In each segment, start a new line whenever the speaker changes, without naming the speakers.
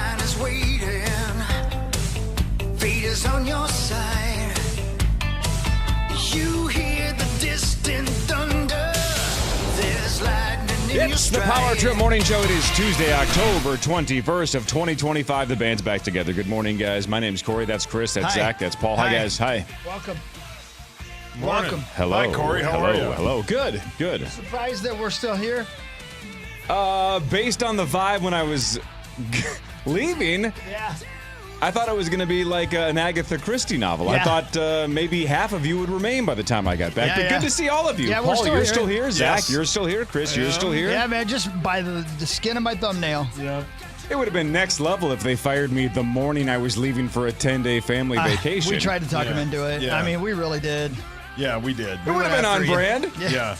line is waiting. Fate is on your side. You hear the distant thunder. There's lightning in your
It's the
stride.
Power Trip Morning Show. It is Tuesday, October 21st of 2025. The band's back together. Good morning, guys. My name's Corey. That's Chris. That's
Hi.
Zach. That's Paul. Hi, guys. Hi.
Welcome.
Morning.
Welcome.
Hello.
Hi, Corey. How are you?
Hello. Good. Good.
Surprised that we're still here?
Based on the vibe when I was leaving,
Yeah.
I thought it was going to be like an Agatha Christie novel. I
Yeah.
thought maybe half of you would remain by the time I got back.
Yeah,
but
yeah.
good to see all of you.
Yeah, we're
Paul,
still
you're
here.
still here. Zach,
Yes.
you're still here. Chris, you're still here.
Yeah, man, just by the skin of my thumbnail.
Yeah.
It would have been next level if they fired me the morning I was leaving for a 10-day family vacation.
We tried to talk
Yeah.
him into it.
Yeah.
I mean, we really did.
Yeah, we did.
It would have been on
after you.
brand.
Yeah.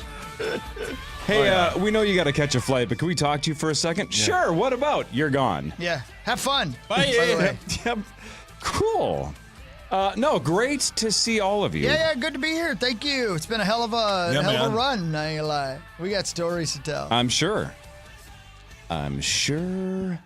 Hey, we know you got to catch a flight, but can we talk to you for a second? Sure. What about? You're gone.
Yeah. Have fun.
Bye.
By the way.
Yep. Cool. No, great to see all of you.
Yeah, good to be here. Thank you. It's been a hell of a
man.
run, I ain't gonna lie. We got stories to tell.
I'm sure. I'm sure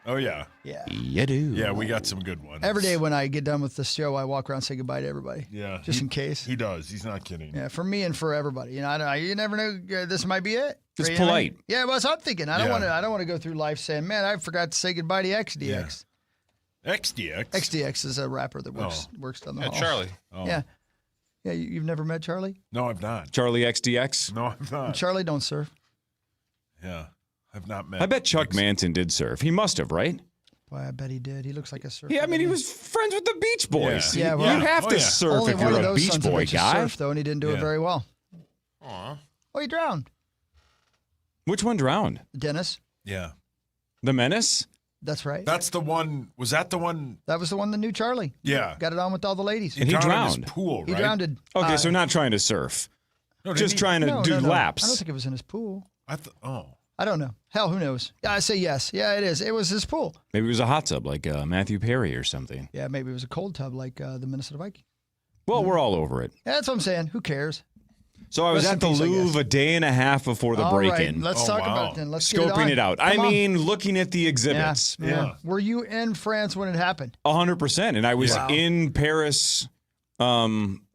Oh, yeah.
Yeah.
you do.
Yeah, we got some good ones.
Every day when I get done with the show, I walk around and say goodbye to everybody.
Yeah.
Just in case.
He does. He's not kidding.
Yeah, for me and for everybody. You know, you never know. This might be it.
It's
You know what I mean?
polite.
Yeah, well, that's what I'm thinking. I don't
Yeah.
want to. I don't want to go through life saying, "Man, I forgot to say goodbye to XDX."
XDX.
XDX is a rapper that works down the hall.
Charlie.
Oh.
Yeah, yeah. You've never met Charlie?
No, I've not.
Charlie XDX.
No, I've not.
Charlie don't surf.
Yeah. I've not met.
I bet Chuck Manson did surf. He must have, right?
Boy, I bet he did. He looks like a surfer.
Yeah, I mean, he was friends with the Beach Boys.
Yeah,
You
well-
have to
Oh, yeah.
surf
Only
if
one
you're
of
a
those
Beach
sons of
Boy
bitches
guy.
surfed, though, and he didn't do it
Yeah.
very well.
Aw.
Oh, he drowned.
Which one drowned?
Dennis.
Yeah.
The Menace?
That's right.
That's the one. Was that the one?
That was the one that knew Charlie.
Yeah.
Got it on with all the ladies.
And he
in
drowned.
his pool, right?
He drowned.
Okay, so not trying to surf.
No, didn't
Just
he?
trying to
No,
do
no, no.
laps.
I don't think it was in his pool.
Oh.
I don't know. Hell, who knows? Yeah, I say yes. Yeah, it is. It was his pool.
Maybe it was a hot tub like Matthew Perry or something.
Yeah, maybe it was a cold tub like the Minnesota Vikings.
Well, we're all over it.
Yeah, that's what I'm saying. Who cares?
So I was
Rest
at the
in peace, I
Louvre
guess.
a day and a half before the
All right,
break-in.
let's
Oh,
talk
wow.
about it then. Let's get it
Scoping
on.
it out.
Come
I
on.
mean, looking at the
yeah,
exhibits.
yeah. Were you in France when it happened?
100%. And I was
Wow.
in Paris.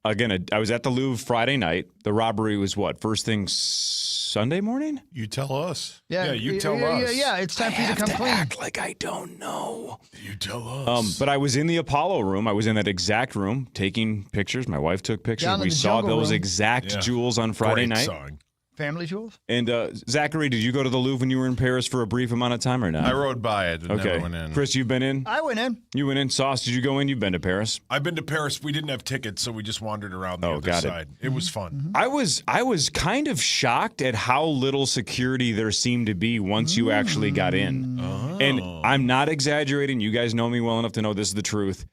Again, I was at the Louvre Friday night. The robbery was what? First thing Sunday morning?
You tell us.
Yeah, you tell
yeah,
us.
Yeah, it's time for you to
I have
come
to
clean.
act like I don't know.
You tell us.
But I was in the Apollo room. I was in that exact room taking pictures. My wife took pictures.
Down in
We
the
saw
jungle
those
room.
exact
Yeah.
jewels on Friday
Great
night.
song.
Family jewels?
And Zachary, did you go to the Louvre when you were in Paris for a brief amount of time or not?
I rode by it and
Okay.
never went in.
Chris, you've been in?
I went in.
You went in. Sauce, did you go in? You've been to Paris.
I've been to Paris. We didn't have tickets, so we just wandered around the
Oh,
other
got it.
side. It was fun.
I was kind of shocked at how little security there seemed to be once you actually got in. And I'm not exaggerating. You guys know me well enough to know this is the truth.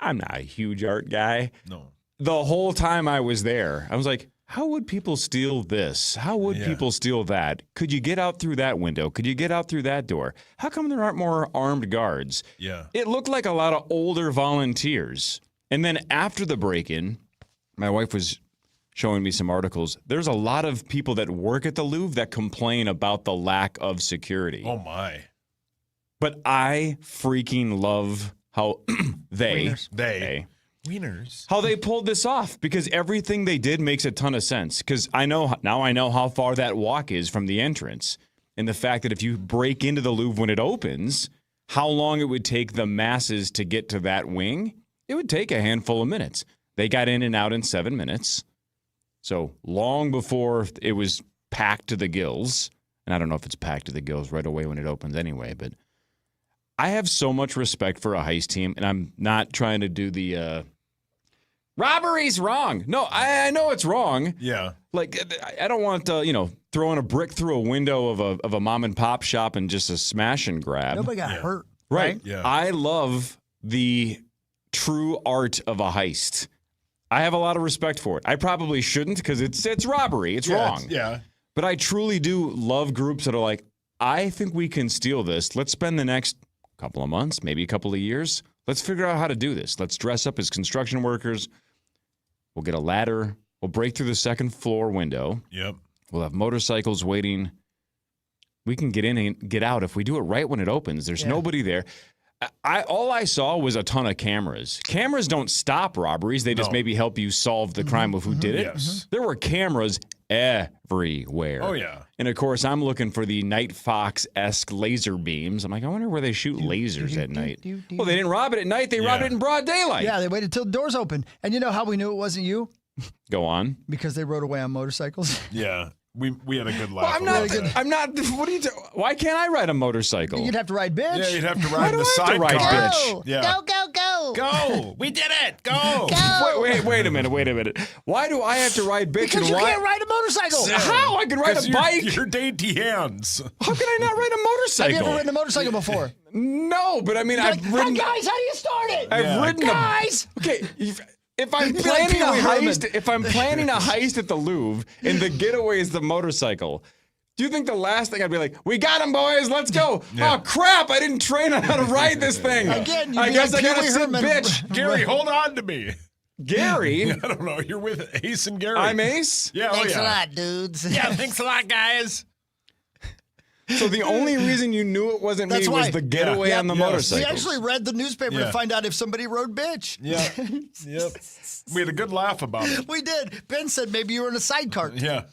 I'm not a huge art guy.
No.
The whole time I was there, I was like, how would people steal this? How would
Yeah.
people steal that? Could you get out through that window? Could you get out through that door? How come there aren't more armed guards?
Yeah.
It looked like a lot of older volunteers. And then after the break-in, my wife was showing me some articles. There's a lot of people that work at the Louvre that complain about the lack of security.
Oh, my.
But I freaking love how they
Wieners.
how they pulled this off, because everything they did makes a ton of sense. Because I know how far that walk is from the entrance, and the fact that if you break into the Louvre when it opens, how long it would take the masses to get to that wing. It would take a handful of minutes. They got in and out in 7 minutes. So long before it was packed to the gills. And I don't know if it's packed to the gills right away when it opens anyway, but I have so much respect for a heist team, and I'm not trying to do the robbery's wrong. No, I know it's wrong.
Yeah.
Like, I don't want throwing a brick through a window of a mom and pop shop and just a smash and grab.
Nobody got hurt.
Right.
Yeah.
I love the true art of a heist. I have a lot of respect for it. I probably shouldn't, because it's robbery. It's wrong.
Yeah.
But I truly do love groups that are like, I think we can steal this. Let's spend the next couple of months, maybe a couple of years. Let's figure out how to do this. Let's dress up as construction workers. We'll get a ladder. We'll break through the second floor window.
Yep.
We'll have motorcycles waiting. we can get in and get out if we do it right when it opens. There's nobody there. All I saw was a ton of cameras. Cameras don't stop robberies. They just maybe help you solve the crime of who did it.
Yes.
There were cameras everywhere.
Oh, yeah.
And, of course, I'm looking for the Night Fox-esque laser beams. I'm like, I wonder where they shoot lasers at night. Well, they didn't rob it at night. They robbed it in broad daylight.
Yeah, they waited till the doors open. And you know how we knew it wasn't you?
Go on.
Because they rode away on motorcycles.
Yeah. We had a good laugh.
Well,
about that.
what are you why can't I ride a motorcycle?
You'd have to ride bitch.
Yeah, you'd have to
Why
ride
do
the
I have to ride
sidecar.
bitch?
Yeah.
Go.
Go. We did it. Go.
Wait a minute. Why do I have to ride bitch
Because
and
you
why?
can't ride a motorcycle.
How? I can ride a bike.
Your dainty hands.
How can I not ride a
Have
motorcycle?
you ever ridden a motorcycle before?
No, but I mean,
Like,
I've ridden.
Hi guys, how do you start it?
I've ridden
guys.
Okay, if I'm
You'd be
planning
like
a
Pee Wee Herman.
heist, if I'm planning a heist at the Louvre and the getaway is the motorcycle, do you think the last thing I'd be like, "We got him, boys, let's go"? Oh crap! I didn't train on how to ride this thing.
Again, you'd
I
be
guess
like
I gotta
Pee Wee
sit,
Herman.
bitch.
Gary, hold on to me.
Gary,
I don't know. You're with Ace and Gary.
I'm Ace.
Yeah.
Thanks
oh,
a
yeah.
lot, dudes.
Yeah. Thanks a lot, guys.
So the only reason you knew it wasn't
That's
me was
why.
the getaway
Yeah.
on the
Yes.
motorcycle.
We actually read the newspaper
Yeah.
to find out if somebody rode bitch.
Yeah. Yep. We had a good laugh about it.
We did. Ben said maybe you were in a sidecar.
Yeah.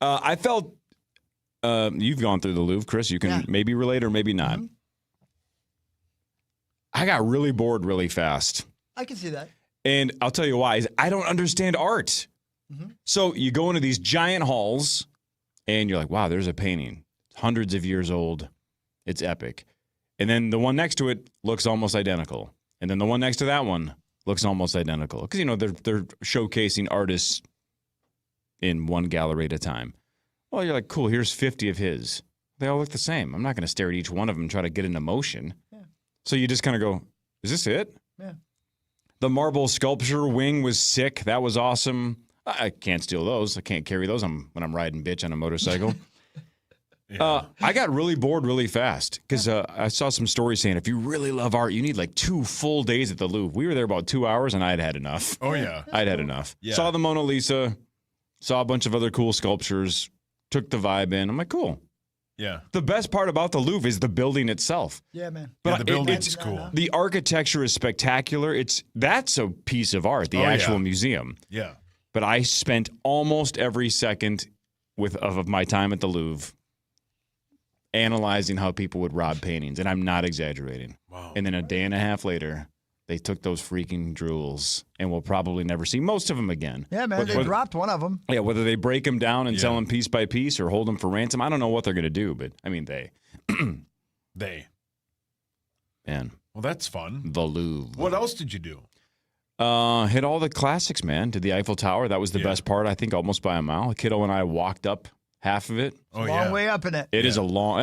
I felt you've gone through the Louvre, Chris. You can maybe relate or maybe not. I got really bored really fast.
I can see that.
And I'll tell you why. Is I don't understand art. So you go into these giant halls and you're like, wow, there's a painting. Hundreds of years old. It's epic. And then the one next to it looks almost identical. And then the one next to that one looks almost identical. Because, you know, they're showcasing artists in one gallery at a time. Well, you're like, cool, here's 50 of his. They all look the same. I'm not going to stare at each one of them and try to get an emotion. Yeah. So you just kind of go, is this it?
Yeah.
The marble sculpture wing was sick. That was awesome. I can't steal those. I can't carry those when I'm riding bitch on a motorcycle. I got really bored really fast because I saw some stories saying if you really love art, you need like 2 full days at the Louvre. We were there about 2 hours and I'd had enough.
Oh, yeah.
I'd had enough.
Yeah.
Saw the Mona Lisa, saw a bunch of other cool sculptures, took the vibe in. I'm like, cool.
Yeah.
The best part about the Louvre is the building itself.
Yeah, man.
But
Yeah, the building's
it's
cool.
The architecture is spectacular. That's a piece of art, the actual museum.
Yeah.
But I spent almost every second of my time at the Louvre analyzing how people would rob paintings, and I'm not exaggerating.
Wow.
And then a day and a half later, they took those freaking jewels, and we'll probably never see most of them again.
Yeah, man. They dropped one of them.
Yeah, whether they break them down and sell them piece by piece or hold them for ransom, I don't know what they're going to do, but I mean, they. Man,
Well, that's fun.
the Louvre.
What else did you do?
Hit all the classics, man. Did the Eiffel Tower. That was the best part, I think, almost by a mile. Kiddo and I walked up half of it.
Oh,
Long
yeah.
way up in it.
It is a long.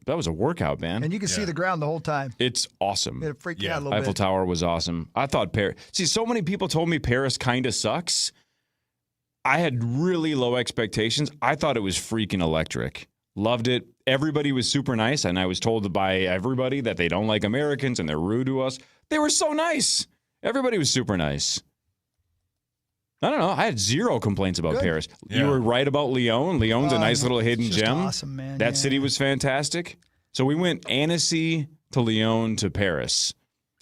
That was a workout, man.
And you can see the ground the whole time.
It's awesome.
It freaked you
Yeah.
out a little
Eiffel
bit.
Tower was awesome. I thought Paris. See, so many people told me Paris kind of sucks. I had really low expectations. I thought it was freaking electric. Loved it. Everybody was super nice, and I was told by everybody that they don't like Americans and they're rude to us. They were so nice. Everybody was super nice. I don't know. I had zero complaints about
Good.
Paris.
Yeah.
You were right about Lyon. Lyon's a nice little hidden
It's just
gem.
awesome, man.
That
Yeah.
city was fantastic. So we went Annecy to Lyon to Paris,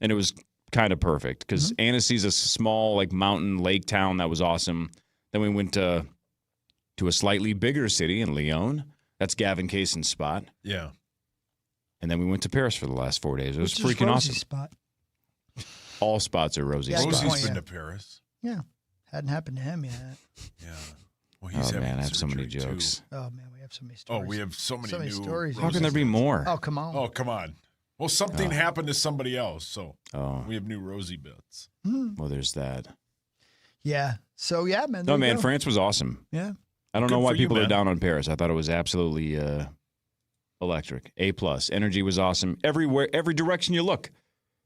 and it was kind of perfect because Annecy's a small like mountain lake town that was awesome. Then we went to a slightly bigger city in Lyon. That's Gavin Kaysen's spot.
Yeah.
And then we went to Paris for the last 4 days. It was
Which is
freaking
Rosie's
awesome.
spot.
All spots are rosy
Yeah,
spots.
point,
Rosie's been
yeah.
to Paris.
Yeah. Hadn't happened to him yet.
Yeah. Well, he's
Oh
having
man, I have so many
surgery, too.
jokes.
Oh, man. We have so many
Oh,
stories.
we have so many new
stories.
How can there be more?
Oh, come on.
Oh, come on. Well, something happened to somebody else, so
Oh,
we have new Rosie bits.
well, there's that.
Yeah. So, yeah, man.
No,
there you
man,
go.
France was awesome.
Yeah.
I don't
Good
know why
for you,
people are
man.
down on Paris. I thought it was absolutely electric. A+. Energy was awesome. Everywhere, every direction you look.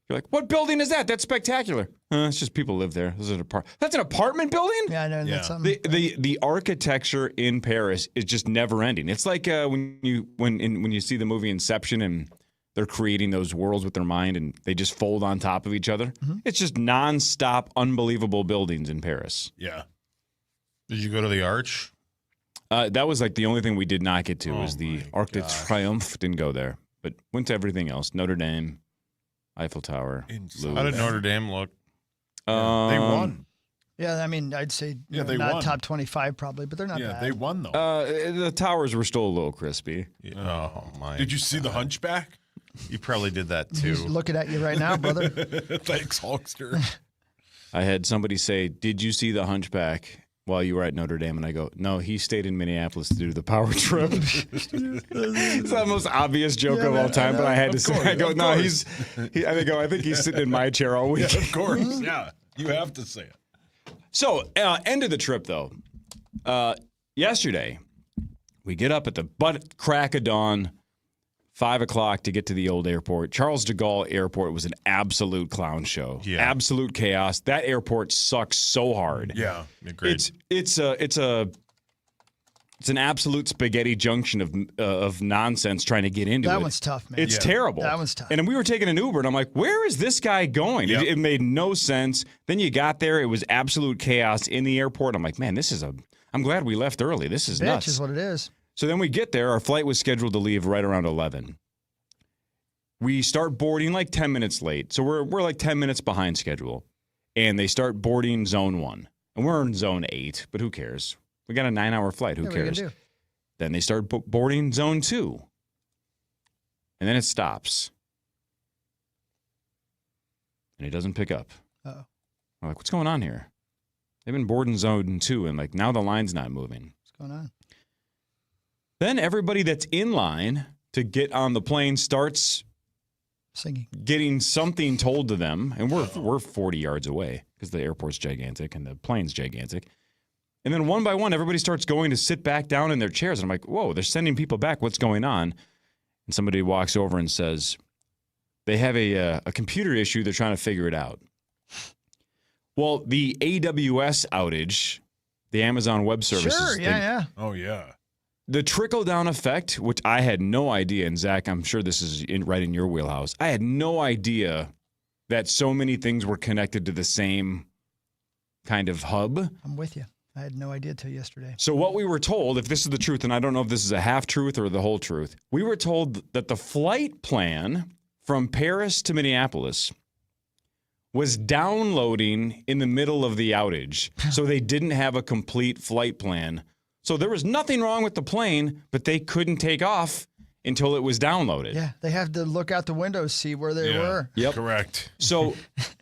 You're like, what building is that? That's spectacular. It's just people live there. This is That's an apartment building?
Yeah, I know.
Yeah.
That's something.
The architecture in Paris is just never ending. It's like when you see the movie Inception and they're creating those worlds with their mind and they just fold on top of each other. It's just nonstop, unbelievable buildings in Paris.
Yeah.
Did you go to the Arch?
That was like the only thing we did not get to was the
my
Arc de
gosh.
Triomphe. Didn't go there, but went to everything else. Notre Dame, Eiffel Tower.
Insane.
How did Notre Dame look?
They won.
Yeah, I mean, I'd say
they
not
won.
top 25 probably, but they're not
Yeah,
bad.
they won though.
The towers were still a little crispy.
Oh my!
Did you see the Hunchback?
You probably did that too.
He's looking at you right now, brother.
Thanks, Hulkster.
I had somebody say, "Did you see the Hunchback while you were at Notre Dame?" And I go, "No, he stayed in Minneapolis to do the power trip." It's the most obvious joke of all time, but I had to say, "I go, no, I think he's sitting in my chair all week."
Of course, yeah. You have to say it.
So, end of the trip, though. Yesterday, we get up at the butt crack of dawn, 5 o'clock to get to the old airport. Charles de Gaulle Airport was an absolute clown show.
Yeah.
Absolute chaos. That airport sucks so hard.
Yeah.
Agreed.
It's an absolute spaghetti junction of nonsense trying to get into it.
That one's tough, man.
It's terrible.
That one's tough.
And we were taking an Uber, and I'm like, where is this guy going?
Yep.
It made no sense. Then you got there. It was absolute chaos in the airport. I'm like, man, I'm glad we left early. This is
Bitch
nuts.
is what it is.
So then we get there. Our flight was scheduled to leave right around 11. We start boarding like 10 minutes late. So we're like 10 minutes behind schedule. And they start boarding zone 1. And we're in zone 8, but who cares? We got a 9-hour flight. Who
Yeah, what are you
cares?
gonna do?
Then they start boarding zone 2. And then it stops. And it doesn't pick up.
Uh-oh.
We're like, what's going on here? They've been boarding zone 2, and like now the line's not moving.
What's going on?
Then everybody that's in line to get on the plane starts
Singing.
getting something told to them, and we're 40 yards away because the airport's gigantic and the plane's gigantic. And then one by one, everybody starts going to sit back down in their chairs. And I'm like, whoa, they're sending people back. What's going on? And somebody walks over and says, they have a computer issue. They're trying to figure it out. Well, the AWS outage, the Amazon Web Services
Sure,
thing,
yeah.
Oh, yeah.
the trickle-down effect, which I had no idea, and Zach, I'm sure this is right in your wheelhouse. I had no idea that so many things were connected to the same kind of hub.
I'm with you. I had no idea till yesterday.
So what we were told, if this is the truth, and I don't know if this is a half-truth or the whole truth, we were told that the flight plan from Paris to Minneapolis was downloading in the middle of the outage. So they didn't have a complete flight plan. So there was nothing wrong with the plane, but they couldn't take off until it was downloaded.
Yeah, they have to look out the window, see where they
Yeah.
were.
Yep.
Correct.
So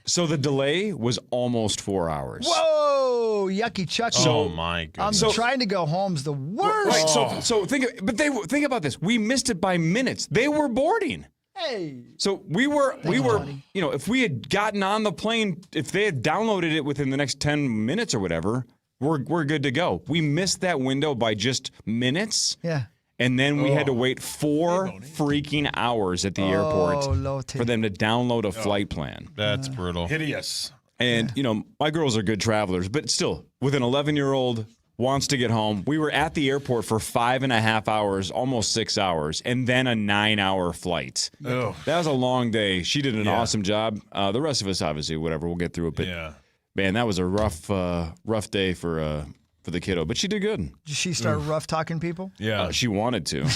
the delay was almost 4 hours.
Whoa, yucky chucky.
Oh my goodness!
Trying to go home's the worst.
Right. So think about this. We missed it by minutes. They were boarding.
Hey.
So we were,
Johnny.
if we had gotten on the plane, if they had downloaded it within the next 10 minutes or whatever, we're good to go. We missed that window by just minutes.
Yeah.
And then we had to wait 4 freaking hours at the airport
Lotte.
for them to download a flight plan.
That's brutal.
Hideous.
And, my girls are good travelers, but still, with an 11-year-old wants to get home. We were at the airport for 5.5 hours, almost 6 hours, and then a 9-hour flight.
Oh.
That was a long day. She did an awesome job. The rest of us, obviously, whatever, we'll get through it. But,
Yeah.
man, that was a rough day for the kiddo. But she did good.
Did she start rough talking people?
Yeah.
She wanted to.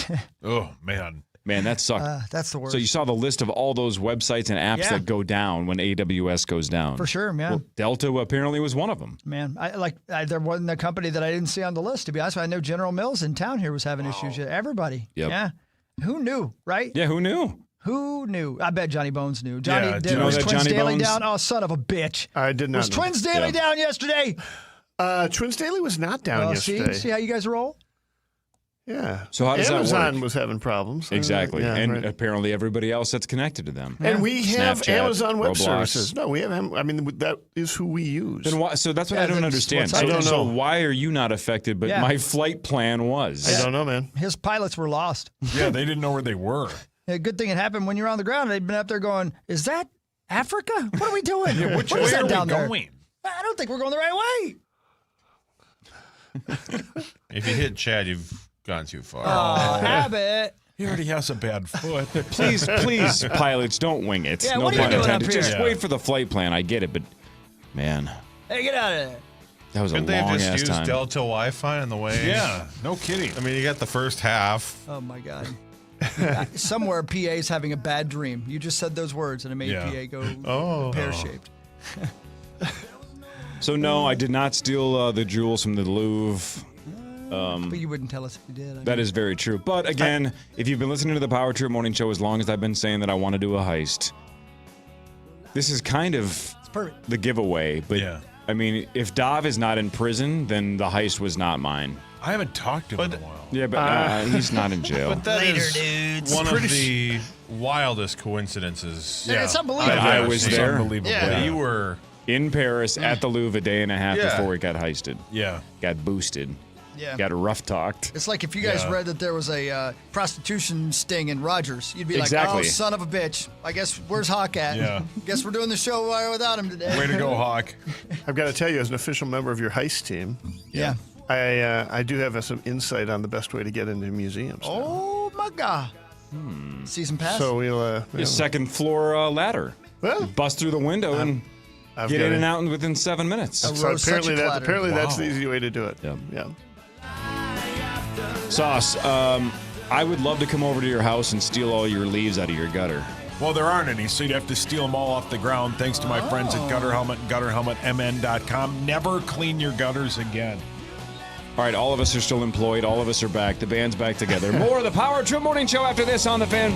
Oh, man.
Man, that sucked.
That's the worst.
So you saw the list of all those websites and apps
Yeah.
that go down when AWS goes down.
For sure, man.
Well, Delta apparently was one of them.
Man, there wasn't a company that I didn't see on the list. To be honest, I know General Mills in town here was having issues. Everybody.
Yep.
Yeah. Who knew, right?
Yeah, who knew?
Who knew? I bet Johnny Bones knew. Johnny,
Yeah,
did,
you know
was
that
Twins
Johnny
Daily
Bones?
down? Oh, son of a bitch.
I did not
Was
know.
Twins Daily
Yeah.
down yesterday?
Twins Daily was not down yesterday.
See how you guys roll?
Yeah.
So how does that
Amazon
work?
was having problems.
Exactly.
Yeah,
and
right.
apparently everybody else that's connected to them.
And we have
Snapchat,
Amazon Web
Roblox.
Services. No, we have. I mean, that is who we use.
Then why, so that's what
Yeah,
I don't
that's
understand.
what's
So,
up.
I don't
so
know.
why are you not affected, but
Yeah.
my flight plan was?
I don't know, man.
His pilots were lost.
Yeah, they didn't know where they were.
A good thing it happened when you're on the ground. They'd been up there going, "Is that Africa? What are we doing? What is
Where
that
are
down
we
there?
going?
I don't think we're going the right way."
If you hit Chad, you've gone too far.
Habit.
He already has a bad foot.
Please, pilots, don't wing it.
Yeah,
no
what are you
pun
doing
intended.
up here?
Just
Yeah.
wait for the flight plan. I get it, but man,
Hey, get out of there.
That was a
Couldn't they have
long
just
ass
used
time.
Delta Wi-Fi on the way?
Yeah, no kidding.
I mean, you got the first half.
Oh, my God. Somewhere PA's having a bad dream. You just said those words, and it made
Yeah.
PA go pear-shaped.
So, no, I did not steal the jewels from the Louvre.
But you wouldn't tell us if you did.
That is very true. But again, if you've been listening to the Power Trip Morning Show as long as I've been saying that I want to do a heist, this is kind of
It's perfect.
the giveaway. But,
Yeah.
I mean, if Dav is not in prison, then the heist was not mine.
I haven't talked to him in a while.
Yeah, but he's not in jail.
But that is one of the wildest coincidences.
Yeah.
It's unbelievable.
I was
It's
there.
unbelievable.
Yeah,
Yeah.
you were.
In Paris at the Louvre a day and a half
Yeah.
before it got heisted.
Yeah.
Got boosted.
Yeah.
Got rough talked.
It's like if you guys
Yeah.
read that there was a prostitution sting in Rogers, you'd be like,
Exactly.
oh, son of a bitch. I guess, where's Hawk at?
Yeah.
Guess we're doing the show without him today.
Way to go, Hawk.
I've got to tell you, as an official member of your heist team,
Yeah.
I do have some insight on the best way to get into museums. now.
Oh, my God. Season pass?
So we'll.
Your second floor ladder.
Well,
Bust through the window and
I've
get
got
in
it.
and out within 7 minutes.
So
Rose
apparently,
such a clatter.
apparently that's
Wow.
the easy way to do it.
Yeah.
Yeah.
Sauce, I would love to come over to your house and steal all your leaves out of your gutter.
Well, there aren't any, so you'd have to steal them all off the ground. Thanks to my friends at Gutter Helmet and GutterHelmetMN.com. Never clean your gutters again.
All right, all of us are still employed. All of us are back. The band's back together. More of the Power Trip Morning Show after this on The Fan.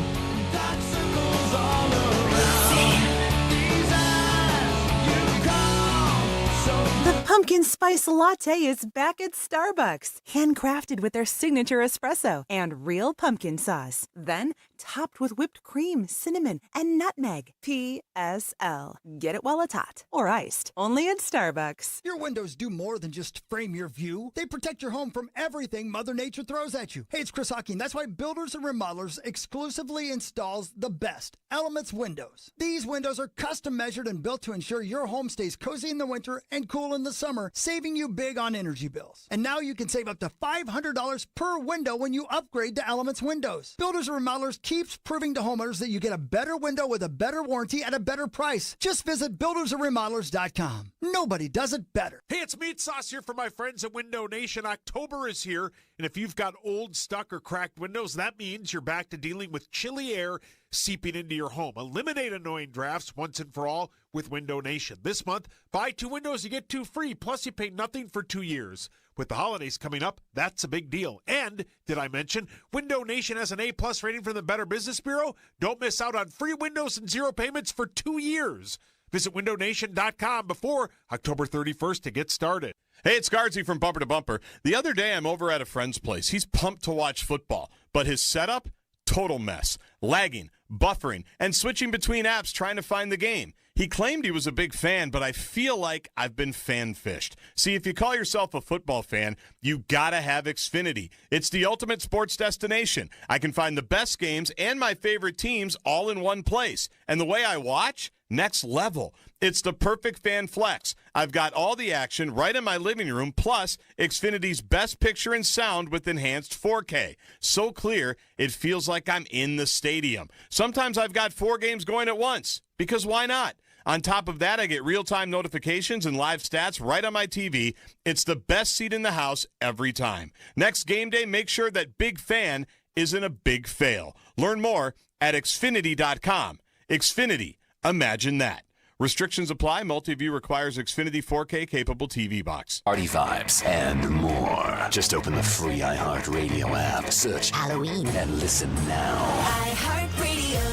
The pumpkin spice latte is back at Starbucks, handcrafted with their signature espresso and real pumpkin sauce. Then topped with whipped cream, cinnamon, and nutmeg. PSL. Get it while it's hot or iced. Only at Starbucks.
Your windows do more than just frame your view. They protect your home from everything Mother Nature throws at you. Hey, it's Chris Hawking. That's why Builders and Remodelers exclusively installs the best Elements windows. These windows are custom measured and built to ensure your home stays cozy in the winter and cool in the summer, saving you big on energy bills. And now you can save up to $500 per window when you upgrade to Elements windows. Builders and Remodelers keeps proving to homeowners that you get a better window with a better warranty at a better price. Just visit buildersandremodelers.com. Nobody does it better.
Hey, it's Meat Sauce here for my friends at Window Nation. October is here, and if you've got old, stuck, or cracked windows, that means you're back to dealing with chilly air seeping into your home. Eliminate annoying drafts once and for all with Window Nation. This month, buy 2 windows, you get 2 free, plus you pay nothing for 2 years. With the holidays coming up, that's a big deal. And, did I mention, Window Nation has an A-plus rating from the Better Business Bureau? Don't miss out on free windows and 0 payments for 2 years. Visit windownation.com before October 31st to get started.
Hey, it's Guardsy from Bumper to Bumper. The other day, I'm over at a friend's place. He's pumped to watch football, but his setup, total mess. Lagging, buffering, and switching between apps trying to find the game. He claimed he was a big fan, but I feel like I've been fan-fished. See, if you call yourself a football fan, you gotta have Xfinity. It's the ultimate sports destination. I can find the best games and my favorite teams all in one place. And the way I watch, next level. It's the perfect fan flex. I've got all the action right in my living room, plus Xfinity's best picture and sound with enhanced 4K. So clear, it feels like I'm in the stadium. Sometimes I've got 4 games going at once, because why not? On top of that, I get real-time notifications and live stats right on my TV. It's the best seat in the house every time. Next game day, make sure that big fan isn't a big fail. Learn more at Xfinity.com. Xfinity. Imagine that. Restrictions apply. Multi-view requires Xfinity 4K capable TV box.
Party vibes and more. Just open the free iHeartRadio app. Search Halloween and listen now.
iHeartRadio.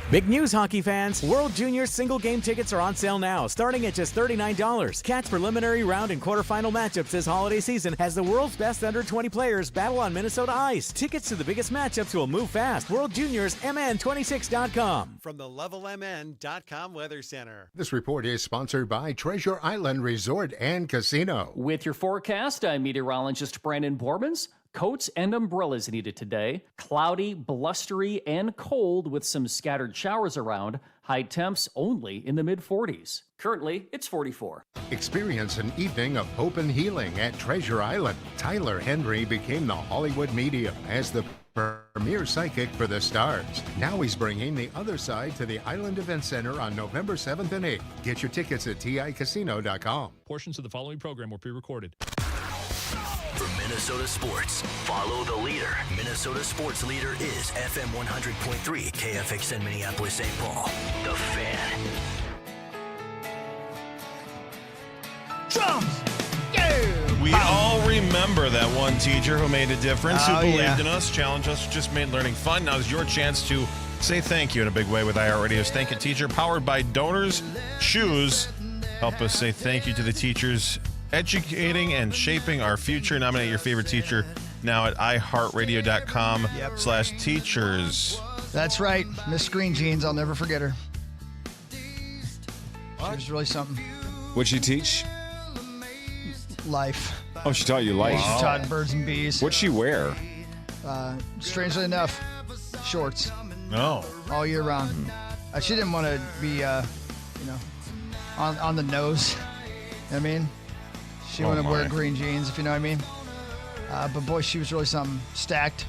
Big news, hockey fans. World Junior single game tickets are on sale now, starting at just $39. Catch preliminary round and quarterfinal matchups this holiday season as the world's best under 20 players battle on Minnesota ice. Tickets to the biggest matchups will move fast. World Juniors, MN26.com.
From the LevelMN.com Weather Center.
This report is sponsored by Treasure Island Resort and Casino.
With your forecast, I'm meteorologist Brandon Bormans. Coats and umbrellas needed today. Cloudy, blustery, and cold with some scattered showers around. High temps only in the mid-40s. Currently, it's 44.
Experience an evening of hope and healing at Treasure Island. Tyler Henry became the Hollywood medium as the premier psychic for the stars. Now he's bringing the other side to the Island Event Center on November 7th and 8th. Get your tickets at ticasino.com.
Portions of the following program were pre-recorded.
For Minnesota sports, follow the leader. Minnesota sports leader is FM 100.3 KFXN Minneapolis, St. Paul. The Fan.
Drums!
We all remember that one teacher who made a difference, who believed in us, challenged us, just made learning fun. Now is your chance to say thank you in a big way with iHeartRadio's Thank You Teacher, powered by Donors Shoes. Help us say thank you to the teachers educating and shaping our future. Nominate your favorite teacher now at iHeartRadio.com/teachers.
That's right. Miss Green Jeans. I'll never forget her. She was really something.
What'd she teach?
Life.
Oh, she taught you life.
She taught birds and bees.
What'd she wear?
Strangely enough, shorts.
No.
All year round. She didn't want to be, on the nose. You know what I mean? She wanted to wear green jeans, if you know what I mean. But boy, she was really something. Stacked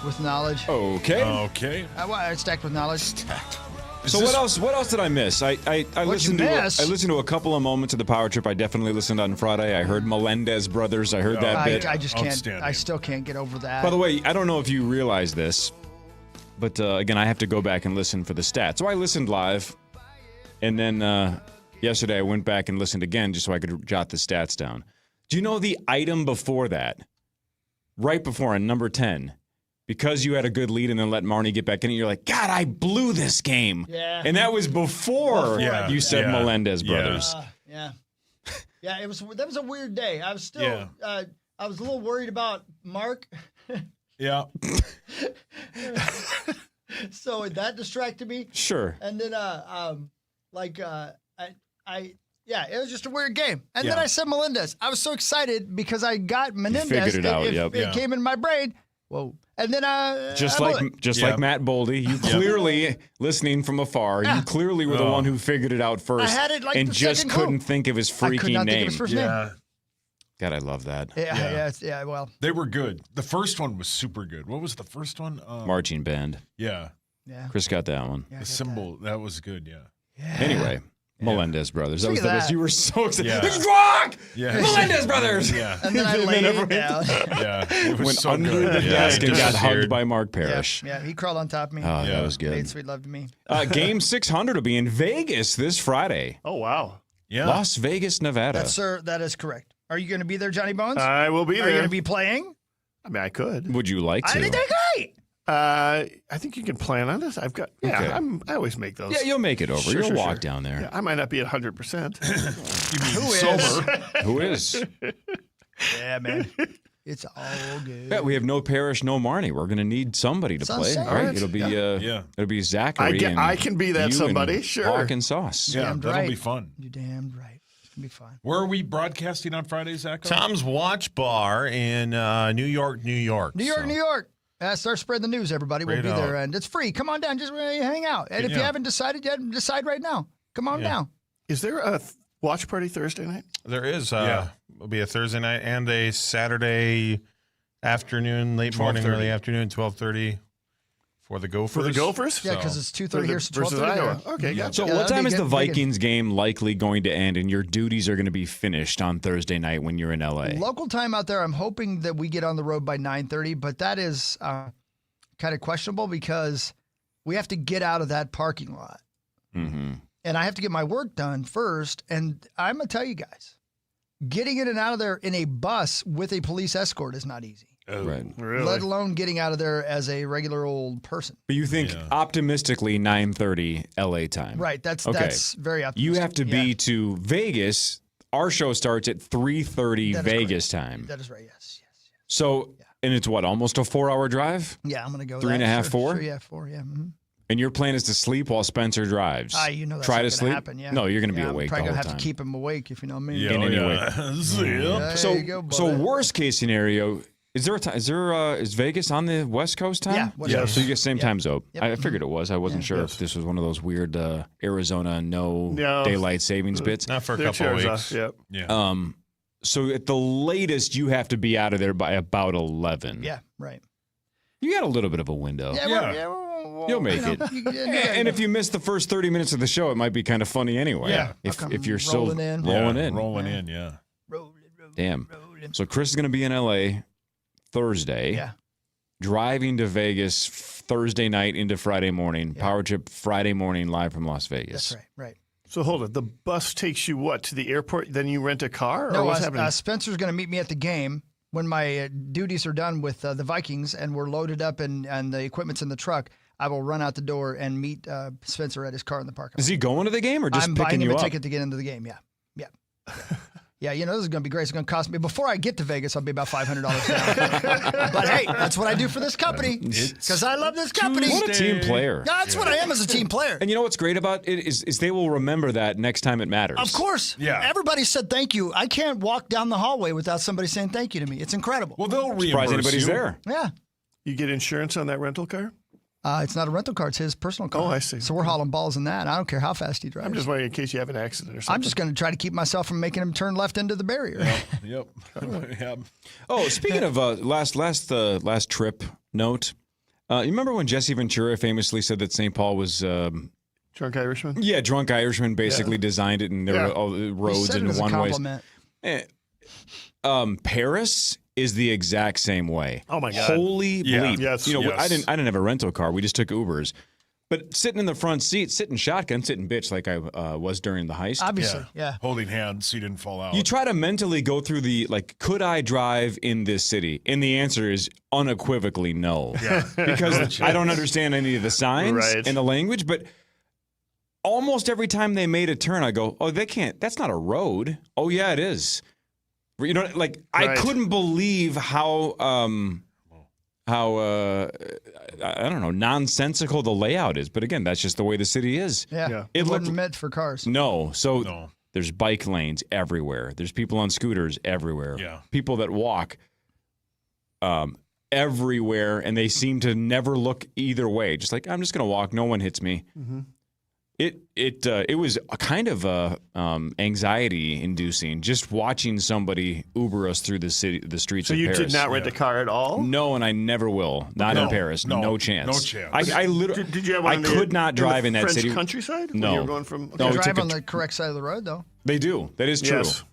with knowledge.
Okay.
Stacked with knowledge.
So what else? What else did I miss? I listened to a couple of moments of the Power Trip. I definitely listened on Friday. I heard Melendez Brothers. I heard that bit.
I just can't. I still can't get over that.
By the way, I don't know if you realize this, but again, I have to go back and listen for the stats. So I listened live, and then yesterday I went back and listened again just so I could jot the stats down. Do you know the item before that? Right before on number 10. Because you had a good lead and then let Marnie get back in it, you're like, God, I blew this game.
Yeah.
And that was before you said Melendez Brothers.
Yeah, that was a weird day. I was still, I was a little worried about Mark.
Yeah.
So that distracted me.
Sure.
And then, it was just a weird game. And then I said Melendez. I was so excited because I got Menendez.
You figured it out,
It came in my brain. Whoa. And then
just like Matt Boldy, you clearly listening from afar, you clearly were the one who figured it out first.
I had it like
and
the
just
second
couldn't
goal.
think of his freaking
I could not
name.
think of his first name.
God, I love that.
Yeah. Well,
they were good. The first one was super good. What was the first one?
Marching band.
Yeah.
Chris got that one.
The symbol that was good. Yeah.
Anyway. Melendez Brothers. That was the best. You were so excited.
Yeah.
It's rock!
Yeah.
Melendez Brothers!
Yeah.
And then I laid it down.
Yeah. It was
Went
so
under
good.
the desk and got
disappeared.
hugged by Mark Parrish.
Yeah, he crawled on top of me.
Oh, that was good.
Made sweet love to me.
Game 600 will be in Vegas this Friday.
Oh, wow.
Yeah.
Las Vegas, Nevada.
Sir, that is correct. Are you going to be there, Johnny Bones?
I will be there.
Are you going to be playing?
I mean, I could.
Would you like to?
I think they're great.
I think you can plan on this. I've got. Yeah,
Okay.
I always make those.
Yeah, you'll make it over.
Sure,
You'll
sure,
walk
sure.
down there.
Yeah, I might not be at 100%.
Who is?
Sober.
Who is?
Yeah, man. It's all good.
Yeah, we have no Parrish, no Marnie. We're going to need somebody to play,
Sunset.
right?
Alright.
It'll be it'll be Zachary.
I can be that
and you
somebody,
and
sure.
Hawk and Sauce.
Yeah,
Damned
that'll
right.
be fun.
You're damned right. It's going to be fun.
Where are we broadcasting on Friday, Zach?
Tom's Watch Bar in New York, New York.
New York. Start spreading the news, everybody. We'll
Straight
be there.
out.
And it's free. Come on down. Just hang out. And if you haven't decided yet, decide right now. Come on down.
Is there a watch party Thursday night?
There is. It'll be a Thursday night and a Saturday afternoon, late morning,
12:30.
early afternoon, 12:30 for the Gophers.
For the Gophers?
Yeah, because it's 2:30 here, so
versus
12:30
Iowa.
there.
Okay, gotcha.
So
Yeah,
what
that'd
time
be
is the
good. Big one.
Vikings game likely going to end and your duties are going to be finished on Thursday night when you're in LA?
Local time out there, I'm hoping that we get on the road by 9:30, but that is kind of questionable because we have to get out of that parking lot.
Mm-hmm.
And I have to get my work done first. And I'm going to tell you guys, getting in and out of there in a bus with a police escort is not easy.
Right.
Really?
Let alone getting out of there as a regular old person.
But you think optimistically 9:30 LA time.
Right. That's very optimistic.
You have to be to Vegas. Our show starts at 3:30
That is
Vegas time.
That is right. Yes.
So, and it's what, almost a 4-hour drive?
Yeah, I'm going to go
3.5, 4?
Sure, yeah, 4, yeah. Mm-hmm.
And your plan is to sleep while Spencer drives.
You know that's
Try
not
to
gonna
sleep.
happen, yeah.
No, you're going to be
I'm
awake the
probably
whole
going to have
time.
to keep him awake, if you know what I mean.
In any way.
There
So,
you go,
so
buddy.
worst case scenario, Is Vegas on the West Coast time?
Yeah, West Coast.
So you get same time zone.
Yep.
I figured it was. I wasn't sure if this was one of those weird Arizona no daylight savings bits.
Not for a couple of weeks.
Yep.
Yeah.
So at the latest, you have to be out of there by about 11.
Yeah, right.
You got a little bit of a window. You'll make it. And if you miss the first 30 minutes of the show, it might be kind of funny anyway.
Yeah.
If you're still
rolling in.
rolling in.
Yeah.
Damn. So Chris is going to be in L.A. Thursday.
Yeah.
Driving to Vegas Thursday night into Friday morning. Yeah. Power trip Friday morning live from Las Vegas.
That's right.
So hold it. The bus takes you to the airport? Then you rent a car? Or
No,
what's happening?
Spencer's going to meet me at the game when my duties are done with the Vikings and we're loaded up and the equipment's in the truck. I will run out the door and meet Spencer at his car in the parking lot.
Is he going to the game or just
I'm
picking
buying him
you
a
up?
ticket to get into the game. Yeah. Yeah, this is going to be great. It's going to cost me. Before I get to Vegas, I'll be about $500 down. But hey, that's what I do for this company because I love this company.
What a team player.
That's what I am as a team player.
And you know what's great about it is they will remember that next time it matters.
Of course.
Yeah.
Everybody said thank you. I can't walk down the hallway without somebody saying thank you to me. It's incredible.
Well, they'll reimburse
Surprised anybody's there.
Yeah.
You get insurance on that rental car?
It's not a rental car. It's his personal car.
Oh, I see.
So we're hauling balls in that. I don't care how fast he drives.
I'm just wondering in case you have an accident or something.
I'm just going to try to keep myself from making him turn left into the barrier.
Yep.
Oh, speaking of last trip note, you remember when Jesse Ventura famously said that St. Paul was
Drunk Irishman?
Yeah, Drunk Irishman basically designed it, and there were all the roads and one ways. Paris is the exact same way.
Oh my God!
Holy bleep!
Yes,
I didn't have a rental car. We just took Ubers. But sitting in the front seat, sitting shotgun, sitting bitch like I was during the heist.
Obviously, yeah.
Holding hands so you didn't fall out.
You try to mentally go through could I drive in this city? And the answer is unequivocally no.
Yeah.
Because I don't understand any of the signs and the language, but almost every time they made a turn, I go, oh, they can't. That's not a road. Oh, yeah, it is. You know, I couldn't believe how I don't know, nonsensical the layout is. But again, that's just the way the city is.
Yeah. It wasn't meant for cars.
No. So there's bike lanes everywhere. There's people on scooters everywhere.
Yeah.
People that walk everywhere, and they seem to never look either way. Just like, I'm just going to walk. No one hits me.
Mm-hmm.
It was a kind of anxiety inducing just watching somebody Uber us through the streets
of Paris. So you did not rent a car at all?
No, and I never will. Not in Paris. No chance.
No chance.
I literally
did you have one
I could not drive in that
French
city.
Countryside?
No.
When you were going from,
You drive on the correct side of the road, though.
They do. That is true.
Yes.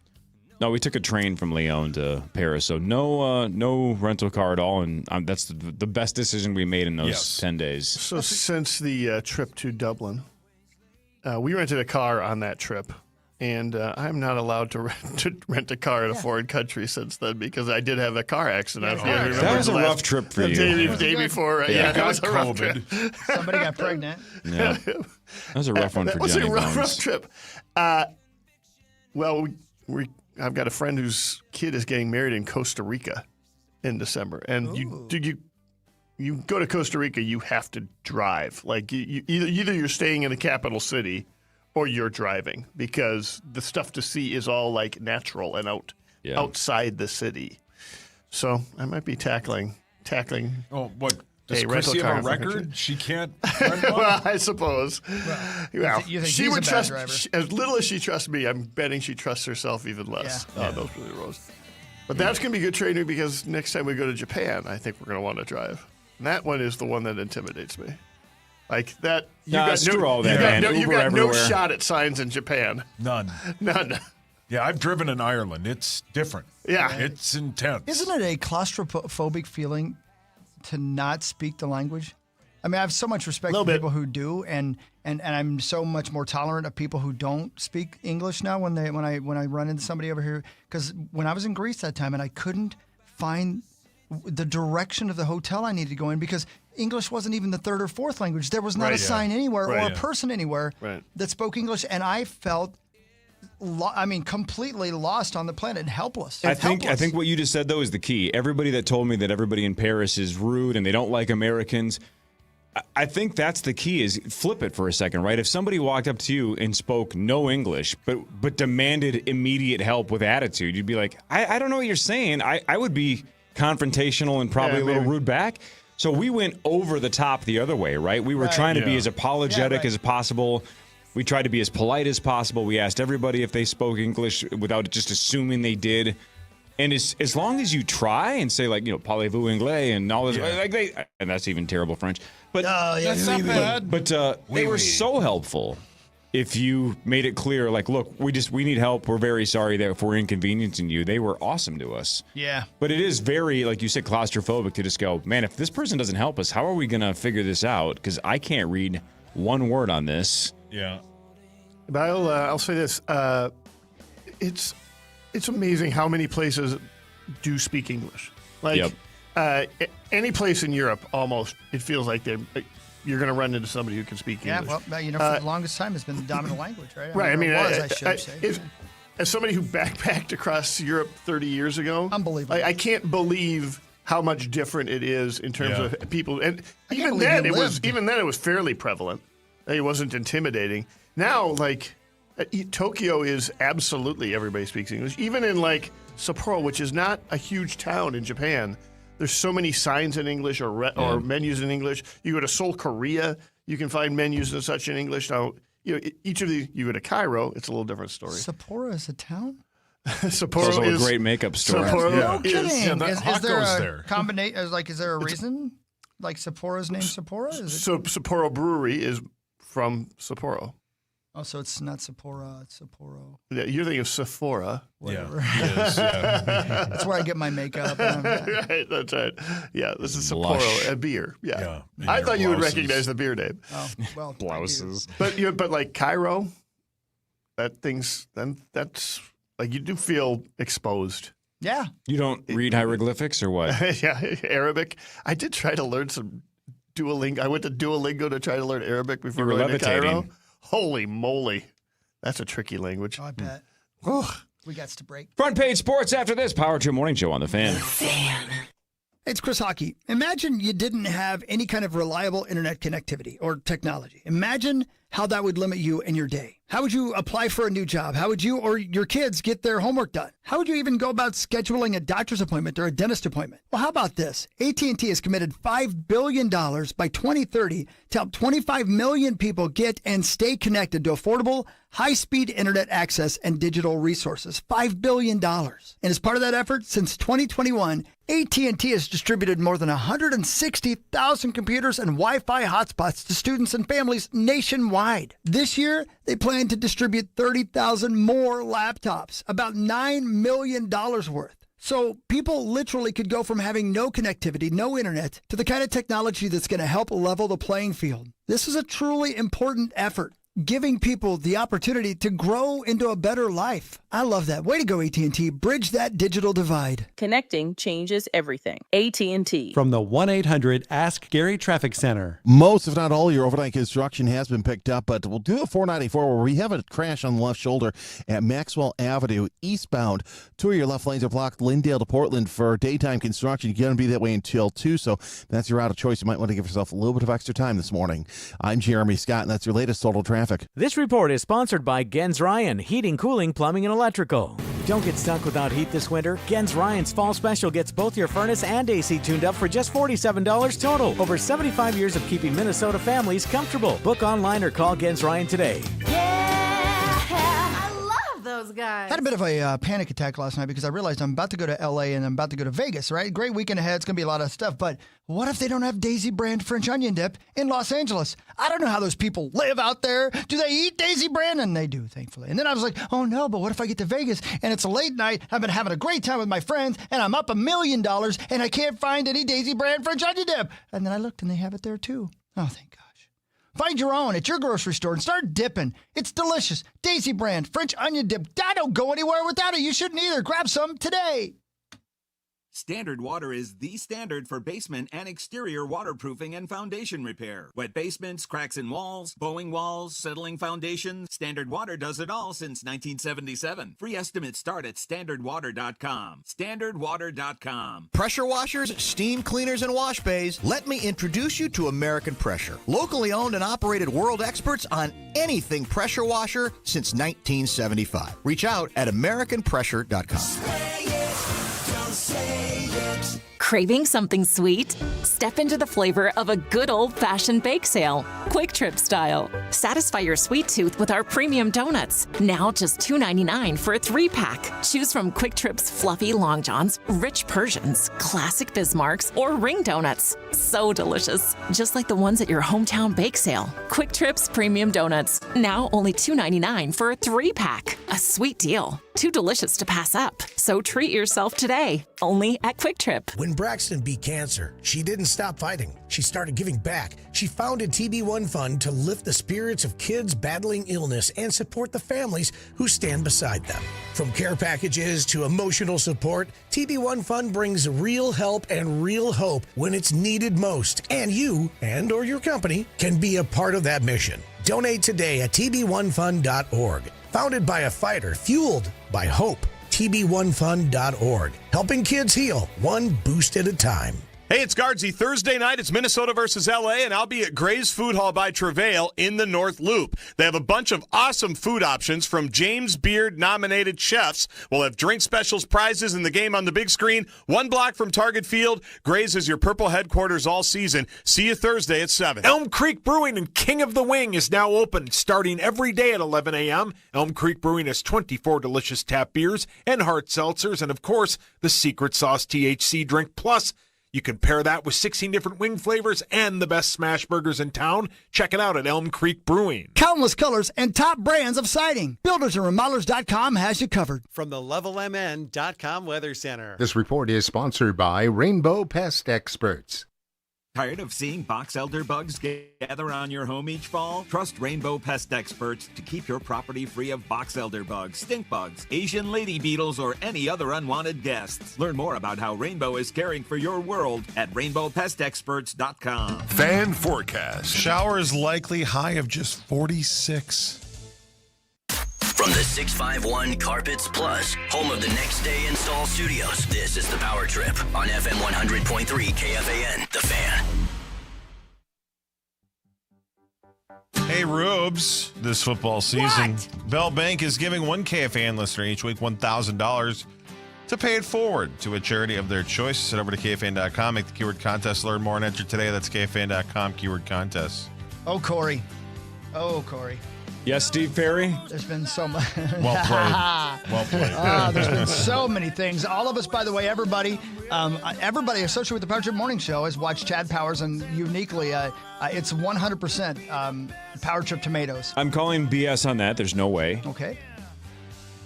No, we took a train from Lyon to Paris, so no rental car at all, and that's the best decision we made in those 10 days.
So since the trip to Dublin, we rented a car on that trip, and I'm not allowed to rent a car in a foreign country since then because I did have a car accident.
That was a rough trip for you.
The day before. Yeah, that was a rough trip.
Somebody got pregnant.
Yeah. That was a rough one for Johnny
Johnny. That was a rough
Bones.
trip. Well, I've got a friend whose kid is getting married in Costa Rica in December, and you go to Costa Rica, you have to drive. Like either you're staying in the capital city, or you're driving because the stuff to see is all like natural and outside the city. So I might be tackling.
Oh, what? Does
rental
Chrissy
car
have a record? She can't rent one?
Well, I suppose. Well,
you think
she
he's
would
a bad
trust
driver?
as little as she trusts me. I'm betting she trusts herself even less on those really roads. But that's going to be good training because next time we go to Japan, I think we're going to want to drive. And that one is the one that intimidates me. Like that. You got no shot at signs in Japan.
None. Yeah, I've driven in Ireland. It's different.
Yeah.
It's intense.
Isn't it a claustrophobic feeling to not speak the language? I mean, I have so much respect for people who do, and I'm so much more tolerant of people who don't speak English now when I run into somebody over here. Because when I was in Greece that time and I couldn't find the direction of the hotel I needed to go in because English wasn't even the third or fourth language. There was not a sign anywhere or a person anywhere that spoke English, and I felt completely lost on the planet and helpless.
I think what you just said, though, is the key. Everybody that told me that everybody in Paris is rude and they don't like Americans, I think that's the key is flip it for a second, right? If somebody walked up to you and spoke no English but demanded immediate help with attitude, you'd be like, I don't know what you're saying. I would be confrontational and probably a little rude back. So we went over the top the other way, right? We were trying to be as apologetic as possible. We tried to be as polite as possible. We asked everybody if they spoke English without just assuming they did. And as long as you try and say, like, parlez-vous anglais and all this, and that's even terrible French. But
that's not bad.
But they were so helpful. If you made it clear, like, look, we need help. We're very sorry that if we're inconveniencing you. They were awesome to us.
Yeah.
But it is very, like you said, claustrophobic to just go, man, if this person doesn't help us, how are we going to figure this out? Because I can't read one word on this.
Yeah.
But I'll say this. It's amazing how many places do speak English. Like, any place in Europe, almost, it feels like you're going to run into somebody who can speak English.
Yeah, well, for the longest time, it's been the dominant language, right?
I
should say.
As somebody who backpacked across Europe 30 years ago,
unbelievable.
I can't believe how much different it is in terms of people. And even then, it was fairly prevalent. It wasn't intimidating. Now, like, Tokyo is absolutely everybody speaks English. Even in, like, Sapporo, which is not a huge town in Japan, there's so many signs in English or menus in English. You go to Seoul, Korea, you can find menus and such in English. Now, each of these, you go to Cairo, it's a little different story.
Sapporo is a town?
Sapporo
is a great makeup store.
No kidding. Is there a combination? Is there a reason? Like Sapporo's named Sapporo?
So Sapporo Brewery is from Sapporo.
Oh, so it's not Sapporo, it's Sapporo.
Yeah, you're thinking of Sephora.
Whatever.
Yeah, it is,
That's where I get my makeup.
Right, that's right. Yeah, this is Sapporo, a beer. Yeah. I thought you would recognize the beer name.
Oh, well,
blouses.
But like Cairo, that's like you do feel exposed.
Yeah.
You don't read hieroglyphics or what?
Yeah, Arabic. I did try to learn some Duolingo. I went to Duolingo to try to learn Arabic before going to Cairo. Holy moly. That's a tricky language.
Oh, I bet. We got to break.
Front page sports after this. Power 2 Morning Show on the Fan.
It's Chris Hockey. Imagine you didn't have any kind of reliable internet connectivity or technology. Imagine how that would limit you in your day. How would you apply for a new job? How would you or your kids get their homework done? How would you even go about scheduling a doctor's appointment or a dentist appointment? Well, how about this? AT&T has committed $5 billion by 2030 to help 25 million people get and stay connected to affordable, high-speed internet access and digital resources. $5 billion. And as part of that effort, since 2021, AT&T has distributed more than 160,000 computers and Wi-Fi hotspots to students and families nationwide. This year, they plan to distribute 30,000 more laptops, about $9 million worth. So people literally could go from having no connectivity, no internet, to the kind of technology that's going to help level the playing field. This is a truly important effort, giving people the opportunity to grow into a better life. I love that. Way to go, AT&T. Bridge that digital divide.
Connecting changes everything. AT&T.
From the 1-800-ASK-GARY Traffic Center.
Most, if not all, your overnight construction has been picked up, but we'll do a 494 where we have a crash on the left shoulder at Maxwell Avenue, eastbound. 2 of your left lanes are blocked, Lyndale to Portland, for daytime construction. You're going to be that way until 2, so that's your route of choice. You might want to give yourself a little bit of extra time this morning. I'm Jeremy Scott, and that's your latest total traffic.
This report is sponsored by Gens Ryan, Heating, Cooling, Plumbing, and Electrical. Don't get stuck without heat this winter. Gens Ryan's fall special gets both your furnace and AC tuned up for just $47 total. Over 75 years of keeping Minnesota families comfortable. Book online or call Gens Ryan today.
Those guys.
I had a bit of a panic attack last night because I realized I'm about to go to L.A. and I'm about to go to Vegas, right? Great weekend ahead. It's going to be a lot of stuff. But what if they don't have Daisy brand French onion dip in Los Angeles? I don't know how those people live out there. Do they eat Daisy brand? And they do, thankfully. And then I was like, oh, no, but what if I get to Vegas and it's a late night? I've been having a great time with my friends and I'm up $1 million and I can't find any Daisy brand French onion dip. And then I looked and they have it there, too. Oh, thank God. Find your own at your grocery store and start dipping. It's delicious. Daisy brand French onion dip. I don't go anywhere without it. You shouldn't either. Grab some today.
Standard Water is the standard for basement and exterior waterproofing and foundation repair. Wet basements, cracks in walls, bowing walls, settling foundations. Standard Water does it all since 1977. Free estimates start at standardwater.com. Standardwater.com.
Pressure washers, steam cleaners, and wash bays. Let me introduce you to American Pressure. Locally owned and operated world experts on anything pressure washer since 1975. Reach out at AmericanPressure.com.
Say it, don't say it.
Craving something sweet? Step into the flavor of a good old-fashioned bake sale, Quick Trip style. Satisfy your sweet tooth with our premium donuts. Now just $2.99 for a 3-pack. Choose from Quick Trip's fluffy Long Johns, rich Persians, classic Bismarcks, or ring donuts. So delicious, just like the ones at your hometown bake sale. Quick Trip's premium donuts. Now only $2.99 for a 3-pack. A sweet deal. Too delicious to pass up. So treat yourself today. Only at Quick Trip.
When Braxton beat cancer, she didn't stop fighting. She started giving back. She founded TB1 Fund to lift the spirits of kids battling illness and support the families who stand beside them. From care packages to emotional support, TB1 Fund brings real help and real hope when it's needed most. And you, and or your company, can be a part of that mission. Donate today at tb1fund.org. Founded by a fighter, fueled by hope. tb1fund.org. Helping kids heal, one boost at a time.
Hey, it's Guardsy. Thursday night, it's Minnesota versus L.A., and I'll be at Gray's Food Hall by Travail in the North Loop. They have a bunch of awesome food options from James Beard-nominated chefs. We'll have drink specials, prizes, and the game on the big screen. 1 block from Target Field. Gray's is your Purple headquarters all season. See you Thursday at 7.
Elm Creek Brewing and King of the Wing is now open, starting every day at 11 a.m. Elm Creek Brewing has 24 delicious tap beers and hard seltzers, and, of course, the Secret Sauce THC drink plus. You can pair that with 16 different wing flavors and the best smash burgers in town. Check it out at Elm Creek Brewing.
Countless colors and top brands of siding. BuildersandRemodelers.com has you covered.
From the LevelMN.com Weather Center.
This report is sponsored by Rainbow Pest Experts.
Tired of seeing box elder bugs gather on your home each fall? Trust Rainbow Pest Experts to keep your property free of box elder bugs, stink bugs, Asian lady beetles, or any other unwanted guests. Learn more about how Rainbow is caring for your world at rainbowpestexperts.com.
Fan forecast. Showers likely, high of just 46.
From the 651 Carpets Plus, home of the Next Day Install Studios, this is the Power Trip on FM 100.3 KFAN, The Fan.
Hey, Rubes, this football season, Bell Bank is giving one KFAN listener each week $1,000 to pay it forward to a charity of their choice. Head over to KFAN.com, make the keyword contest, learn more, and enter today. That's KFAN.com, keyword contest.
Oh, Corey.
Yes, Steve Perry?
There's been so much.
Well played. Well played.
There's been so many things. All of us, by the way, everybody associated with the Power Trip Morning Show has watched Chad Powers, and uniquely, it's 100% Power Trip tomatoes.
I'm calling BS on that. There's no way.
Okay.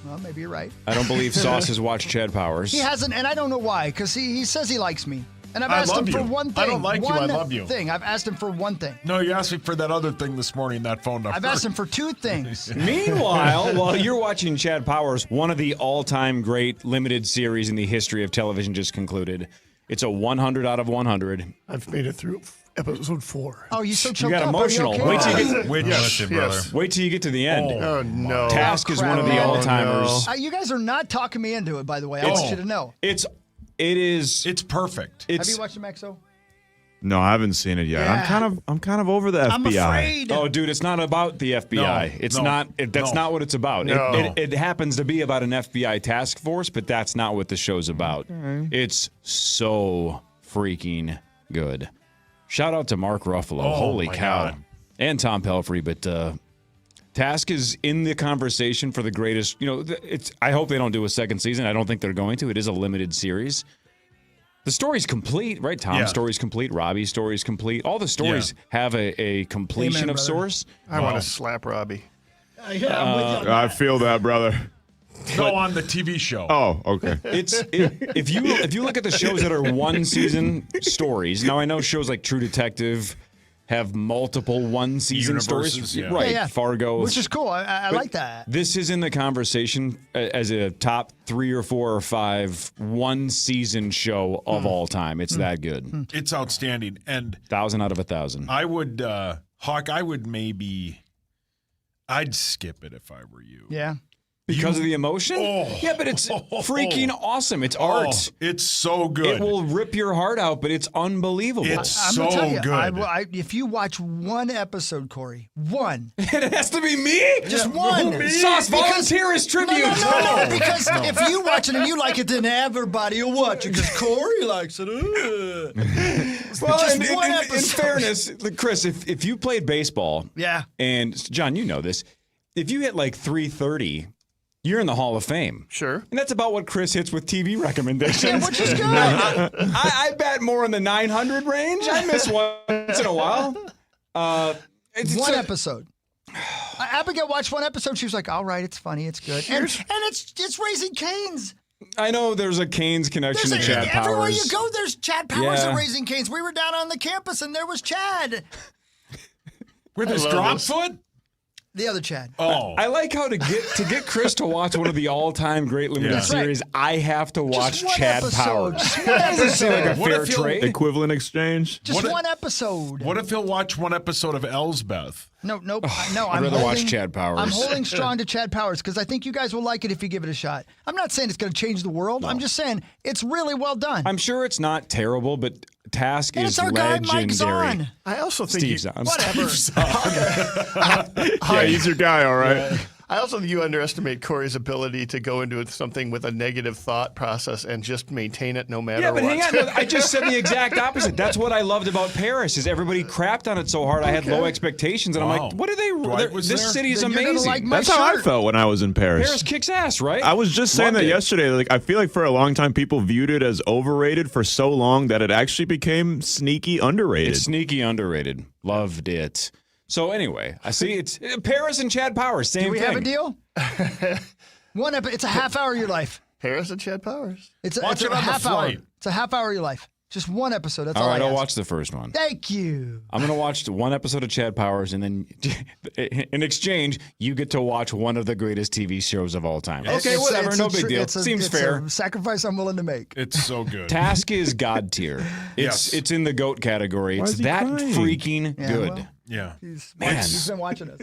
Well, maybe you're right.
I don't believe Sauce has watched Chad Powers.
He hasn't, and I don't know why, because he says he likes me. And I've asked him for one thing.
I don't like you. I love you.
I've asked him for one thing.
No, you asked me for that other thing this morning, that phone number.
I've asked him for 2 things.
Meanwhile, while you're watching Chad Powers, one of the all-time great limited series in the history of television just concluded. It's a 100 out of 100.
I've made it through episode 4.
Oh, you so choked
You got
up.
emotional.
Okay?
Wait till you get.
Yes.
Wait till you get to the end.
Oh no.
Task is one of the all-timers.
You guys are not talking me into it, by the way. I want you to know.
It's
perfect.
Have you watched the Maxo?
No, I haven't seen it yet.
Yeah.
I'm kind of over the FBI.
I'm afraid.
Oh, dude, it's not about the FBI. That's not what it's about.
No.
It happens to be about an FBI task force, but that's not what the show's about.
Okay.
It's so freaking good. Shout out to Mark Ruffalo.
Oh,
Holy
my
cow.
God.
And Tom Pelfrey, but Task is in the conversation for the greatest. I hope they don't do a second season. I don't think they're going to. It is a limited series. The story's complete, right? Tom's story's complete. Robbie's story's complete. All the stories have a completion of sorts.
I want to slap Robbie.
I feel that, brother.
Go on the TV show.
Oh, okay.
If you look at the shows that are one season stories. Now I know shows like True Detective have multiple one-season stories.
Yeah.
Right,
Yeah.
Fargo.
Which is cool. I like that.
This is in the conversation as a top 3 or 4 or 5 one-season show of all time. It's that good.
It's outstanding. And
1,000 out of 1,000.
I would, Hawk, I'd skip it if I were you.
Yeah.
Because of the emotion? Yeah, but it's freaking awesome. It's art.
It's so good.
It will rip your heart out, but it's unbelievable.
It's so good.
If you watch one episode, Corey, one.
It has to be me?
Just one.
Sauce, volunteer as tribute.
No, because if you watch it and you like it, then everybody will watch it because Corey likes it.
Well, in fairness, Chris, if you played baseball, and John, you know this, if you hit like 330, you're in the Hall of Fame.
Sure.
And that's about what Chris hits with TV recommendations.
Yeah, which is good.
I bat more in the 900 range. I miss once in a while.
One episode. Abigail watched one episode. She was like, all right, it's funny, it's good. And it's Raising Cane's.
I know there's a Canes connection to Chad Powers.
Everywhere you go, there's Chad Powers
Yeah.
at Raising Cane's. We were down on the campus, and there was Chad.
With his drop foot?
The other Chad.
Oh, I like how to get Chris to watch one of the all-time great limited series. I have to watch Chad Powers. That doesn't seem like a fair trade.
Equivalent exchange.
Just one episode.
What if he'll watch one episode of Elsbeth?
No.
I'd rather watch Chad Powers.
I'm holding strong to Chad Powers because I think you guys will like it if you give it a shot. I'm not saying it's going to change the world. I'm just saying it's really well done.
I'm sure it's not terrible, but Task
And
is
it's our guy,
legendary.
Mike Zahn.
I also think
Steve Zahn.
Whatever.
Yeah, he's your guy, all right.
I also think you underestimate Corey's ability to go into something with a negative thought process and just maintain it no matter what.
Yeah, but hang on. I just said the exact opposite. That's what I loved about Paris is everybody crapped on it so hard. I had low expectations, and I'm like, what are they? This city is amazing.
That's how I felt when I was in Paris.
Paris kicks ass, right?
I was just saying
Loved
that
it.
yesterday. Like, I feel like for a long time, people viewed it as overrated for so long that it actually became sneaky underrated.
It's sneaky underrated. Loved it. So anyway, I see it's Paris and Chad Powers. Same
Do we
thing.
have a deal? It's a half hour of your life.
Paris and Chad Powers.
It's a
Watch it on the
half hour.
flight.
It's a half hour of your life. Just one episode. That's all,
All right,
I
I'll
ask.
watch the first one.
Thank you.
I'm going to watch one episode of Chad Powers, and then in exchange, you get to watch one of the greatest TV shows of all time. Okay, whatever, no big deal. Seems fair.
A sacrifice I'm willing to make.
It's so good.
Task is God tier. It's in the GOAT category.
Why
It's
is he
that
crying?
freaking
Yeah,
good.
well,
Yeah.
Man.
He's been watching us.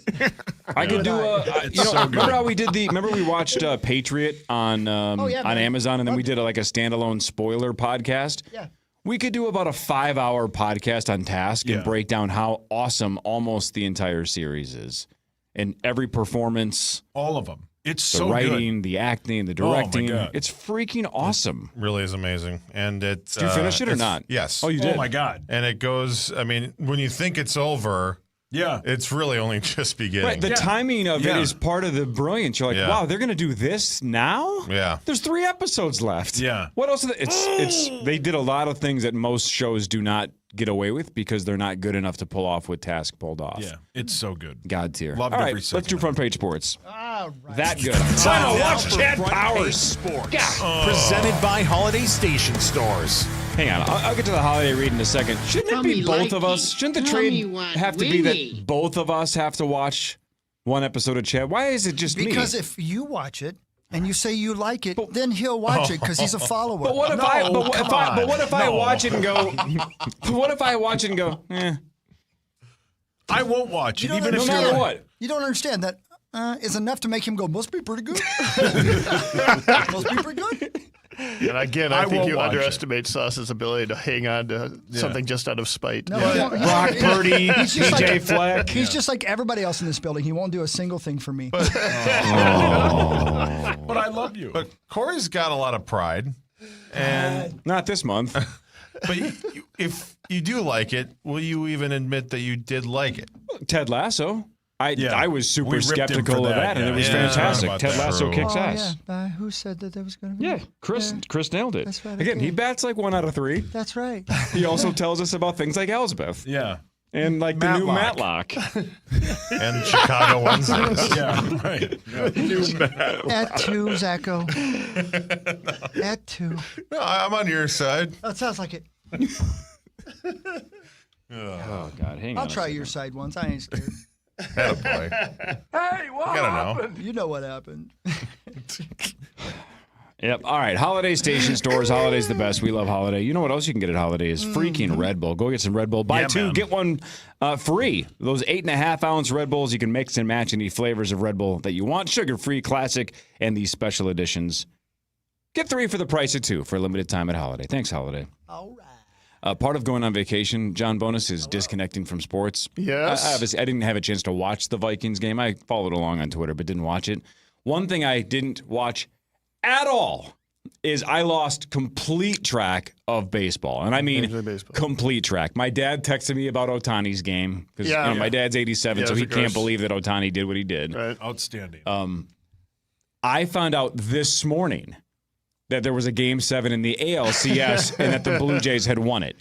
I could do remember how we did remember we watched Patriot on
man.
Amazon, and then we did like a standalone spoiler podcast?
Yeah.
We could do about a 5-hour podcast on Task and break down how awesome almost the entire series is. And every performance.
All of them. It's
the
so
writing, the acting, the directing.
Oh, my God.
It's freaking awesome.
It really is amazing. And it's
Did you finish it or not?
Yes.
Oh, you did?
Oh, my God.
And it goes, I mean, when you think it's over, it's really only just beginning.
Right, the timing of it is part of the brilliance. You're like,
Yeah.
wow, they're going to do this now?
Yeah.
There's 3 episodes left.
Yeah.
What else? They did a lot of things that most shows do not get away with because they're not good enough to pull off what Task pulled off.
Yeah, it's so good.
God tier.
Loved
All right,
every second
let's do front page sports.
All right.
That good.
Time to watch
for
Chad
Front
Powers
Page
Sports.
Yeah.
Presented by Holiday Station Stores.
Hang on, I'll get to the holiday read in a second. Shouldn't it be both of us? Shouldn't the trade have to be that both of us have to watch one episode of Chad? Why is it just me?
Because if you watch it and you say you like it, then he'll watch it because he's a follower.
But what if I watch it and go? What if I watch it and go?
I won't watch it, even
No
if
matter
you're
what. You don't understand that is enough to make him go, must be pretty good. Must be pretty good.
And again, I think
won't
you
watch
underestimate Sauce's ability to hang on to something just out of spite.
No,
Brock Purdy,
he's just
DJ
like,
Fleck.
He's just like everybody else in this building. He won't do a single thing for me.
But I love you.
But Corey's got a lot of pride. And
not this month.
But if you do like it, will you even admit that you did like it?
Ted Lasso. I was super
We ripped him
skeptical
for
of that, and it was fantastic. Ted Lasso kicks ass.
Yeah. Who said that was going to be?
Yeah, Chris nailed it.
That's right,
Again, he
okay.
bats like 1 out of 3.
That's right.
He also tells us about things like Elsbeth.
Yeah.
And like the new Matlock.
And Chicago Wednesdays.
Yeah, right.
At 2, Zacho. At 2.
No, I'm on your side.
That sounds like it.
Oh, God. Hang on.
I'll try your side once. I ain't scared.
Attaboy.
Hey, what
Gotta know.
happened?
You know what happened.
Yep. All right. Holiday station stores. Holiday's the best. We love Holiday. You know what else you can get at Holiday is freaking Red Bull. Go get some Red Bull. Buy two, get one free. Those 8.5-ounce Red Bulls, you can mix and match any flavors of Red Bull that you want. Sugar-free, classic, and these special editions. Get 3 for the price of 2 for a limited time at Holiday. Thanks, Holiday.
All right.
Part of going on vacation, John Bonus, is disconnecting from sports.
Yes.
I didn't have a chance to watch the Vikings game. I followed along on Twitter, but didn't watch it. One thing I didn't watch at all is I lost complete track of baseball. And I mean complete track. My dad texted me about Ohtani's game because my dad's 87, so he can't believe that Ohtani did what he did.
Right.
Outstanding.
I found out this morning that there was a Game 7 in the ALCS and that the Blue Jays had won it.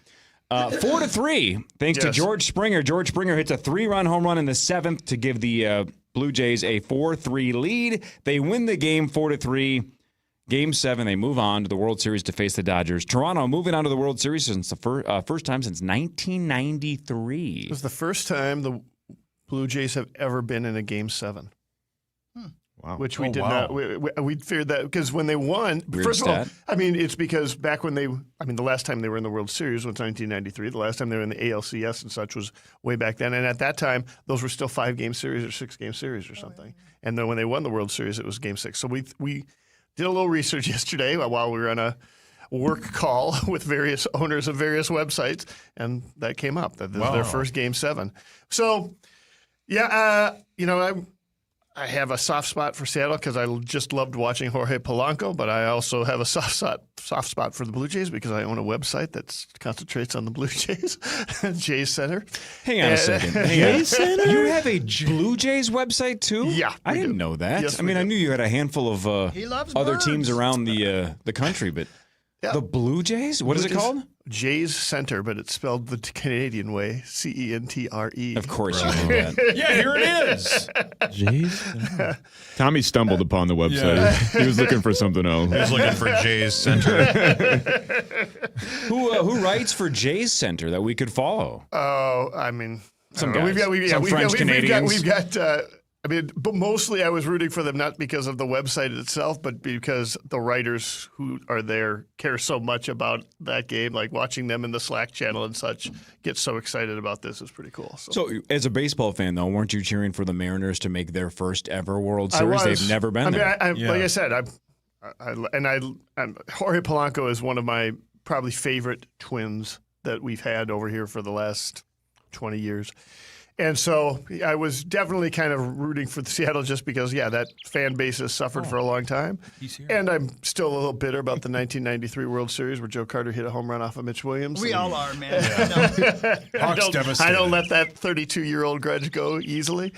4-3, thanks to George Springer. George Springer hits a 3-run home run in the 7th to give the Blue Jays a 4-3 lead. They win the game 4-3. Game 7, they move on to the World Series to face the Dodgers. Toronto moving on to the World Series since the first time since 1993.
It was the first time the Blue Jays have ever been in a Game 7.
Wow.
Which we did not. We feared that because when they won, first of all, I mean, it's because back when the last time they were in the World Series was 1993. The last time they were in the ALCS and such was way back then. And at that time, those were still 5-game series or 6-game series or something. And then when they won the World Series, it was Game 6. So we did a little research yesterday while we were on a work call with various owners of various websites, and that came up that this is their first Game 7. So, I have a soft spot for Seattle because I just loved watching Jorge Polanco, but I also have a soft spot for the Blue Jays because I own a website that concentrates on the Blue Jays, Jays Center.
Hang on a second.
Jays Center?
You have a Blue Jays website too?
Yeah.
I didn't know that.
Yes,
I mean, I knew you had a handful of other teams around the country, but the Blue Jays? What is it called?
Jays Center, but it's spelled the Canadian way, CENTRE.
Of course you know that.
Yeah, here it is.
Jays. Tommy stumbled upon the website.
Yeah.
He was looking for something else.
He was looking for Jays Center.
Who writes for Jays Center that we could follow?
Oh, I mean,
some
guys.
Some French Canadians.
We've got but mostly I was rooting for them not because of the website itself, but because the writers who are there care so much about that game, like watching them in the Slack channel and such, get so excited about this is pretty cool.
So as a baseball fan, though, weren't you cheering for the Mariners to make their first ever World Series? They've never been there.
Like I said, Jorge Polanco is one of my probably favorite Twins that we've had over here for the last 20 years. And so I was definitely kind of rooting for Seattle just because, that fan base has suffered for a long time. And I'm still a little bitter about the 1993 World Series where Joe Carter hit a home run off of Mitch Williams.
We all are, man.
I don't let that 32-year-old grudge go easily.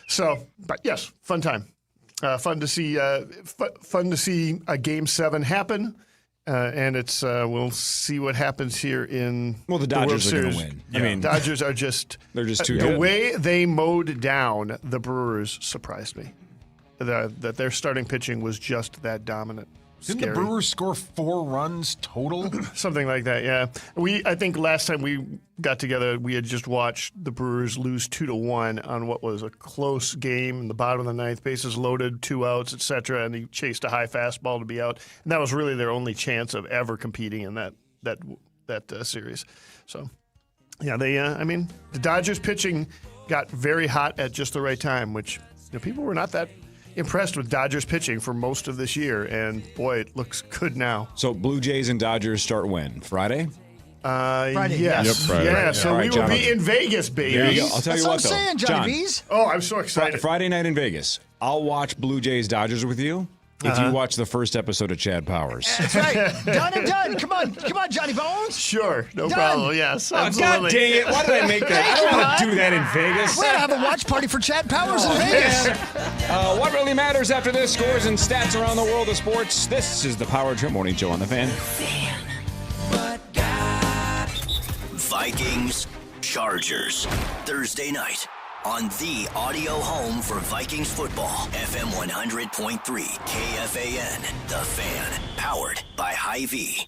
So, but yes, fun time. Fun to see a Game 7 happen. And it's we'll see what happens here in
the Dodgers are going to win.
I mean, Dodgers are they're just too good. The way they mowed down the Brewers surprised me. That their starting pitching was just that dominant.
Didn't the Brewers score 4 runs total?
Something like that, yeah. I think last time we got together, we had just watched the Brewers lose 2-1 on what was a close game in the bottom of the ninth, bases loaded, 2 outs, etc. And he chased a high fastball to be out, and that was really their only chance of ever competing in that series. So, the Dodgers pitching got very hot at just the right time, which people were not that impressed with Dodgers pitching for most of this year, and boy, it looks good now.
So Blue Jays and Dodgers start when? Friday?
Friday.
Yes.
Yes.
Yep, Friday.
Yeah, so
right,
we will be in Vegas, baby.
There you go. I'll tell you what, though.
I'm saying, Johnny V's.
Oh, I'm so excited.
Friday night in Vegas. I'll watch Blue Jays Dodgers with you if you watch the first episode of Chad Powers.
That's right. Done and done. Come on, Johnny Bones.
Sure. No
Done.
problem. Yes, absolutely.
God dang it. Why did I make that? I don't want to do that in Vegas.
We're going to have a watch party for Chad Powers in Vegas.
What really matters after this? Scores and stats around the world of sports. This is the Power Trip Morning Show on the Fan.
Vikings, Chargers, Thursday night on the audio home for Vikings football, FM 100.3, KFAN, The Fan, powered by Hy-Vee.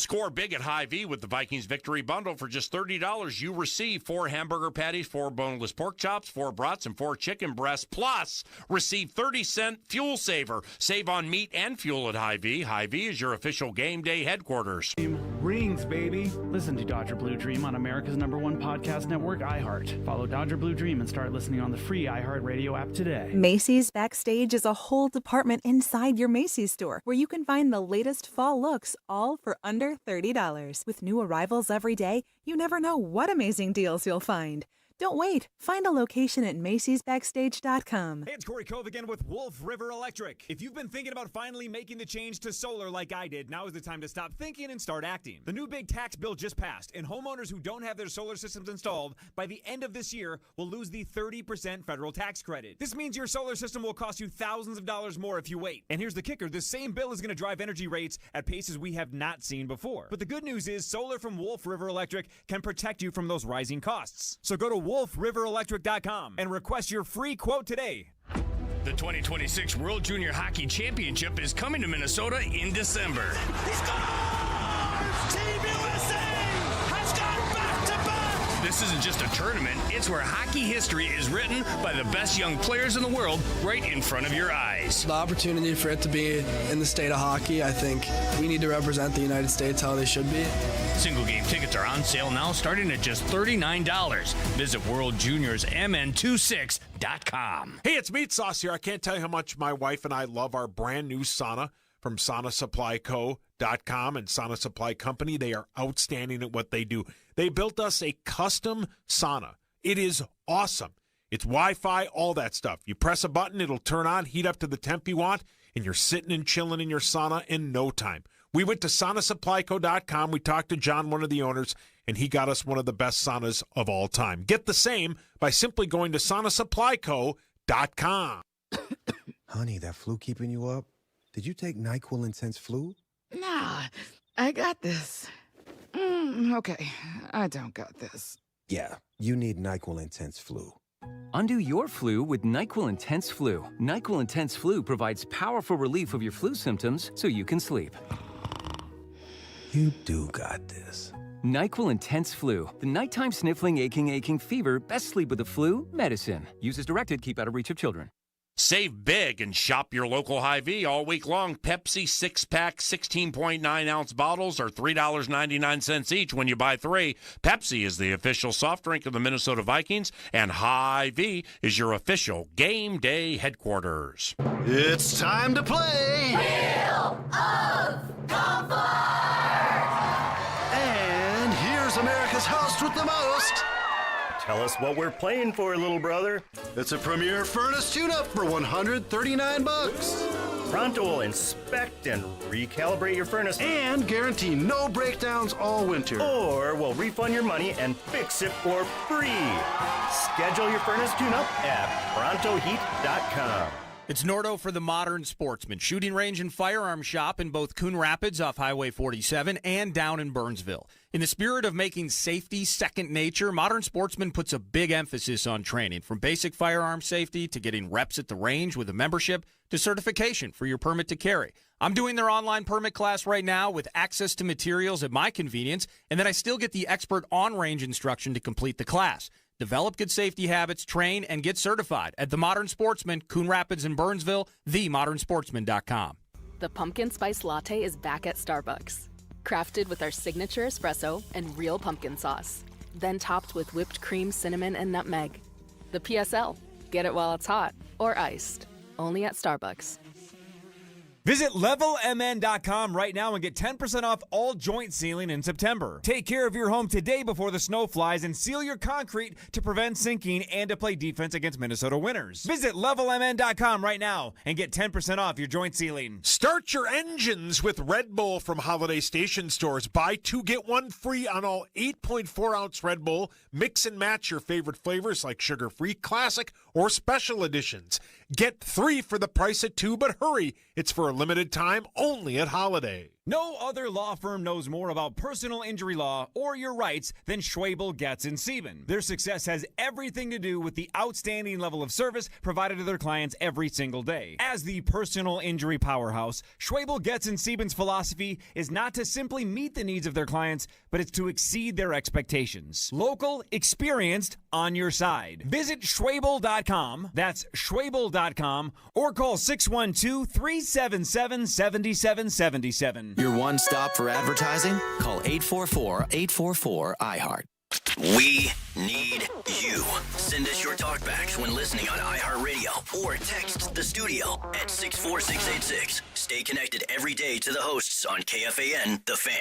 Score big at Hy-Vee with the Vikings Victory Bundle. For just $30, you receive 4 hamburger patties, 4 boneless pork chops, 4 brats, and 4 chicken breasts. Plus, receive 30-cent fuel saver. Save on meat and fuel at Hy-Vee. Hy-Vee is your official game day headquarters.
Rings, baby. Listen to Dodger Blue Dream on America's #1 podcast network, iHeart. Follow Dodger Blue Dream and start listening on the free iHeartRadio app today.
Macy's Backstage is a whole department inside your Macy's store where you can find the latest fall looks, all for under $30. With new arrivals every day, you never know what amazing deals you'll find. Don't wait. Find a location at Macy'sBackstage.com.
Hey, it's Corey Cove again with Wolf River Electric. If you've been thinking about finally making the change to solar like I did, now is the time to stop thinking and start acting. The new big tax bill just passed, and homeowners who don't have their solar systems installed by the end of this year will lose the 30% federal tax credit. This means your solar system will cost you thousands of dollars more if you wait. And here's the kicker. This same bill is going to drive energy rates at paces we have not seen before. But the good news is solar from Wolf River Electric can protect you from those rising costs. So go to wolfriverelectric.com and request your free quote today.
The 2026 World Junior Hockey Championship is coming to Minnesota in December.
He scores! Team USA has gone back-to-back!
This isn't just a tournament, it's where hockey history is written by the best young players in the world right in front of your eyes.
The opportunity for it to be in the state of hockey, I think we need to represent the United States how they should be.
Single game tickets are on sale now, starting at just $39. Visit worldjuniorsmn26.com.
Hey, it's Meat Sauce here. I can't tell you how much my wife and I love our brand new sauna from SaunaSupplyCo.com and Sauna Supply Company. They are outstanding at what they do. They built us a custom sauna. It is awesome. It's Wi-Fi, all that stuff. You press a button, it'll turn on, heat up to the temp you want, and you're sitting and chilling in your sauna in no time. We went to SaunaSupplyCo.com. We talked to John, one of the owners, and he got us one of the best saunas of all time. Get the same by simply going to SaunaSupplyCo.com.
Honey, that flu keeping you up? Did you take NyQuil Intense Flu?
Nah, I got this. Okay, I don't got this.
Yeah, you need NyQuil Intense Flu.
Undo your flu with NyQuil Intense Flu. NyQuil Intense Flu provides powerful relief of your flu symptoms so you can sleep.
You do got this.
NyQuil Intense Flu. The nighttime sniffling, aching fever. Best sleep with the flu medicine. Use as directed. Keep out of reach of children.
Save big and shop your local Hy-Vee all week long. Pepsi 6-pack 16.9-ounce bottles are $3.99 each when you buy 3. Pepsi is the official soft drink of the Minnesota Vikings, and Hy-Vee is your official game day headquarters.
It's time to play Wheel of Comfort! And here's America's host with the most.
Tell us what we're playing for, little brother.
It's a Premier Furnace tune-up for $139.
Pronto will inspect and recalibrate your furnace
and guarantee no breakdowns all winter.
Or we'll refund your money and fix it for free. Schedule your furnace tune-up at prontoheat.com.
It's Nordo for the Modern Sportsman, shooting range and firearm shop in both Coon Rapids off Highway 47 and down in Burnsville. In the spirit of making safety second nature, Modern Sportsman puts a big emphasis on training, from basic firearm safety to getting reps at the range with a membership to certification for your permit to carry. I'm doing their online permit class right now with access to materials at my convenience, and then I still get the expert on-range instruction to complete the class. Develop good safety habits, train, and get certified at The Modern Sportsman, Coon Rapids and Burnsville, themodernsportsman.com.
The pumpkin spice latte is back at Starbucks. Crafted with our signature espresso and real pumpkin sauce. Then topped with whipped cream, cinnamon, and nutmeg. The PSL. Get it while it's hot or iced. Only at Starbucks.
Visit LevelMN.com right now and get 10% off all joint sealing in September. Take care of your home today before the snow flies and seal your concrete to prevent sinking and to play defense against Minnesota winners. Visit LevelMN.com right now and get 10% off your joint sealing.
Start your engines with Red Bull from Holiday Station stores. Buy 2, get 1 free on all 8.4-ounce Red Bull. Mix and match your favorite flavors like sugar-free, classic, or special editions. Get 3 for the price of 2, but hurry. It's for a limited time only at Holiday.
No other law firm knows more about personal injury law or your rights than Schwabel, Getz, and Sieben. Their success has everything to do with the outstanding level of service provided to their clients every single day. As the personal injury powerhouse, Schwabel, Getz, and Sieben's philosophy is not to simply meet the needs of their clients, but it's to exceed their expectations. Local, experienced, on your side. Visit Schwabel.com, that's Schwabel.com, or call 612-377-7777.
Your one stop for advertising? Call 844-844-iHeart. We need you. Send us your talkbacks when listening on iHeartRadio or text the studio at 64686. Stay connected every day to the hosts on KFAN, The Fan.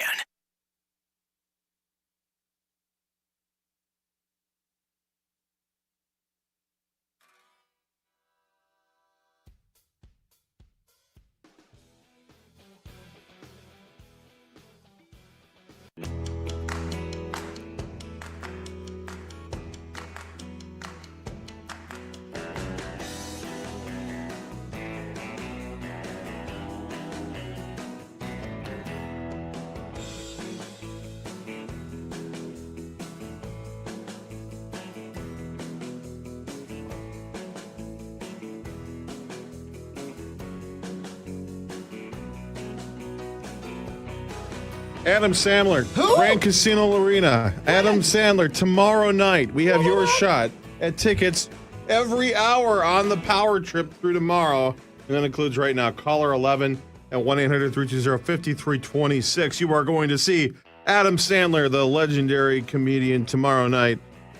Adam Sandler, Grand Casino Arena. Adam Sandler, tomorrow night. We have your shot at tickets every hour on the power trip through tomorrow. And that includes right now, caller 11 at 1-800-320-5326. You are going to see Adam Sandler, the legendary comedian, tomorrow night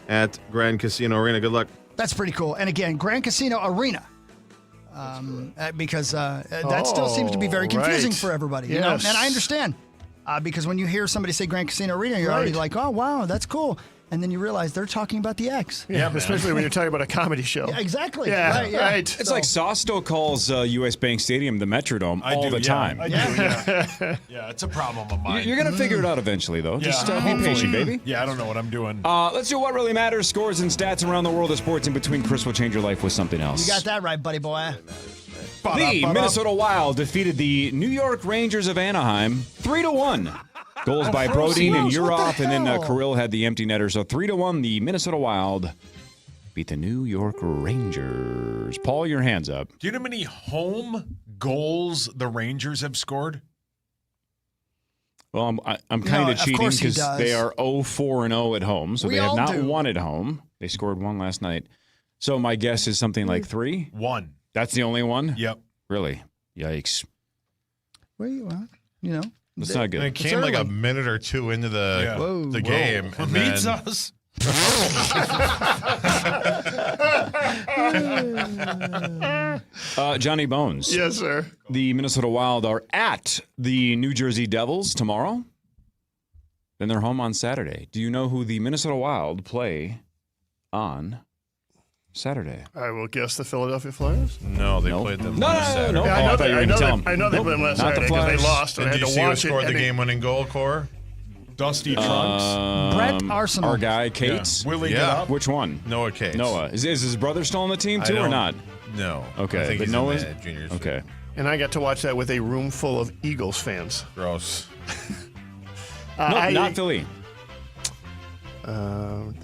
at Grand Casino Arena. Good luck.
That's pretty cool. And again, Grand Casino Arena. Because that still seems to be very confusing for everybody. You know? And I understand. Because when you hear somebody say Grand Casino Arena, you're already like, oh, wow, that's cool. And then you realize they're talking about the X.
Yeah, especially when you're talking about a comedy show.
Yeah, exactly.
Yeah, right.
It's like Sauce still calls U.S. Bank Stadium the Metrodome all the time.
I do, yeah. Yeah, it's a problem of mine.
You're going to figure it out eventually, though. Just be patient, baby.
Yeah, I don't know what I'm doing.
Let's do What Really Matters, scores and stats around the world of sports. In between, Chris will change your life with something else.
You got that right, buddy boy.
The Minnesota Wild defeated the New York Rangers of Anaheim 3-1. Goals by Brodin and Urov, and then Kirill had the empty netter. So 3-1, the Minnesota Wild beat the New York Rangers. Paul, your hands up.
Do you know how many home goals the Rangers have scored?
Well, I'm kind of cheating because they are 0-4-0 at home, so they have not won at home. They scored one last night. So my guess is something like 3?
1.
That's the only one?
Yep.
Really? Yikes.
Where you at? You know.
That's not good.
And it came like a minute or two into the game.
And meets us.
Johnny Bones.
Yes, sir.
The Minnesota Wild are at the New Jersey Devils tomorrow. Then they're home on Saturday. Do you know who the Minnesota Wild play on Saturday?
I will guess the Philadelphia Flyers.
No, they played them last Saturday.
No.
I know
they played them
last Saturday because they lost.
And
I
did
had
you
to
see who
watch
scored
it.
the game-winning goal, Core?
Dusty Trunks.
Brett Arsenal.
Our guy, Cates.
Yeah. Willie, get up.
Which one?
Noah Cates.
Noah. Is his brother still on the team too or not?
No.
Okay.
I think
but
he's
Noah's
in the juniors.
okay.
And I got to watch that with a room full of Eagles fans.
Gross.
Not Philly.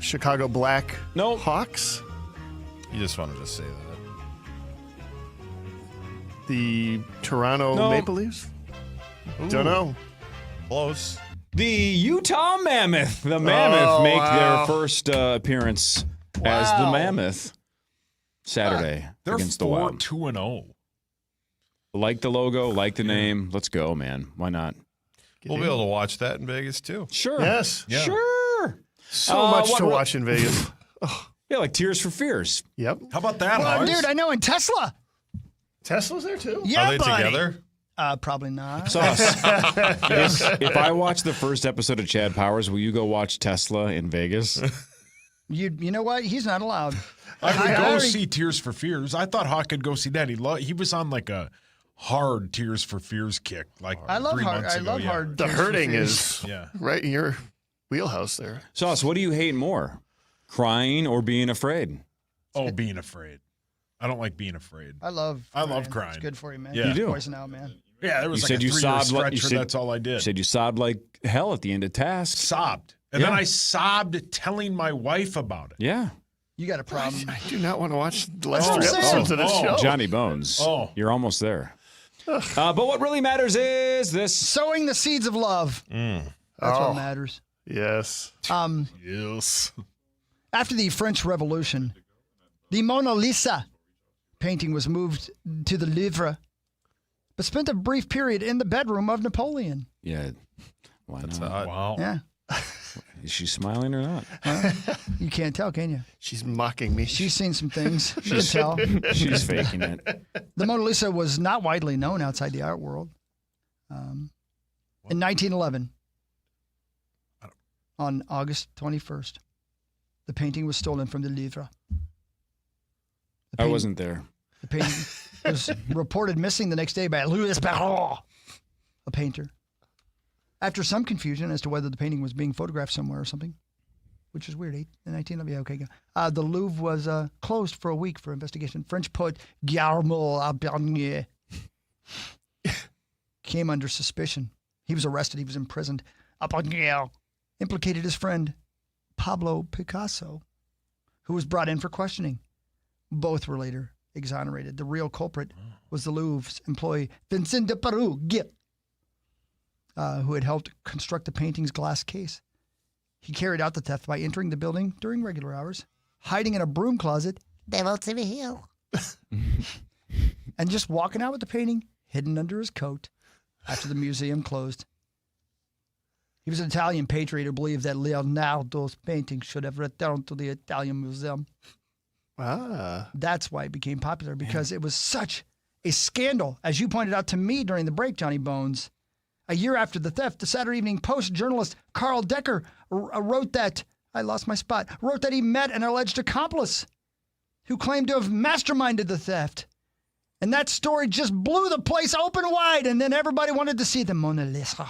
Chicago Black Hawks.
You just wanted to say that.
The Toronto Maple Leafs. Don't know.
Close.
The Utah Mammoth. The Mammoth make their first appearance as the Mammoth Saturday against the Wild.
They're 4-2-0.
Like the logo, like the name. Let's go, man. Why not?
We'll be able to watch that in Vegas, too.
Sure.
Yes.
Yeah. Sure.
So much to watch in Vegas.
Yeah, like Tears for Fears.
Yep.
How about that,
Well,
Hogs?
dude, I know in Tesla.
Tesla's there, too?
Yeah,
Are they
buddy.
together?
Probably not.
Sauce. If I watch the first episode of Chad Powers, will you go watch Tesla in Vegas?
You know what? He's not allowed.
I would go see Tears for Fears. I thought Hawk could go see that. He was on like a hard Tears for Fears kick like
I love
3
hard.
months
I
ago.
love
yeah.
hard.
The
Tears for
hurting
Fears.
is right in your wheelhouse there.
Sauce, what do you hate more? Crying or being afraid?
Oh, being afraid. I don't like being afraid.
I love
crying.
It's good for you, man.
Yeah.
You
You do.
Poison out, man.
Yeah, there was
You
like
said
a
you
3-year
sobbed
stretch
like you
where
said,
that's all I did.
You said you sobbed like hell at the end of Task.
Sobbed. And then I sobbed telling my wife about it.
Yeah.
You got a problem.
I do not want to watch the last 3
That's what I'm
episodes of this show.
Johnny Bones. You're almost there. But what really matters is this.
Sowing the seeds of love. That's what matters.
Yes.
Yes.
After the French Revolution, the Mona Lisa painting was moved to the Louvre, but spent a brief period in the bedroom of Napoleon.
Yeah. Why not?
Wow.
Yeah.
Is she smiling or not?
You can't tell, can you?
She's mocking me.
She's seen some things. You can tell.
She's faking it.
The Mona Lisa was not widely known outside the art world. In 1911, on August 21st, the painting was stolen from the Louvre.
I wasn't there.
The painting was reported missing the next day by Louis Barrault, a painter. After some confusion as to whether the painting was being photographed somewhere or something, which is weird, in 1911, yeah, okay. The Louvre was closed for a week for investigation. French poet Guillermo Abernier came under suspicion. He was arrested. He was imprisoned. Abernier implicated his friend Pablo Picasso, who was brought in for questioning. Both were later exonerated. The real culprit was the Louvre's employee, Vincent de Perrugue, who had helped construct the painting's glass case. He carried out the theft by entering the building during regular hours, hiding in a broom closet, and just walking out with the painting hidden under his coat after the museum closed. He was an Italian patriot who believed that Leonardo's painting should have returned to the Italian Museum. That's why it became popular, because it was such a scandal. As you pointed out to me during the break, Johnny Bones, a year after the theft, the Saturday Evening Post journalist Carl Decker wrote that he met an alleged accomplice who claimed to have masterminded the theft. And that story just blew the place open wide, and then everybody wanted to see the Mona Lisa.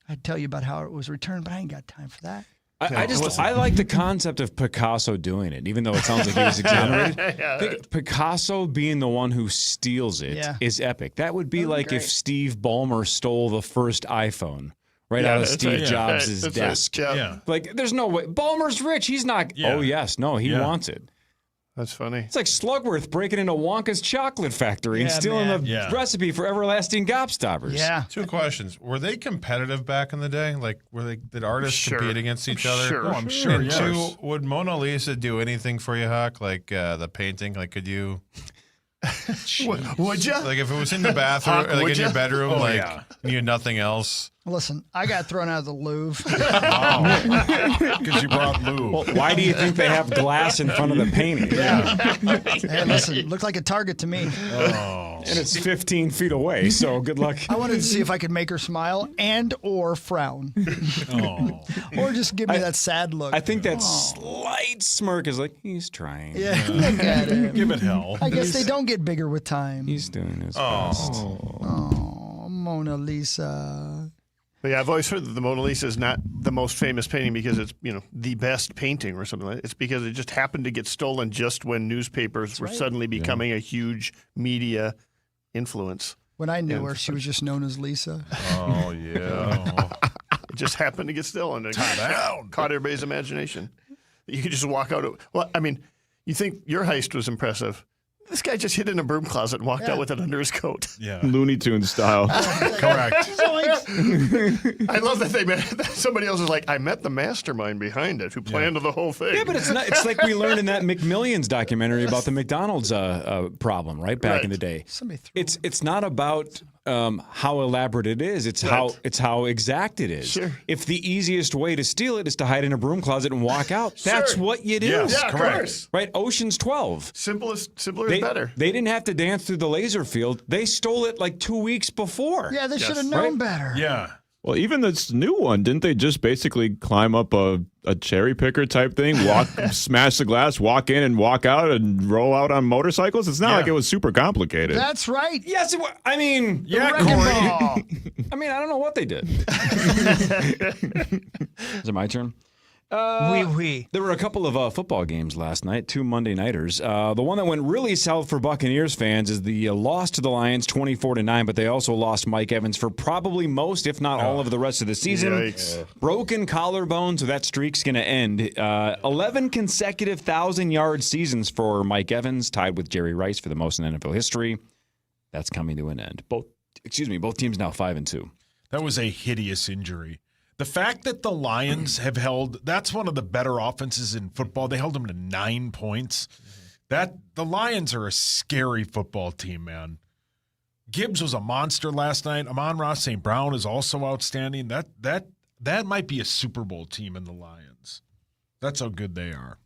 I'd tell you about how it was returned, but I ain't got time for that.
I like the concept of Picasso doing it, even though it sounds like he was exonerated. I think Picasso being the one who steals it is epic. That would be like if Steve Ballmer stole the first iPhone out of Steve Jobs' desk. Like, there's no way. Ballmer's rich. He's not. Oh, yes. No, he wants it.
That's funny.
It's like Slugworth breaking into Wonka's chocolate factory and stealing the recipe for everlasting gobstoppers.
Yeah.
2 questions. Were they competitive back in the day? Like, did artists compete against each other?
Sure.
Oh, I'm sure.
And
Yes.
2, would Mona Lisa do anything for you, Huck? Like the painting? Like, could you?
Would you?
Like, if it was in the bathroom,
Huck,
like
would
in your
ya?
bedroom,
Oh,
like
yeah.
you had nothing else.
Listen, I got thrown out of the Louvre.
Because you brought Lou.
Well, why do you think they have glass in front of the painting?
Hey, listen, it looked like a target to me.
And it's 15 feet away, so good luck.
I wanted to see if I could make her smile and or frown. Or just give me that sad look.
I think that slight smirk is like, he's trying.
Yeah, look at him.
Give it hell.
I guess they don't get bigger with time.
He's doing his best.
Oh, Mona Lisa.
But yeah, I've always heard that the Mona Lisa is not the most famous painting because it's, the best painting or something like that. It's because it just happened to get stolen just when newspapers were suddenly becoming a huge media influence.
When I knew her, she was just known as Lisa.
Oh, yeah.
It just happened to get stolen. It caught everybody's imagination. You could just walk out. Well, I mean, you think your heist was impressive. This guy just hid in a broom closet and walked out with it under his coat.
Yeah.
Looney Tunes style.
Correct.
I love that somebody else is like, I met the mastermind behind it who planned the whole thing.
Yeah, but it's not. It's like we learned in that McMillions documentary about the McDonald's problem, right? Back in the day. It's not about how elaborate it is. It's how exact it is.
Sure.
If the easiest way to steal it is to hide in a broom closet and walk out, that's what you do.
Yes, yeah, correct. Of course.
Right? Ocean's 12.
Simpler is better.
They didn't have to dance through the laser field. They stole it like 2 weeks before.
Yeah, they should have known better.
Yeah.
Well, even this new one, didn't they just basically climb up a cherry picker type thing, smash the glass, walk in and walk out and roll out on motorcycles? It's not like it was super complicated.
That's right.
Yes, I mean,
Corey.
I mean, I don't know what they did. Is it my turn? There were a couple of football games last night, 2 Monday nighters. The one that went really south for Buccaneers fans is the loss to the Lions 24-9, but they also lost Mike Evans for probably most, if not all, of the rest of the season.
Yikes.
Broken collarbone, so that streak's going to end. 11 consecutive 1,000-yard seasons for Mike Evans, tied with Jerry Rice for the most in NFL history. That's coming to an end. Both teams now 5-2.
That was a hideous injury. The fact that the Lions have that's one of the better offenses in football. They held them to 9 points. The Lions are a scary football team, man. Gibbs was a monster last night. Amon-Ra St. Brown is also outstanding. That might be a Super Bowl team in the Lions. That's how good they are.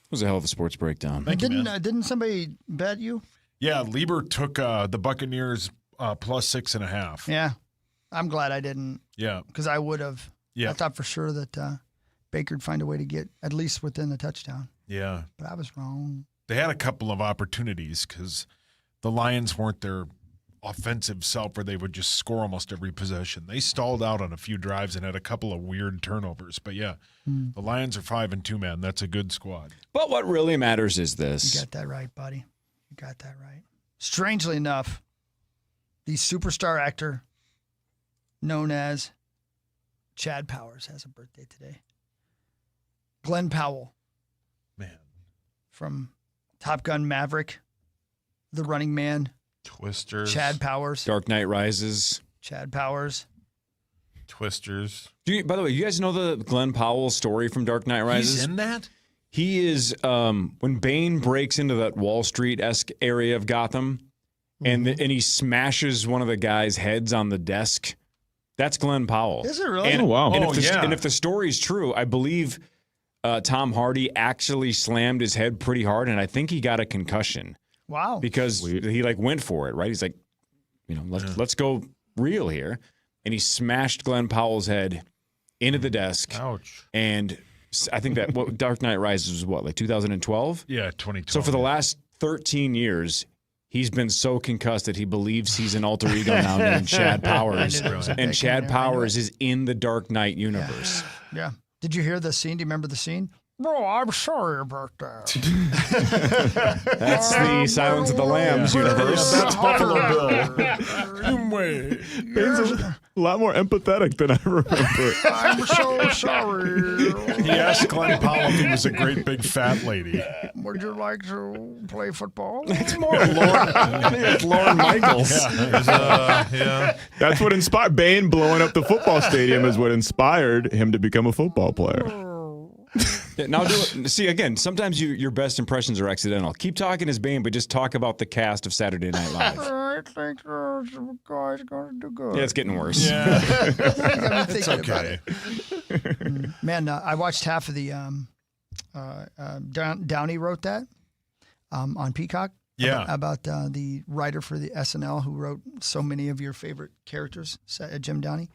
It was a hell of a sports breakdown.
Didn't somebody bet you?
Yeah, Lieber took the Buccaneers plus 6.5.
Yeah. I'm glad I didn't.
Yeah.
Because I would have.
Yeah.
I thought for sure that Baker'd find a way to get at least within a touchdown.
Yeah.
But I was wrong.
They had a couple of opportunities because the Lions weren't their offensive self where they would just score almost every possession. They stalled out on a few drives and had a couple of weird turnovers. But, yeah, the Lions are 5-2, man. That's a good squad.
But what really matters is this.
You got that right, buddy. You got that right. Strangely enough, the superstar actor known as Chad Powers has a birthday today. Glenn Powell.
Man.
From Top Gun Maverick, The Running Man.
Twisters.
Chad Powers.
Dark Knight Rises.
Chad Powers.
Twisters.
By the way, you guys know the Glenn Powell story from Dark Knight Rises?
He's in that?
He is, when Bane breaks into that Wall Street-esque area of Gotham, and he smashes one of the guy's heads on the desk. That's Glenn Powell.
Is it really?
And,
oh, wow.
And if the story's true, I believe Tom Hardy actually slammed his head pretty hard, and I think he got a concussion.
Wow.
Because he went for it, right? He's like, let's go real here. And he smashed Glenn Powell's head into the desk.
Ouch.
And I think that Dark Knight Rises was like 2012?
Yeah, 2012.
So for the last 13 years, he's been so concussed that he believes he's an alter ego now named Chad Powers. And Chad Powers is in the Dark Knight universe.
Yeah. Did you hear the scene? Do you remember the scene? Bro, I'm sorry about that.
That's the Silence of the Lambs universe.
That's Buffalo Bill.
Bane's a lot more empathetic than I remember.
I'm so sorry.
He asked Glenn Powell if he was a great big fat lady.
Would you like to play football?
It's more Lauren Michaels.
Yeah.
That's what inspired Bane blowing up the football stadium is what inspired him to become a football player.
Now do it. See, again, sometimes your best impressions are accidental. Keep talking as Bane, but just talk about the cast of Saturday Night Live.
I think the guy's going to do good.
Yeah, it's getting worse.
Yeah. It's okay.
Man, I watched half of the Downey wrote that on Peacock.
Yeah.
About the writer for the SNL who wrote so many of your favorite characters, Jim Downey.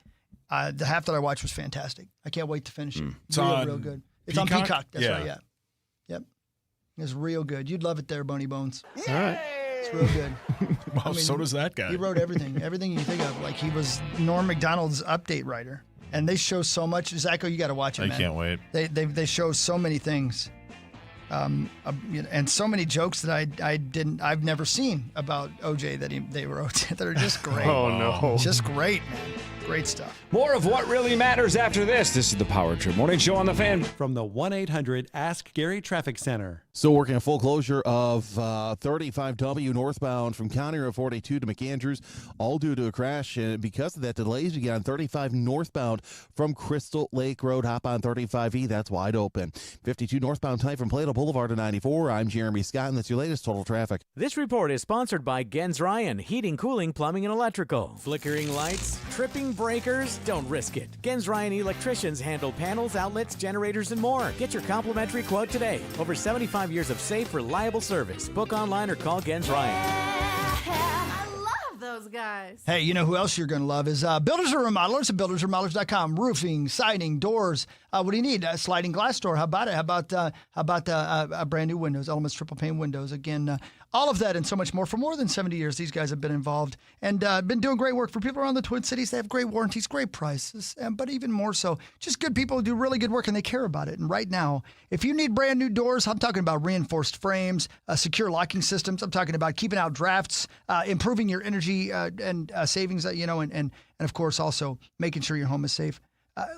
The half that I watched was fantastic. I can't wait to finish it.
It's
real good. It's
Peacock?
on Peacock. That's
Yeah.
right, yeah. Yep. It's real good. You'd love it there, Boney Bones.
All right.
It's real good.
Well, so does that guy.
He wrote everything you think of. Like, he was Norm Macdonald's update writer. And they show so much. Zacho, you got to watch it, man.
I can't wait.
They show so many things. And so many jokes that I've never seen about OJ that they wrote that are just great.
Oh, no.
Just great, man. Great stuff.
More of what really matters after this. This is the Power Trip Morning Show on the Fan.
From the 1-800-ASK-GARY Traffic Center.
Still working a full closure of 35W northbound from County Road 42 to McAndrews, all due to a crash. And because of that, delays you get on 35 northbound from Crystal Lake Road. Hop on 35E. That's wide open. 52 northbound tight from Plato Boulevard to 94. I'm Jeremy Scott, and that's your latest total traffic.
This report is sponsored by Gens Ryan, heating, cooling, plumbing, and electrical. Flickering lights, tripping breakers? Don't risk it. Gens Ryan electricians handle panels, outlets, generators, and more. Get your complimentary quote today. Over 75 years of safe, reliable service. Book online or call Gens Ryan.
I love those guys.
Hey, you know who else you're going to love is Builders and Remodelers at buildersremodelers.com. Roofing, siding, doors. What do you need? A sliding glass door. How about it? How about brand new windows, Elements triple pane windows? Again, all of that and so much more. For more than 70 years, these guys have been involved and been doing great work for people around the Twin Cities. They have great warranties, great prices, but even more so, just good people who do really good work and they care about it. And right now, if you need brand new doors, I'm talking about reinforced frames, secure locking systems. I'm talking about keeping out drafts, improving your energy and savings, and of course also making sure your home is safe.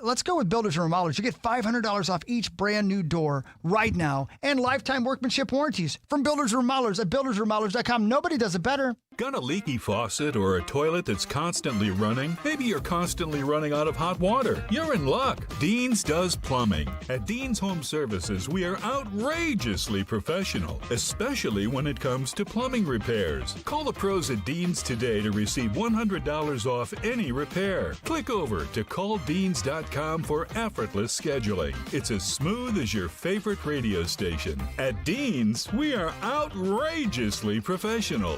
Let's go with Builders and Remodelers. You get $500 off each brand new door right now and lifetime workmanship warranties from Builders and Remodelers at buildersremodelers.com. Nobody does it better.
Got a leaky faucet or a toilet that's constantly running? Maybe you're constantly running out of hot water. You're in luck. Dean's does plumbing. At Dean's Home Services, we are outrageously professional, especially when it comes to plumbing repairs. Call the pros at Dean's today to receive $100 off any repair. Click over to calldeans.com for effortless scheduling. It's as smooth as your favorite radio station. At Dean's, we are outrageously professional.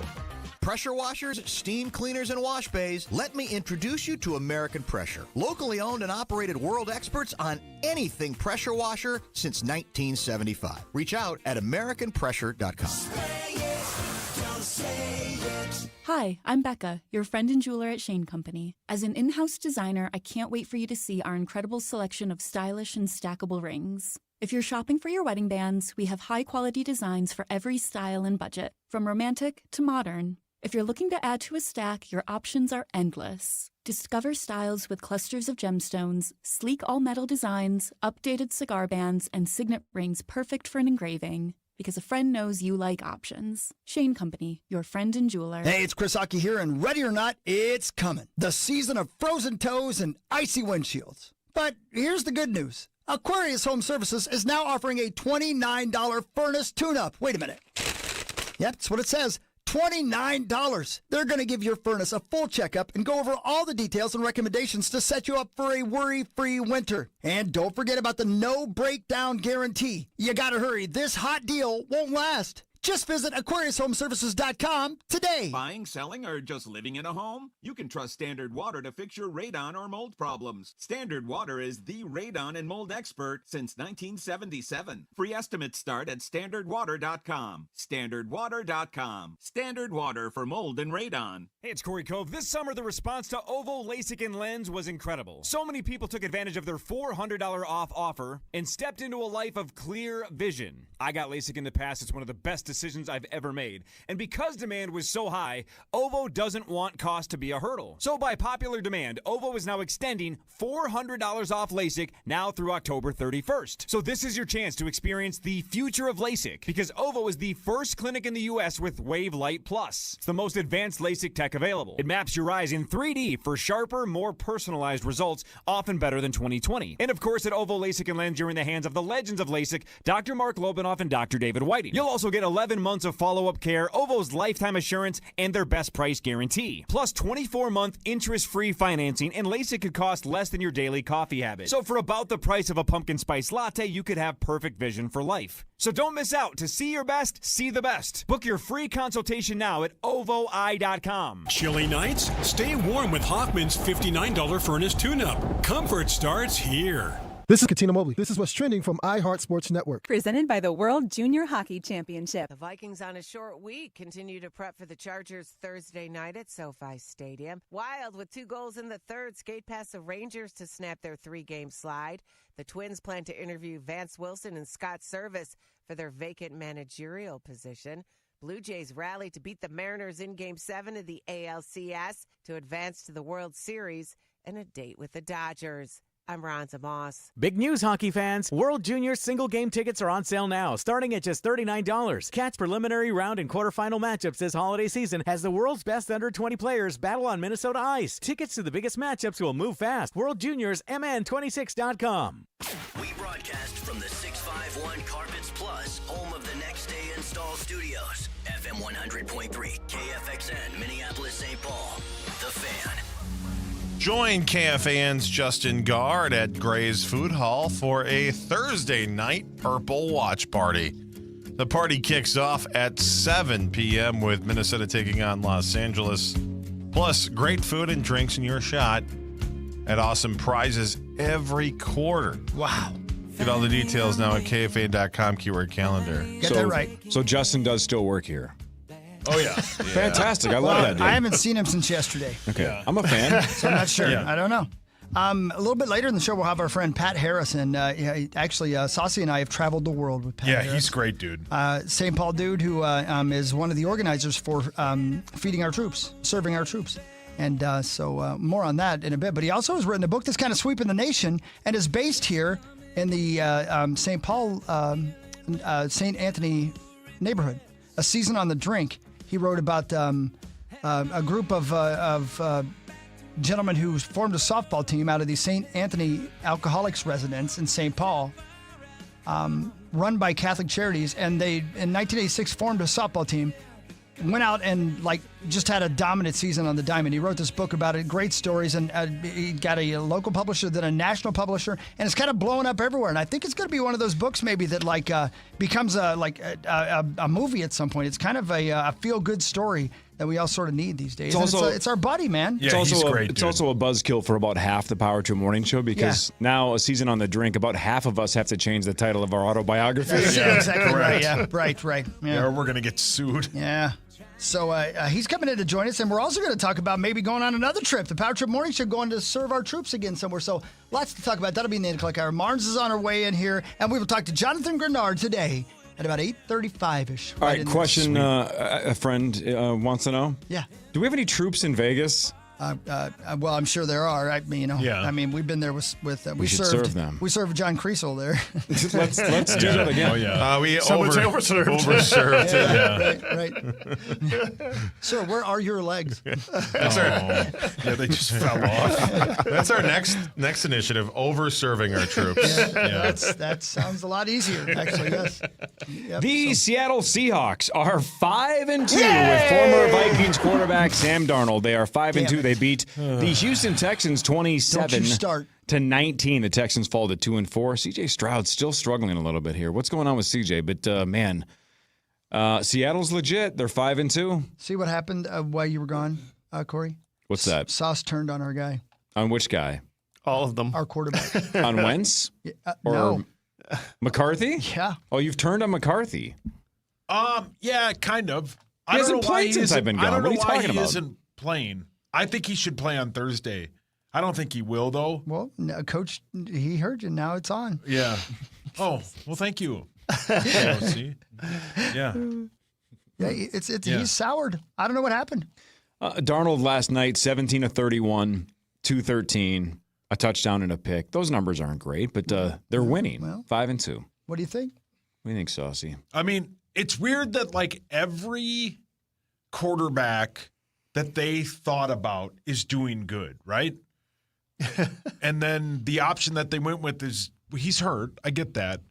Pressure washers, steam cleaners, and wash bays, let me introduce you to American Pressure. Locally owned and operated world experts on anything pressure washer since 1975. Reach out at AmericanPressure.com.
Hi, I'm Becca, your friend and jeweler at Shane Company. As an in-house designer, I can't wait for you to see our incredible selection of stylish and stackable rings. If you're shopping for your wedding bands, we have high-quality designs for every style and budget, from romantic to modern. If you're looking to add to a stack, your options are endless. Discover styles with clusters of gemstones, sleek all-metal designs, updated cigar bands, and signet rings perfect for an engraving. Because a friend knows you like options. Shane Company, your friend and jeweler.
Hey, it's Chris Aki here, and ready or not, it's coming. The season of frozen toes and icy windshields. But here's the good news. Aquarius Home Services is now offering a $29 furnace tune-up. Wait a minute. Yep, that's what it says. $29. They're going to give your furnace a full checkup and go over all the details and recommendations to set you up for a worry-free winter. And don't forget about the no breakdown guarantee. You got to hurry. This hot deal won't last. Just visit AquariusHomeservices.com today.
Buying, selling, or just living in a home? You can trust Standard Water to fix your radon or mold problems. Standard Water is the radon and mold expert since 1977. Free estimates start at StandardWater.com. StandardWater.com. Standard Water for mold and radon.
Hey, it's Corey Cove. This summer, the response to Ovo LASIK and Lens was incredible. So many people took advantage of their $400 off offer and stepped into a life of clear vision. I got LASIK in the past. It's one of the best decisions I've ever made. And because demand was so high, Ovo doesn't want cost to be a hurdle. So by popular demand, Ovo is now extending $400 off LASIK now through October 31st. So this is your chance to experience the future of LASIK because Ovo is the first clinic in the U.S. with Wave Light Plus. It's the most advanced LASIK tech available. It maps your eyes in 3D for sharper, more personalized results, often better than 20/20. And of course, at Ovo LASIK and Lens, you're in the hands of the legends of LASIK, Dr. Mark Lobanoff and Dr. David Whiting. You'll also get 11 months of follow-up care, Ovo's lifetime assurance, and their best price guarantee. Plus 24-month interest-free financing, and LASIK could cost less than your daily coffee habit. So for about the price of a pumpkin spice latte, you could have perfect vision for life. So don't miss out. To see your best, see the best. Book your free consultation now at ovoi.com.
Chilly nights? Stay warm with Hoffman's $59 furnace tune-up. Comfort starts here.
This is Katina Mobley. This is what's trending from iHeart Sports Network.
Presented by the World Junior Hockey Championship.
The Vikings on a short week continue to prep for the Chargers Thursday night at SoFi Stadium. Wild with 2 goals in the third skate past the Rangers to snap their 3-game slide. The Twins plan to interview Vance Wilson and Scott Service for their vacant managerial position. Blue Jays rally to beat the Mariners in Game 7 of the ALCS to advance to the World Series and a date with the Dodgers. I'm Ronza Moss.
Big news, hockey fans. World Junior single game tickets are on sale now, starting at just $39. Catch preliminary round and quarterfinal matchups this holiday season as the world's best under 20 players battle on Minnesota ice. Tickets to the biggest matchups will move fast. World Juniors, MN26.com.
We broadcast from the 651 Carpets Plus, home of the Next Day Install Studios. FM 100.3, KFXN, Minneapolis, St. Paul. The Fan.
Join KFAN's Justin Gard at Gray's Food Hall for a Thursday night Purple Watch Party. The party kicks off at 7 p.m. with Minnesota taking on Los Angeles. Plus, great food and drinks in your shot at awesome prizes every quarter.
Wow.
Get all the details now at KFAN.com keyword calendar.
Get that right.
So Justin does still work here.
Oh, yeah.
Fantastic. I love that, dude.
I haven't seen him since yesterday.
Okay. Yeah. I'm a fan.
So I'm not sure.
Yeah.
I don't know. A little bit later in the show, we'll have our friend Pat Harrison. Actually, Saucy and I have traveled the world with Pat Harrison.
He's great, dude.
St. Paul dude who is one of the organizers for feeding our troops, serving our troops. And so more on that in a bit. But he also has written a book that's kind of sweeping the nation and is based here in the St. Paul, St. Anthony neighborhood. A Season on the Drink. He wrote about a group of gentlemen who formed a softball team out of the St. Anthony Alcoholics residence in St. Paul, run by Catholic Charities. And they, in 1986, formed a softball team. Went out and just had a dominant season on the diamond. He wrote this book about it, great stories, and he got a local publisher, then a national publisher, and it's kind of blowing up everywhere. And I think it's going to be one of those books maybe that becomes a movie at some point. It's kind of a feel-good story that we all sort of need these days. It's our buddy, man.
Yeah, he's great. It's also a buzzkill for about half the Power Trip Morning Show because now A Season on the Drink, about half of us have to change the title of our autobiography.
Yeah, exactly right. Yeah, right. Yeah,
or we're going to get sued.
Yeah. So he's coming in to join us, and we're also going to talk about maybe going on another trip. The Power Trip Morning Show going to serve our troops again somewhere. So lots to talk about. That'll be in the 8 o'clock hour. Marnes is on her way in here, and we will talk to Jonathan Grenard today at about 8:35-ish.
All right, question a friend wants to know.
Yeah.
Do we have any troops in Vegas?
Well, I'm sure there are. I mean, we've been there with
we should serve them.
We served John Creasel there.
let's do that again.
Oh, yeah. We
overserved.
Right. Sir, where are your legs?
That's our, they just fell off. That's our next initiative, over-serving our troops.
That sounds a lot easier, actually, yes. Yep,
the Seattle Seahawks are 5-2 with former Vikings quarterback Sam Darnold. They are 5-2. They beat the Houston Texans 27-19. The Texans fall to 2-4. CJ Stroud's still struggling a little bit here. What's going on with CJ? But Seattle's legit. They're 5-2.
See what happened while you were gone, Corey?
What's that?
Sauce turned on our guy.
On which guy?
All of them.
Our quarterback.
On Wentz?
No.
McCarthy?
Yeah.
Oh, you've turned on McCarthy.
Yeah, kind of.
He hasn't played since I've been gone. What are you talking about?
He isn't playing. I think he should play on Thursday. I don't think he will, though.
Well, no, Coach, he heard you. Now it's on.
Yeah. Oh, well, thank you. See? Yeah.
Yeah, he's soured. I don't know what happened.
Darnold last night, 17 of 31, 213, a touchdown and a pick. Those numbers aren't great, but they're winning. 5-2.
What do you think?
What do you think, Saucy?
I mean, it's weird that every quarterback that they thought about is doing good, right? And then the option that they went with is he's hurt. I get that.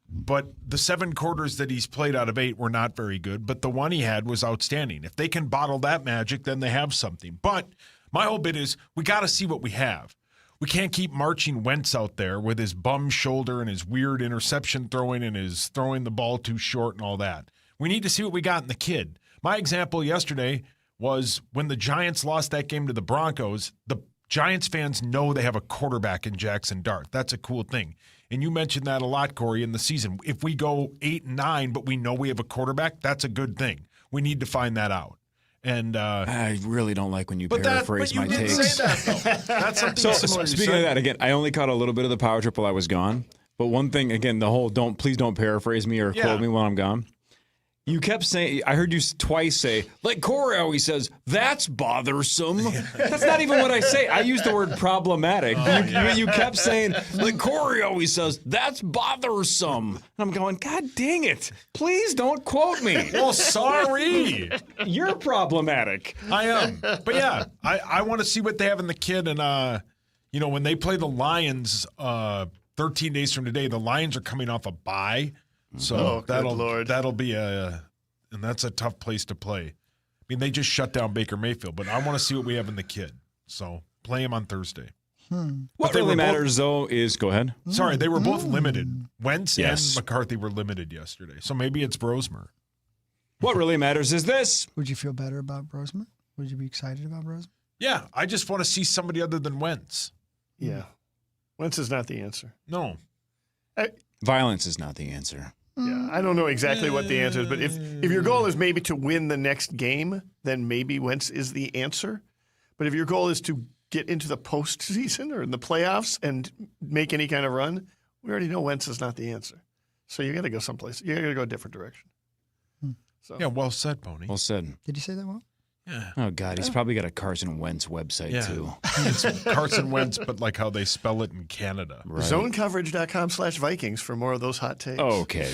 But the 7 quarters that he's played out of 8 were not very good. But the one he had was outstanding. If they can bottle that magic, then they have something. But my whole bit is we got to see what we have. We can't keep marching Wentz out there with his bum shoulder and his weird interception throwing and his throwing the ball too short and all that. We need to see what we got in the kid. My example yesterday was when the Giants lost that game to the Broncos, the Giants fans know they have a quarterback in Jackson Dart. That's a cool thing. And you mentioned that a lot, Corey, in the season. If we go 8-9, but we know we have a quarterback, that's a good thing. We need to find that out. And
I really don't like when you paraphrase my takes.
Say that, though. That's something similar.
Speaking of that, again, I only caught a little bit of the Power Trip while I was gone. But one thing, again, the whole please don't paraphrase me or quote me while I'm gone. You kept saying, I heard you twice say, like Corey always says, that's bothersome. That's not even what I say. I use the word problematic. You kept saying, like Corey always says, that's bothersome. And I'm going, God dang it. Please don't quote me.
Well, sorry.
You're problematic.
I am. But yeah, I want to see what they have in the kid. And, when they play the Lions 13 days from today, the Lions are coming off a bye. So that'll be and that's a tough place to play. I mean, they just shut down Baker Mayfield, but I want to see what we have in the kid. So play him on Thursday.
What really matters, though, is go ahead.
Sorry, they were both limited. Wentz and McCarthy were limited yesterday. So maybe it's Brosmer.
What really matters is this.
Would you feel better about Brosmer? Would you be excited about Brosmer?
Yeah, I just want to see somebody other than Wentz.
Yeah. Wentz is not the answer.
No.
Violence is not the answer.
Yeah, I don't know exactly what the answer is, but if your goal is maybe to win the next game, then maybe Wentz is the answer. But if your goal is to get into the postseason or in the playoffs and make any kind of run, we already know Wentz is not the answer. So you got to go someplace. You got to go a different direction. So.
Yeah, well said, Pony.
Well said.
Did you say that well?
Yeah.
Oh, God. He's probably got a Carson Wentz website, too.
It's Carson Wentz, but like how they spell it in Canada.
Right.
Zonecoverage.com/Vikings for more of those hot takes.
Okay.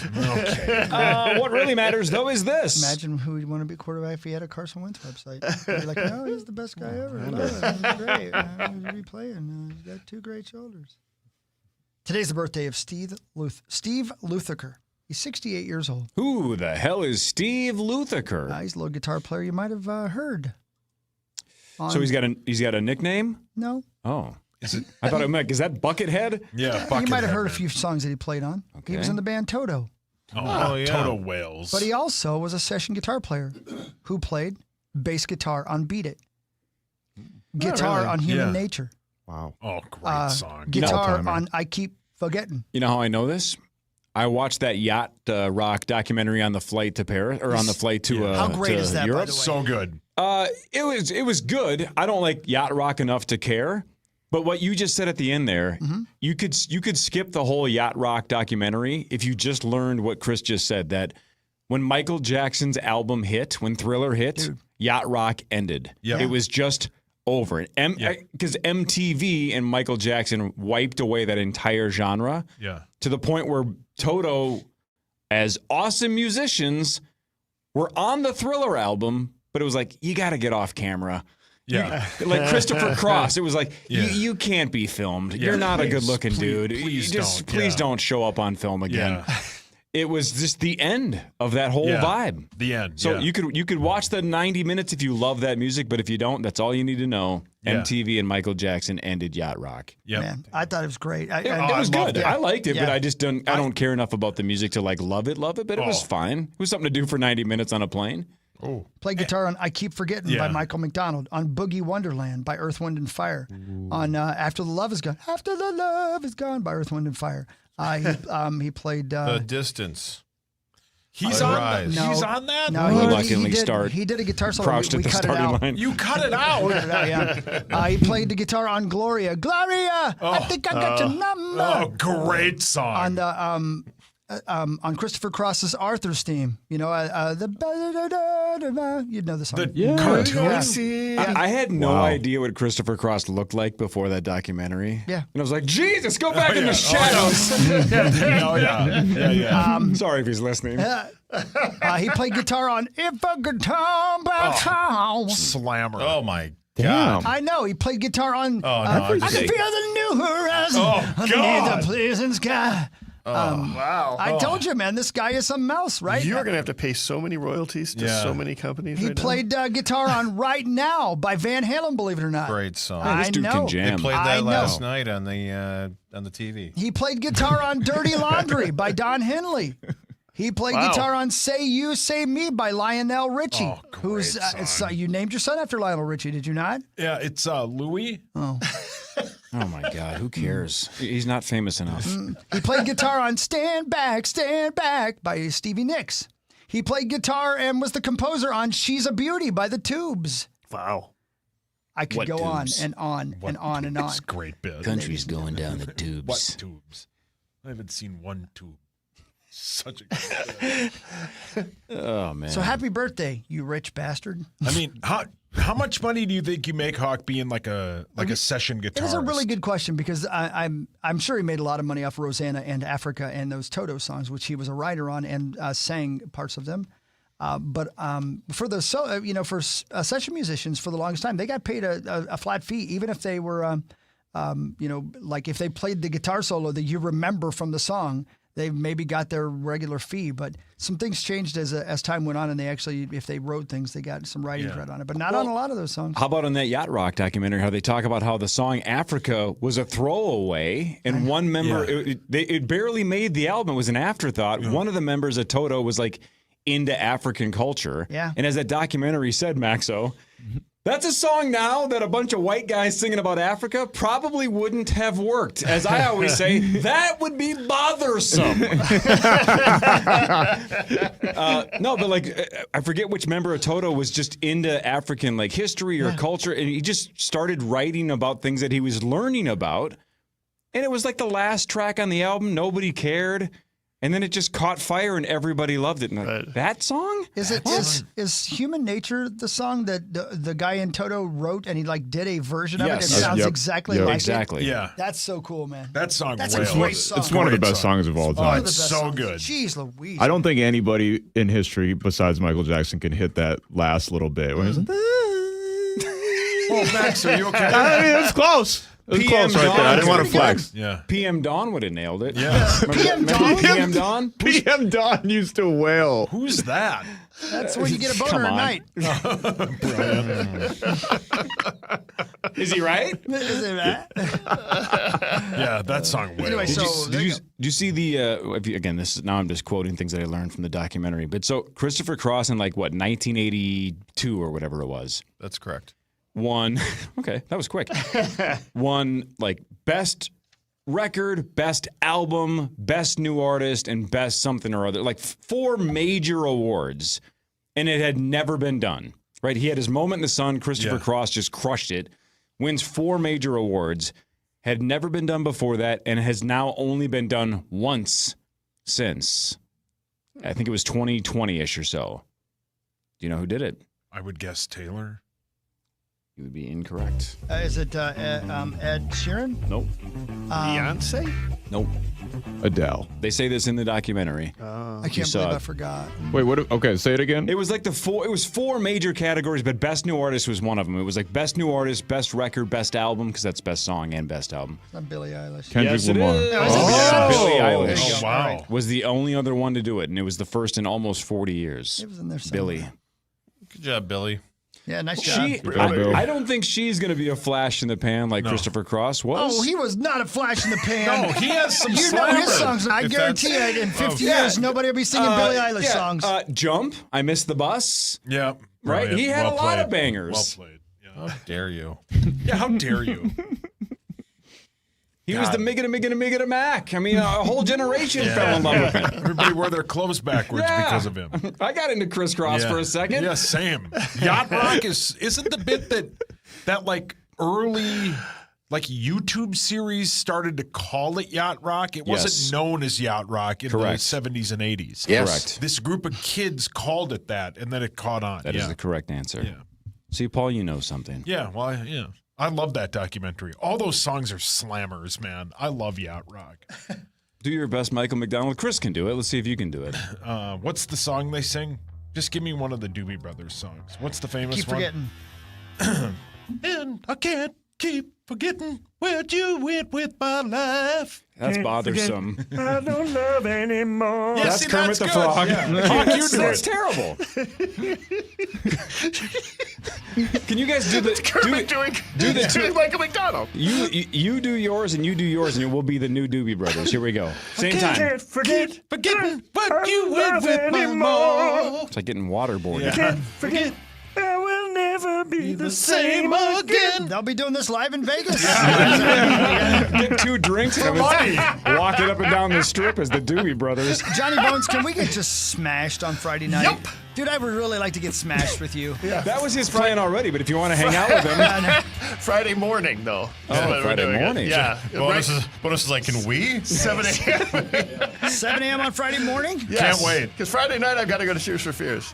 What really matters, though, is this.
Imagine who would want to be quarterback if he had a Carson Wentz website. You'd be like, no, he's the best guy ever. I love it. He's great. He's replaying. He's got 2 great shoulders. Today's the birthday of Steve Lukather. He's 68 years old.
Who the hell is Steve Lukather?
He's a little guitar player you might have heard.
So he's got a nickname?
No.
Oh. Is that Buckethead?
Yeah, Buckethead.
You might have heard a few songs that he played on.
Okay.
He was in the band Toto.
Yeah. Toto Wales.
But he also was a session guitar player who played bass guitar on Beat It. Guitar on Human Nature.
Wow.
Oh, great song.
Guitar on I Keep Forgetting.
You know how I know this? I watched that yacht rock documentary on the flight to Paris, or on the flight to
How great
to
is that,
Europe.
by the way?
So good.
It was good. I don't like yacht rock enough to care. But what you just said at the end there, you could skip the whole yacht rock documentary if you just learned what Chris just said, that when Michael Jackson's album hit, when Thriller hit, yacht rock ended.
Yep.
It was just over. Because MTV and Michael Jackson wiped away that entire genre to the point where Toto, as awesome musicians, were on the Thriller album, but it was like, you got to get off camera.
Yeah.
Like Christopher Cross. It was like, you can't be filmed.
Yeah,
You're not a good-looking dude.
Please
don't show up on film again.
Yeah.
It was just the end of that whole vibe.
The end.
So you could watch the 90 minutes if you love that music, but if you don't, that's all you need to know.
Yeah.
MTV and Michael Jackson ended yacht rock.
Yep.
Man, I thought it was great.
It was good. I liked it, but I just don't care enough about the music to like love it, but it was fine. It was something to do for 90 minutes on a plane.
Oh.
Play guitar on I Keep Forgetting by Michael McDonald, on Boogie Wonderland by Earth, Wind, and Fire, on After the Love Is Gone by Earth, Wind, and Fire. He played...
The Distance.
He's on that?
No, he did a guitar solo.
Crouched at the starting line.
You cut it out.
He played the guitar on Gloria. Gloria, I think I got your number.
Oh, great song.
On Christopher Cross's Arthur's theme. You know, you'd know the song.
The cartoon scene.
I had no idea what Christopher Cross looked like before that documentary.
Yeah.
And I was like, Jesus, go back in the shadows. Sorry if he's listening.
He played guitar on If a Guitar By Town.
Slammer.
Oh, my
Damn.
God.
I know. He played guitar on
I
can feel the new horizon underneath the pleasant sky.
Wow.
I told you, man, this guy is something else, right?
You're going to have to pay so many royalties to so many companies.
He played guitar on Right Now by Van Halen, believe it or not.
Great song.
Hey, this dude can jam.
They played that last night on the TV.
He played guitar on Dirty Laundry by Don Henley. He played guitar on Say You, Say Me by Lionel Richie.
Oh, great song.
You named your son after Lionel Richie, did you not?
Yeah, it's Louis.
Oh.
Oh, my God. Who cares? He's not famous enough.
He played guitar on Stand Back by Stevie Nicks. He played guitar and was the composer on She's a Beauty by the Tubes.
Wow.
I could go on and on and on and on.
It's a great bit.
Country's going down the tubes.
What tubes? I haven't seen one tube. Such a good
Oh, man.
So happy birthday, you rich bastard.
I mean, how much money do you think you make, Hawk, being like a session guitarist?
It is a really good question because I'm sure he made a lot of money off Rosanna and Africa and those Toto songs, which he was a writer on and sang parts of them. But for the session musicians for the longest time, they got paid a flat fee, even if they were, like if they played the guitar solo that you remember from the song. They maybe got their regular fee, but some things changed as time went on, and they actually, if they wrote things, they got some writing credit on it, but not on a lot of those songs.
How about on that Yacht Rock documentary, how they talk about how the song Africa was a throwaway, and one member, it barely made the album, it was an afterthought. Yeah. One of the members of Toto was like into African culture.
Yeah.
And as that documentary said, Maxo, That's a song now that a bunch of white guys singing about Africa probably wouldn't have worked. As I always say, that would be bothersome. No, but like, I forget which member of Toto was just into African like history or culture, and he just started writing about things that he was learning about. And it was like the last track on the album. Nobody cared. And then it just caught fire and everybody loved it. And like, that song?
Is Human Nature the song that the guy in Toto wrote and he like did a version of it? It
Yes.
sounds exactly like
exactly.
it.
Yeah.
That's so cool, man.
That song
That's
wails.
a great song.
It's one of the best songs of all
Oh,
time.
it's so good.
Jeez Louise.
I don't think anybody in history besides Michael Jackson can hit that last little bit. When he's like,
Oh, Max, are you okay?
I mean, it was close. It was close right there. I didn't want to flex.
Yeah.
PM Dawn would have nailed it.
Yeah.
Remember PM Dawn?
PM Dawn used to wail.
Who's that?
That's when you get a boner
Come
at
on.
night.
Is he right?
Is it that?
Yeah, that song wails.
Anyway,
Did you see the again? This is now I'm just quoting things that I learned from the documentary. But so Christopher Cross in like what 1982 or whatever it was
That's correct.
won. Okay, that was quick. Won like best record, best album, best new artist, and best something or other. Like 4 major awards, and it had never been done. Right? He had his moment in the sun. Christopher Cross just crushed it. Wins 4 major awards. Had never been done before that, and has now only been done once since. I think it was 2020-ish or so. Do you know who did it?
I would guess Taylor.
You would be incorrect.
Is it Ed Sheeran?
Nope.
Beyonce?
Nope.
Adele.
They say this in the documentary.
I can't believe I forgot.
Wait, what? Okay, say it again.
It was like it was 4 major categories, but best new artist was one of them. It was like best new artist, best record, best album, because that's best song and best album.
It's not Billie Eilish.
Kendrick
Yes,
Lamar.
it is.
Oh.
Billie
There you
Eilish.
go.
wow.
All right.
Was the only other one to do it, and it was the first in almost 40 years.
It was in there somewhere.
Billy.
Good job, Billy.
Yeah, nice job.
I don't think she's going to be a flash in the pan like Christopher Cross was.
Oh, he was not a flash in the pan.
No, he has some
You know his
slammer,
songs, and I
if
guarantee you, in 50 years, nobody will be singing Billie Eilish songs.
Jump, I Missed the Bus.
Yeah.
Right?
Brilliant.
He had
Well
a lot of
played.
bangers.
Well played.
How dare you?
Yeah, how dare you?
He was the Miggity Mac. I mean, a whole generation fell in love with him.
Everybody wore their clothes backwards because of him.
I got into Criss Cross for a second.
Yeah, same. Yacht Rock isn't the bit that like early like YouTube series started to call it Yacht Rock. It wasn't known as Yacht Rock in the 70s and 80s.
Yes. Correct.
This group of kids called it that, and then it caught on.
That is the correct answer.
Yeah.
See, Paul, you know something.
Yeah, well, yeah. I love that documentary. All those songs are slammers, man. I love Yacht Rock.
Do your best, Michael McDonald. Chris can do it. Let's see if you can do it.
What's the song they sing? Just give me one of the Doobie Brothers songs. What's the famous
Keep
one?
forgetting.
And I can't keep forgetting where you went with my life.
That's bothersome.
I don't love anymore.
That's
see,
Kermit the
good.
Frog.
Yeah. Hawk, you do
That's
it.
terrible. Can you guys do the
doing Michael McDonald.
You do yours and you do yours, and it will be the new Doobie Brothers. Here we go. Same time.
Can't forgetting what you went with my more.
It's like getting waterboarded.
Yeah. Can't forget. I will never be the same again.
They'll be doing this live in Vegas.
Get 2 drinks and
money.
walking up and down the strip as the Doobie Brothers.
Johnny Bones, can we get just smashed on Friday night? Yep. Dude, I would really like to get smashed with you.
Yeah.
That was his plan already, but if you want to hang out with him.
Friday morning, though.
Oh, Friday morning.
Yeah.
Bonus is like, can we?
7 a.m.
7 a.m. on Friday morning?
Yes.
Can't wait.
Because Friday night, I've got to go to Tears for Fears.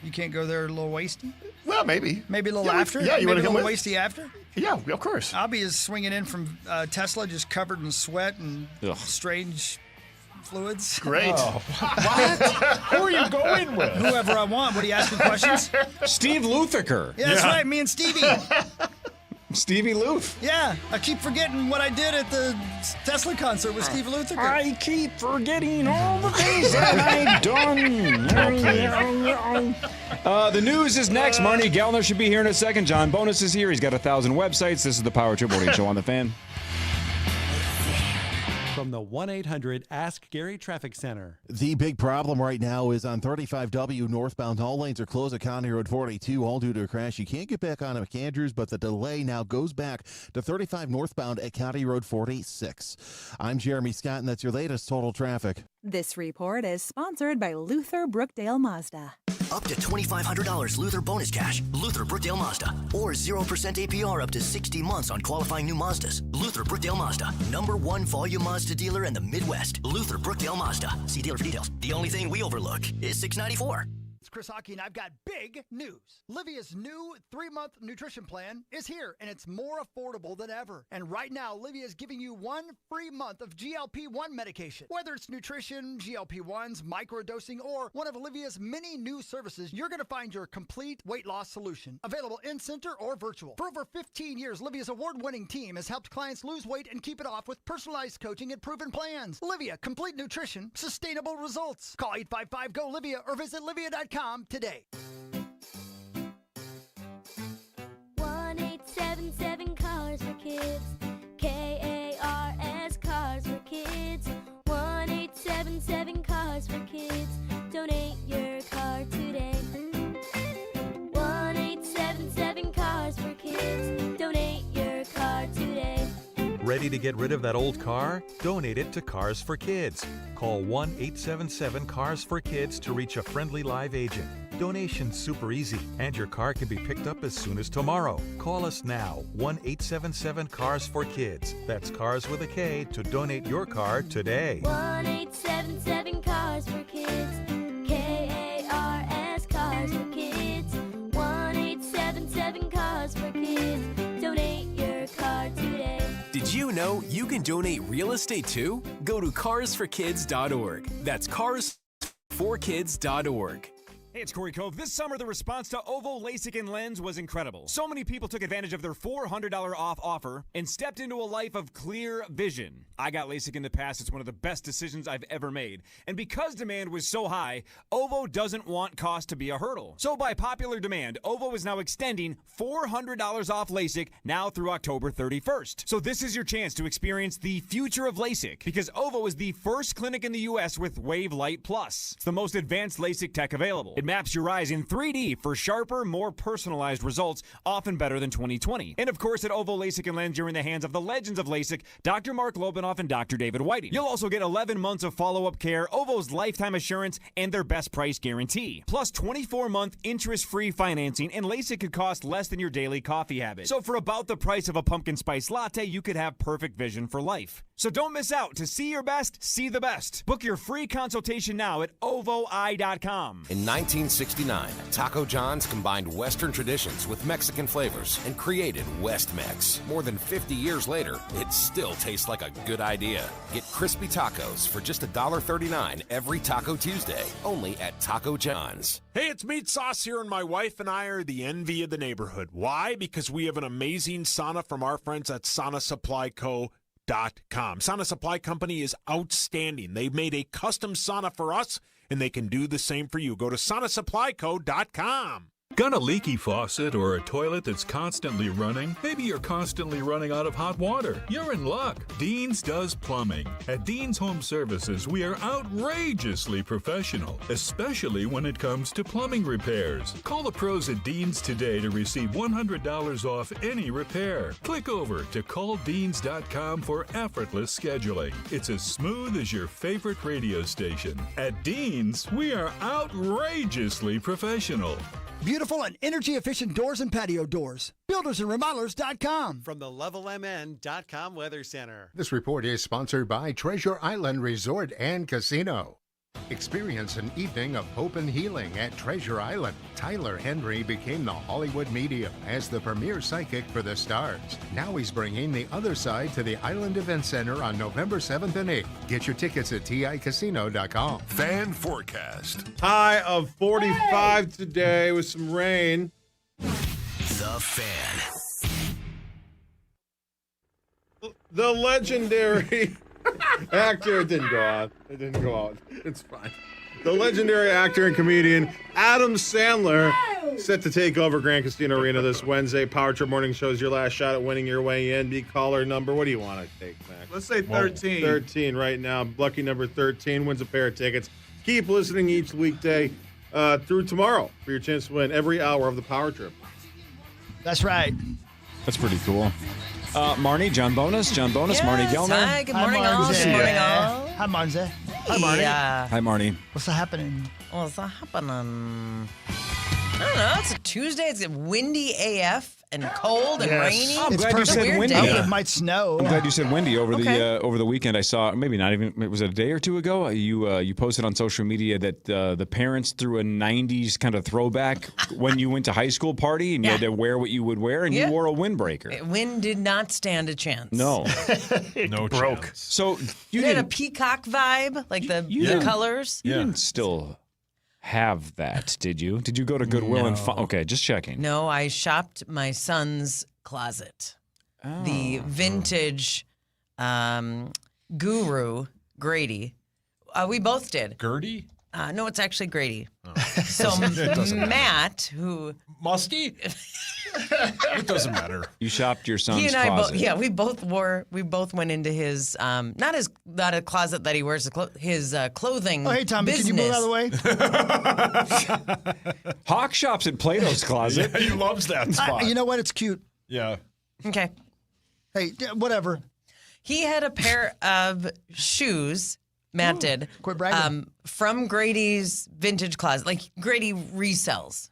You can't go there a little wasty?
Well, maybe.
Maybe a little
Yeah,
after?
yeah, you
Maybe
wanna
a
come
little
with?
wasty after?
Yeah, of course.
I'll be swinging in from Tesla, just covered in sweat and strange fluids.
Great.
What? Who are you going with?
Whoever I want. What are you asking questions?
Steve Luthiker.
Yeah, that's right. Me and Stevie.
Stevie Luth.
Yeah, I keep forgetting what I did at the Tesla concert with Steve Luthiker.
I keep forgetting all the things that I've done. The news is next. Marnie Gellner should be here in a second. John Bonus is here. He's got 1,000 websites. This is the Power Trip Morning Show on the Fan.
From the 1-800-ASK-GARY Traffic Center.
The big problem right now is on 35W northbound. All lanes are closed at County Road 42, all due to a crash. You can't get back on McAndrews, but the delay now goes back to 35 northbound at County Road 46. I'm Jeremy Scott, and that's your latest total traffic.
This report is sponsored by Luther Brookdale Mazda.
Up to $2,500 Luther bonus cash. Luther Brookdale Mazda. Or 0% APR up to 60 months on qualifying new Mazdas. Luther Brookdale Mazda. #1 volume Mazda dealer in the Midwest. Luther Brookdale Mazda. See dealer for details. The only thing we overlook is $694.
It's Chris Hockey, and I've got big news. Livia's new 3-month nutrition plan is here, and it's more affordable than ever. And right now, Livia is giving you 1 free month of GLP-1 medication. Whether it's nutrition, GLP-1s, microdosing, or one of Livia's many new services, you're going to find your complete weight loss solution. Available in-center or virtual. For over 15 years, Livia's award-winning team has helped clients lose weight and keep it off with personalized coaching and proven plans. Livia, complete nutrition, sustainable results. Call 855-GO-LIVIA or visit livia.com today.
1-877 Cars for Kids. KARS Cars for Kids. 1-877 Cars for Kids. Donate your car today. 1-877 Cars for Kids. Donate your car today.
Ready to get rid of that old car? Donate it to Cars for Kids. Call 1-877-CARS-FOR-KIDS to reach a friendly live agent. Donation's super easy, and your car can be picked up as soon as tomorrow. Call us now, 1-877-CARS-FOR-KIDS. That's Cars with a K to donate your car today.
1-877 Cars for Kids. KARS Cars for Kids. 1-877 Cars for Kids. Donate your car today.
Did you know you can donate real estate too? Go to carsforkids.org. That's carsforkids.org.
Hey, it's Corey Cove. This summer, the response to Ovo LASIK and Lens was incredible. So many people took advantage of their $400 off offer and stepped into a life of clear vision. I got LASIK in the past. It's one of the best decisions I've ever made. And because demand was so high, Ovo doesn't want cost to be a hurdle. So by popular demand, Ovo is now extending $400 off LASIK now through October 31st. So this is your chance to experience the future of LASIK, because Ovo is the first clinic in the U.S. with Wave Light Plus. It's the most advanced LASIK tech available. It maps your eyes in 3D for sharper, more personalized results, often better than 20/20. And of course, at Ovo LASIK and Lens, you're in the hands of the legends of LASIK, Dr. Mark Lobanoff and Dr. David Whiting. You'll also get 11 months of follow-up care, Ovo's lifetime assurance, and their best price guarantee. Plus 24-month interest-free financing, and LASIK could cost less than your daily coffee habit. So for about the price of a pumpkin spice latte, you could have perfect vision for life. So don't miss out. To see your best, see the best. Book your free consultation now at ovoi.com.
In 1969, Taco John's combined Western traditions with Mexican flavors and created West Mex. More than 50 years later, it still tastes like a good idea. Get crispy tacos for just $1.39 every Taco Tuesday, only at Taco John's.
Hey, it's Meat Sauce here, and my wife and I are the envy of the neighborhood. Why? Because we have an amazing sauna from our friends at SaunaSupplyCo.com. Sauna Supply Company is outstanding. They've made a custom sauna for us, and they can do the same for you. Go to SaunaSupplyCo.com.
Got a leaky faucet or a toilet that's constantly running? Maybe you're constantly running out of hot water. You're in luck. Dean's does plumbing. At Dean's Home Services, we are outrageously professional, especially when it comes to plumbing repairs. Call the pros at Dean's today to receive $100 off any repair. Click over to calldeans.com for effortless scheduling. It's as smooth as your favorite radio station. At Dean's, we are outrageously professional.
Beautiful and energy-efficient doors and patio doors. BuildersandRemodelers.com.
From the LevelMN.com Weather Center.
This report is sponsored by Treasure Island Resort and Casino. Experience an evening of hope and healing at Treasure Island. Tyler Henry became the Hollywood medium as the premier psychic for the stars. Now he's bringing the other side to the Island Event Center on November 7th and 8th. Get your tickets at TICasino.com.
Fan forecast.
High of 45 today with some rain.
The Fan.
The legendary actor. It didn't go out. It didn't go out. It's fine.
The legendary actor and comedian Adam Sandler set to take over Grand Casino Arena this Wednesday. Power Trip Morning Show is your last shot at winning your way in. Be caller number. What do you want to take, Max?
Let's say 13.
13 right now. Lucky number 13 wins a pair of tickets. Keep listening each weekday through tomorrow for your chance to win every hour of the Power Trip.
That's right.
That's pretty cool. Marnie, John Bonus, Marnie Gellner.
Hi, good morning, all.
Marnie.
Good morning, all.
Hi, Marnie. Hi, Marnie.
Yeah.
Hi, Marnie.
What's happening?
What's happening? I don't know. It's a Tuesday. It's windy AF and cold and rainy.
I'm
It's
glad you
perfect.
said windy.
It might snow.
I'm glad you said windy over
Okay.
the weekend. I saw maybe not even it was a day or two ago. You posted on social media that the parents threw a '90s kind of throwback when you went to high school party and you had to wear what you would wear and you wore a windbreaker.
Wind did not stand a chance.
No,
No
broke.
chance.
So you
It had a
didn't
peacock vibe, like the colors.
you didn't still have that, did you? Did you go to Goodwill and okay, just checking.
No, I shopped my son's closet. The vintage guru, Grady. We both did.
Gertie?
No, it's actually Grady. So
It doesn't matter.
Matt, who
Musty? It doesn't matter.
You shopped your son's
he and I
closet.
we both went into his not a closet that he wears his clothing.
Oh, hey, Tommy,
business.
can you move out of the way?
Hawk shops at Plato's closet.
Yeah, he loves that spot.
You know what? It's cute.
Yeah.
Okay.
Hey, whatever.
He had a pair of shoes. Matt did.
Quit bragging.
From Grady's vintage closet. Like Grady resells,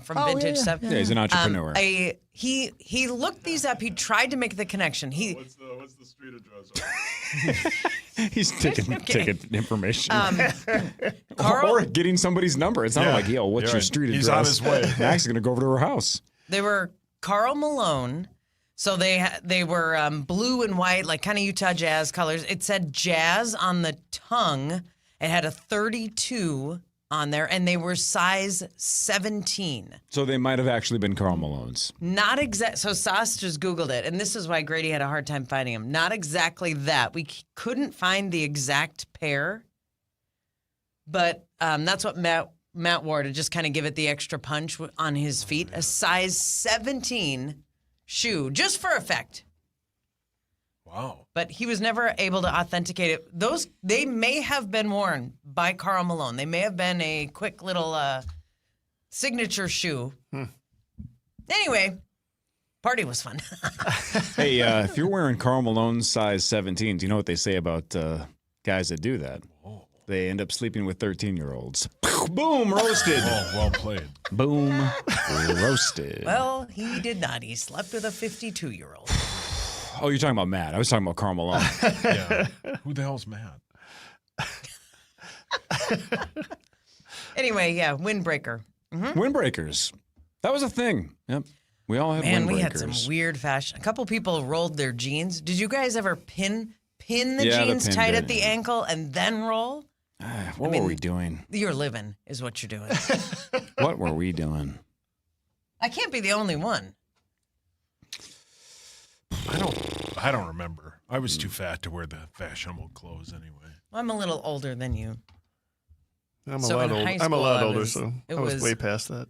from vintage stuff.
Yeah, he's an entrepreneur.
He looked these up. He tried to make the connection.
What's the street address?
He's taking information.
Carl-
or getting somebody's number. It's not like, yo, what's
You're
your
right.
street address?
He's on his way.
Max is going to go over to her house.
They were Karl Malone. So they were blue and white, like kind of Utah Jazz colors. It said Jazz on the tongue. It had a 32 on there, and they were size 17.
So they might have actually been Karl Malone's.
Not exact. So Sauce just Googled it, and this is why Grady had a hard time finding them. Not exactly that. We couldn't find the exact pair, but that's what Matt wore to just kind of give it the extra punch on his feet. A size 17 shoe, just for effect.
Wow.
But he was never able to authenticate it. They may have been worn by Karl Malone. They may have been a quick little signature shoe. Anyway, party was fun.
Hey, if you're wearing Karl Malone's size 17, do you know what they say about guys that do that? They end up sleeping with 13-year-olds. Boom, roasted.
Oh, well played.
Boom, roasted.
Well, he did not. He slept with a 52-year-old.
Oh, you're talking about Matt. I was talking about Karl Malone.
Yeah. Who the hell's Matt?
Anyway, yeah, windbreaker.
Windbreakers. That was a thing. Yep. We all had
Man,
windbreakers.
we had some weird fashion. A couple people rolled their jeans. Did you guys ever pin the jeans
pin
tight
bit.
at the ankle and then roll?
What were we doing?
You're living is what you're doing.
What were we doing?
I can't be the only one.
I don't remember. I was too fat to wear the fashionable clothes anyway.
I'm a little older than you.
I'm
So
a
in
lot older.
high
I'm a
school,
lot
I
older,
was-
so
it
I was
was-
way past that.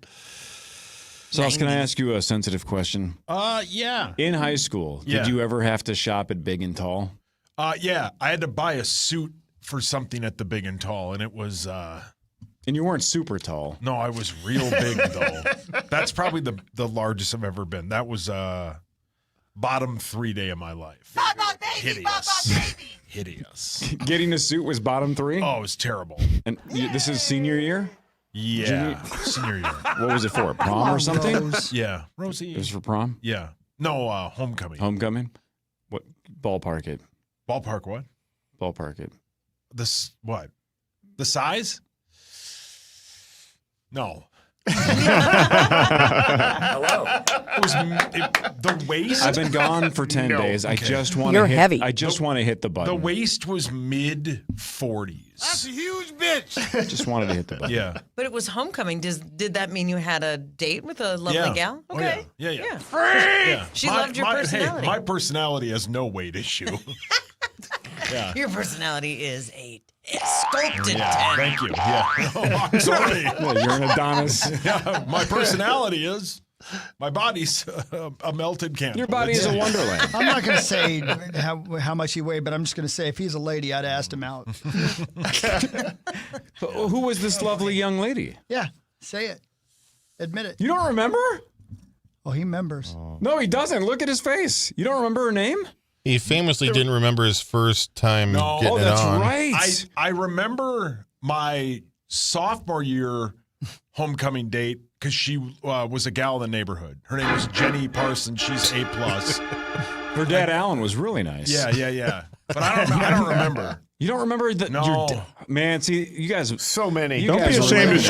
Sauce, can I ask you a sensitive question?
Yeah.
In high school,
Yeah.
did you ever have to shop at Big and Tall?
Yeah. I had to buy a suit for something at the Big and Tall, and it was.
And you weren't super tall.
No, I was real big though. That's probably the largest I've ever been. That was bottom 3 day of my life. Hideous.
Getting a suit was bottom 3?
Oh, it was terrible.
And this is senior year?
Yeah, senior year.
What was it for? Prom or something?
Yeah, Rosie.
It was for prom?
Yeah. No, homecoming.
Homecoming? What? Ballpark it.
Ballpark what?
Ballpark it.
What? The size? No.
Hello.
It was the waist.
I've been gone for 10 days. I just want
You're
to hit
heavy.
I just want to hit the button.
The waist was mid 40s.
That's a huge bitch.
Just wanted to hit the button.
Yeah.
But it was homecoming. Did that mean you had a date with a lovely
Yeah.
gal?
Oh,
Okay.
yeah.
Yeah. She loved your personality.
Hey, my personality has no weight issue. Yeah.
Your personality is 8. Sculpted
Yeah,
10.
thank you. Yeah. Oh, I'm sorry.
Yeah, you're an Adonis.
Yeah, my personality is. My body's a melted candle.
Your body is a wonderland.
I'm not going to say how much he weighed, but I'm just going to say if he's a lady, I'd asked him out.
Who was this lovely young lady?
Yeah, say it. Admit it.
You don't remember?
Oh, he remembers.
No, he doesn't. Look at his face. You don't remember her name?
He famously didn't remember his first time getting
oh,
it
that's
on.
right.
I remember my sophomore year homecoming date because she was a gal in the neighborhood. Her name was Jenny Parsons. She's A+.
Her dad, Alan, was really nice.
Yeah. But I don't remember.
You don't remember that?
No.
Man, see, you guys.
So many.
You
Don't
guys
be ashamed of
really-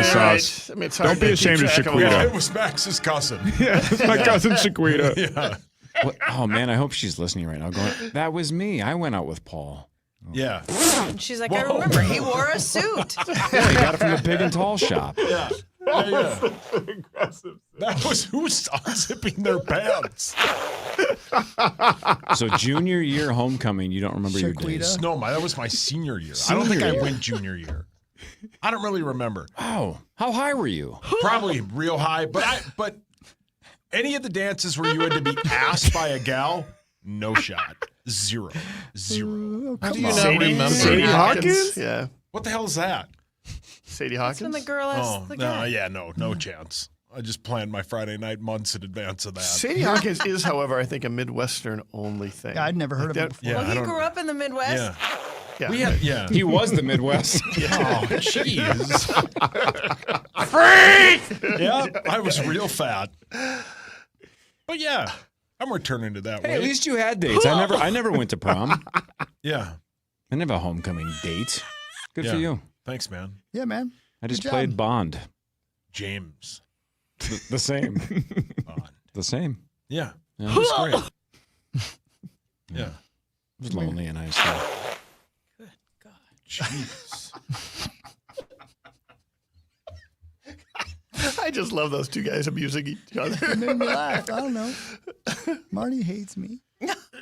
Shaquita, Sauce.
I mean, it's hard
Don't be
to
ashamed
keep
of
track of them all.
Shaquita.
It was Max's cousin.
Yeah, it's my cousin Shaquita.
Yeah.
What? Oh, man, I hope she's listening right now. Going, that was me. I went out with Paul.
Yeah.
And she's like, I remember. He wore a suit.
Yeah, he got it from the Big and Tall shop.
Yeah. That was who was unzipping their pants.
So junior year homecoming, you don't remember your days?
No, that was my senior year. I don't think I went junior year. I don't really remember.
Wow. How high were you?
Probably real high, but any of the dances where you had to be asked by a gal, no shot. Zero.
How do you not remember?
Sadie Hawkins? Yeah.
What the hell is that?
Sadie
That's when
Hawkins?
the girl asked the guy.
No chance. I just planned my Friday night months in advance of that.
Sadie Hawkins is, however, I think a Midwestern only thing.
Yeah, I'd never heard of it before.
Yeah,
Well, he grew up in the Midwest.
Yeah.
He was the Midwest.
Oh, jeez.
Freak!
Yeah, I was real fat. But yeah, I'm returning to that
Hey,
way.
at least you had dates. I never went to prom.
Yeah.
I never had a homecoming date. Good for
Yeah.
you.
Thanks, man.
Yeah, man.
I just
Good
played
job.
Bond.
James.
The same. The same.
Yeah.
Yeah.
It was great. Yeah.
It was lonely and I said,
Jeez.
I just love those two guys abusing each other.
It made me laugh. I don't know. Marty hates me.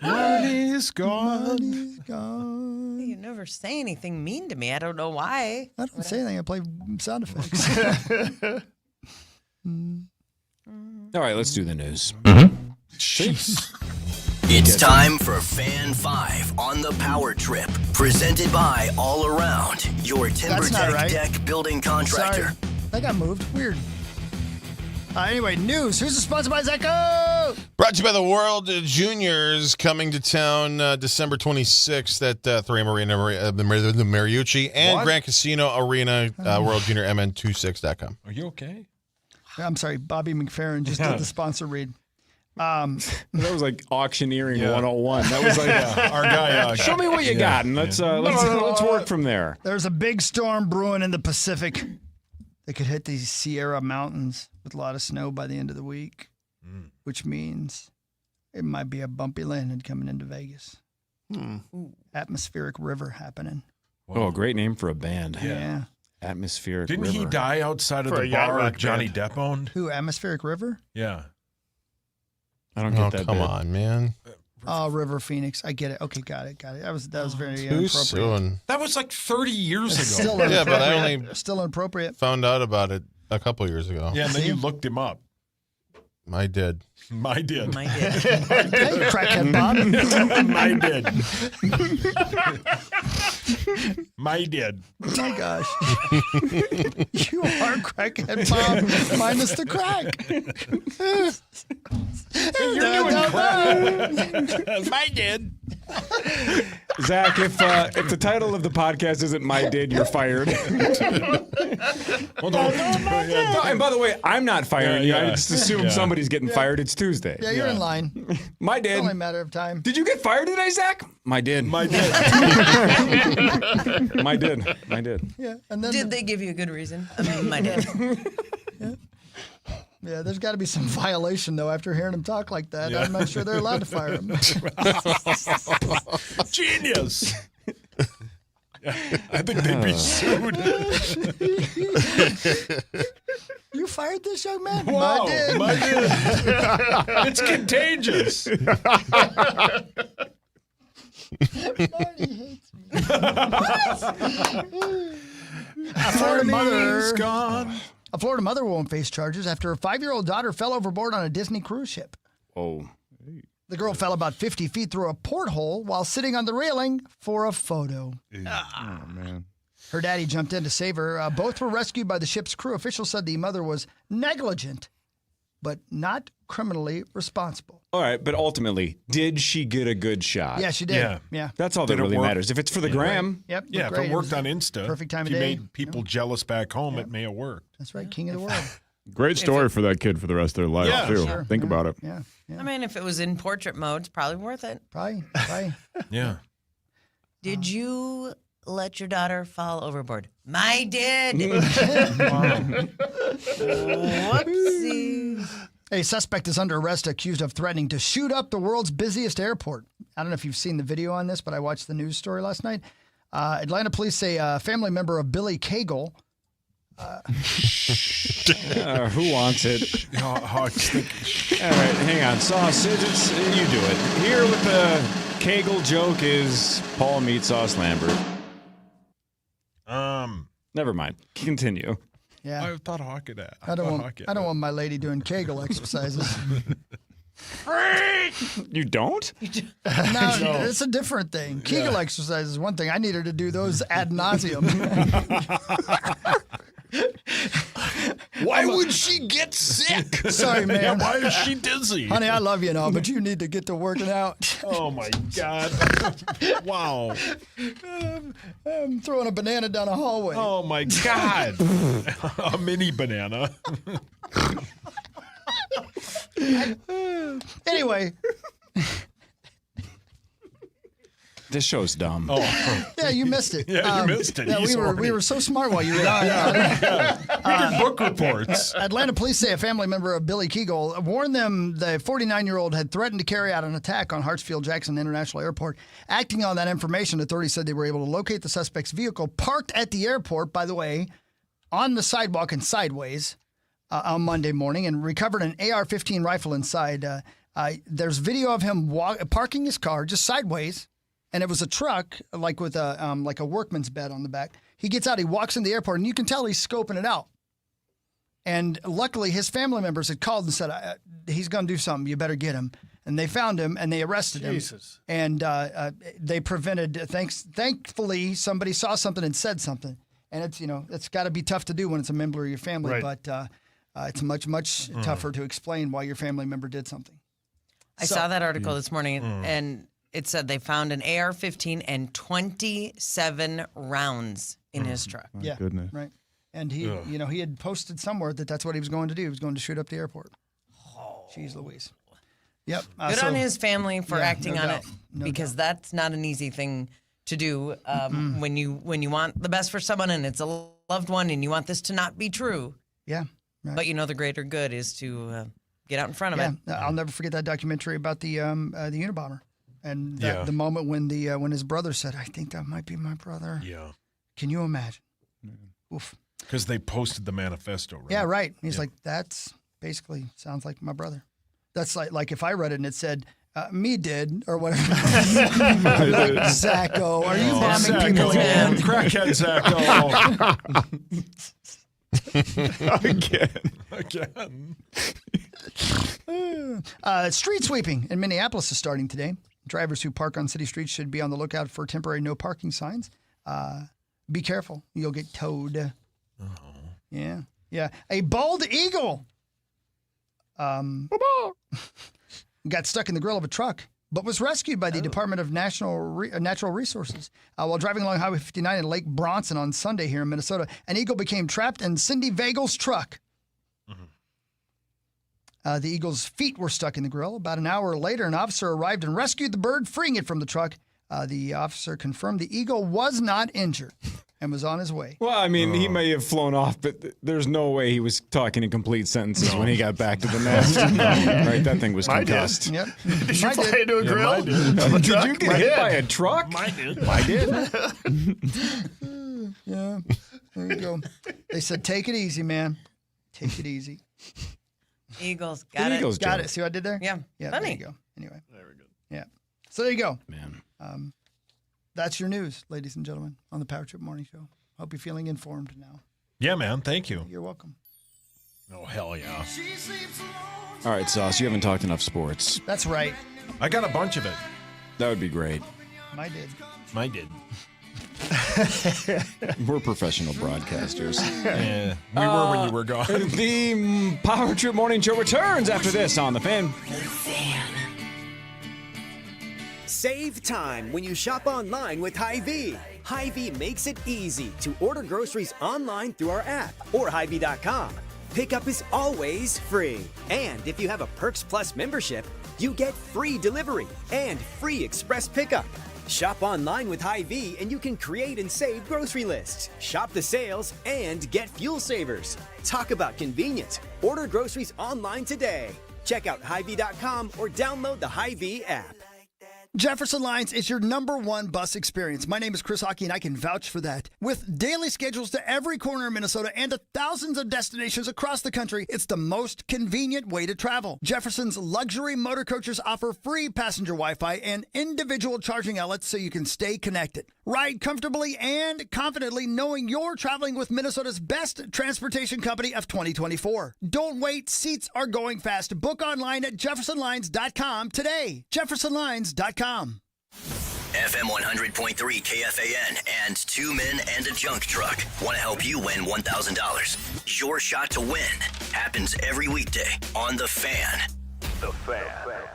Marty's gone.
Marty's gone.
You never say anything mean to me. I don't know why.
I don't say anything. I play sound effects.
all right, let's do the news.
Jeez.
It's time for Fan 5 on the Power Trip. Presented by All Around, your
That's not
TimberTech
right.
deck building contractor.
Sorry. That got moved. Weird. Anyway, news. Who's sponsored by Zacco?
Brought to you by the World Juniors coming to town December 26th at 3M Arena, the Mariucci, and
What?
Grand Casino Arena, World Junior MN26.com.
Are you okay?
I'm sorry. Bobby McFerrin just did the sponsor read.
That was like auctioneering 101. That was like,
Our guy.
show me what you got, and let's work from there.
There's a big storm brewing in the Pacific that could hit the Sierra Mountains with a lot of snow by the end of the week, which means it might be a bumpy landing coming into Vegas. Atmospheric river happening.
Oh, great name for a band.
Yeah.
Atmospheric
Didn't
River.
he die outside of
For
the
a yacht
bar
rock
Johnny
band.
Depp owned?
Who? Atmospheric River?
Yeah.
I don't get
Oh,
that.
come
bit.
on, man.
Oh, River Phoenix. I get it. Okay, got it. That was very
Too
inappropriate.
soon.
That was like 30 years
It's
ago.
still
Yeah, but I
inappropriate.
only
Still inappropriate.
found out about it a couple years ago.
Yeah, and then you looked him up.
I did.
My did.
My did.
Hey, crackhead Bob.
My did. My did.
My gosh. You are crackhead Bob minus the crack.
You're doing crack. My did.
Zach, if the title of the podcast isn't "My Did," you're fired.
Well, don't.
No, and by the way, I'm not firing you. I
Yeah.
just assume somebody's getting fired. It's Tuesday.
Yeah, you're in line.
My
It's
did.
only a matter of time.
Did you get fired today, Zach? My did.
My did.
My did. My did.
Yeah, and then
Did they give you a good reason? I mean, my did.
yeah, there's got to be some violation though after hearing him talk like that. I'm not sure they're allowed to fire him.
Genius. I think they'd be sued.
You fired this young man?
Wow,
I did.
my did. It's contagious.
Marty hates me. A Florida mother.
Gone.
A Florida mother won't face charges after her 5-year-old daughter fell overboard on a Disney cruise ship.
Oh.
The girl fell about 50 feet through a porthole while sitting on the railing for a photo.
Oh, man.
Her daddy jumped in to save her. Both were rescued by the ship's crew. Officials said the mother was negligent, but not criminally responsible.
All right, but ultimately, did she get a good shot?
Yeah, she did. Yeah.
That's all that
Did it
really
work?
matters. If it's for the gram.
Yep.
Yeah,
looked great.
if it worked on
was
Insta,
perfect time
if
of
you
day.
made people jealous back home, it may have worked.
That's right. King of the world.
Great story for that kid for the rest of their life,
Yeah,
too.
sure.
Think about it.
Yeah.
I mean, if it was in portrait mode, it's probably worth it.
Probably.
Yeah.
Did you let your daughter fall overboard? I did. Whoopsie.
A suspect is under arrest accused of threatening to shoot up the world's busiest airport. I don't know if you've seen the video on this, but I watched the news story last night. Atlanta police say a family member of Billy Cagle.
Who wants it? All right, hang on. Sausage, you do it. Here with the Cagle joke is Paul Meat Sauce Lambert. Never mind. Continue.
Yeah.
I thought Hawk had that.
I don't want my lady doing Kegel exercises.
You don't?
No, it's a different thing. Kegel exercise is one thing. I need her to do those ad nauseum.
Why would she get sick?
Sorry, man.
Yeah, why is she dizzy?
Honey, I love you and all, but you need to get to working out.
Oh, my God. Wow.
I'm throwing a banana down a hallway.
Oh, my God. A mini banana.
Anyway.
This show's dumb.
Oh.
Yeah, you missed it.
Yeah, you missed it.
Yeah, we were so smart while you were gone.
Read book reports.
Atlanta police say a family member of Billy Kegel warned them the 49-year-old had threatened to carry out an attack on Hartsfield-Jackson International Airport. Acting on that information, authorities said they were able to locate the suspect's vehicle parked at the airport, by the way, on the sidewalk and sideways on Monday morning, and recovered an AR-15 rifle inside. There's video of him parking his car just sideways. And it was a truck, like with a workman's bed on the back. He gets out, he walks in the airport, and you can tell he's scoping it out. And luckily, his family members had called and said, he's going to do something. You better get him. And they found him, and they arrested him. And they prevented, thankfully, somebody saw something and said something. And it's got to be tough to do when it's a member of your family.
Right.
But it's much tougher to explain why your family member did something.
I saw that article this morning, and it said they found an AR-15 and 27 rounds in his truck.
Yeah,
goodness.
Right. And he had posted somewhere that that's what he was going to do. He was going to shoot up the airport. Jeez Louise. Yep.
Good on his family for
yeah,
acting
no
on
doubt.
it,
No
because that's not an easy thing to do when you want the best for someone and it's a loved one and you want this to not be true.
Yeah. Right.
But the greater good is to get out in front of it.
I'll never forget that documentary about the Unabomber. And the moment when his brother said, "I think that might be my brother."
Yeah.
Can you imagine? Oof.
Because they posted the manifesto, right?
Yeah, right. He's like, that's basically sounds like my brother. That's like if I read it and it said, me did, or whatever. Like, Zacco, are you bombing people again?
Crackhead Zacco.
Again. Street sweeping in Minneapolis is starting today. Drivers who park on city streets should be on the lookout for temporary no parking signs. Be careful. You'll get towed. Yeah. Yeah. A bald eagle got stuck in the grill of a truck, but was rescued by the Department of Natural Resources. While driving along Highway 59 in Lake Bronson on Sunday here in Minnesota, an eagle became trapped in Cindy Vagel's truck. The eagle's feet were stuck in the grill. About an hour later, an officer arrived and rescued the bird, freeing it from the truck. The officer confirmed the eagle was not injured and was on his way.
Well, I mean, he may have flown off, but there's no way he was talking in complete sentences when he got back to the nest. Right? That thing was concussed.
Yep.
Did you fly into a grill?
Did you get hit by a truck?
Mine did.
I did.
Yeah. There you go. They said, take it easy, man. Take it easy.
Eagles. Got it.
Eagles
Got
joke.
it. See what I did there?
Yeah.
Yeah.
Funny.
There you go. Anyway. Very good. Yeah. So there you go.
Man.
That's your news, ladies and gentlemen, on the Power Trip Morning Show. Hope you're feeling informed now.
Yeah, man. Thank you.
You're welcome.
Oh, hell yeah.
All right, Sauce, you haven't talked enough sports.
That's right.
I got a bunch of it.
That would be great.
Mine did.
Mine did.
We're professional broadcasters.
Yeah, we were when you were gone.
The Power Trip Morning Show returns after this on The Fan.
Save time when you shop online with Hy-Vee. Hy-Vee makes it easy to order groceries online through our app or Hy-Vee.com. Pickup is always free. And if you have a Perks Plus membership, you get free delivery and free express pickup. Shop online with Hy-Vee and you can create and save grocery lists, shop the sales, and get fuel savers. Talk about convenient. Order groceries online today. Check out Hy-Vee.com or download the Hy-Vee app.
Jefferson Lines is your #1 bus experience. My name is Chris Hockey, and I can vouch for that. With daily schedules to every corner of Minnesota and to thousands of destinations across the country, it's the most convenient way to travel. Jefferson's luxury motor coaches offer free passenger Wi-Fi and individual charging outlets so you can stay connected. Ride comfortably and confidently knowing you're traveling with Minnesota's best transportation company of 2024. Don't wait. Seats are going fast. Book online at jeffersonlines.com today. jeffersonlines.com.
FM 100.3 KFAN and 2 Men and a Junk Truck want to help you win $1,000. Your shot to win happens every weekday on The Fan. The Fan.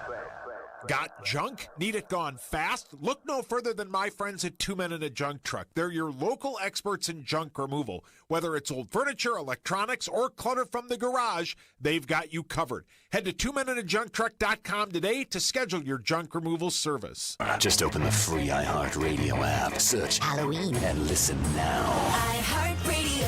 Got junk? Need it gone fast? Look no further than my friends at 2 Men and a Junk Truck. They're your local experts in junk removal. Whether it's old furniture, electronics, or clutter from the garage, they've got you covered. Head to 2menandajuncktruck.com today to schedule your junk removal service.
Just open the free iHeartRadio app, search Halloween, and listen now.
iHeartRadio.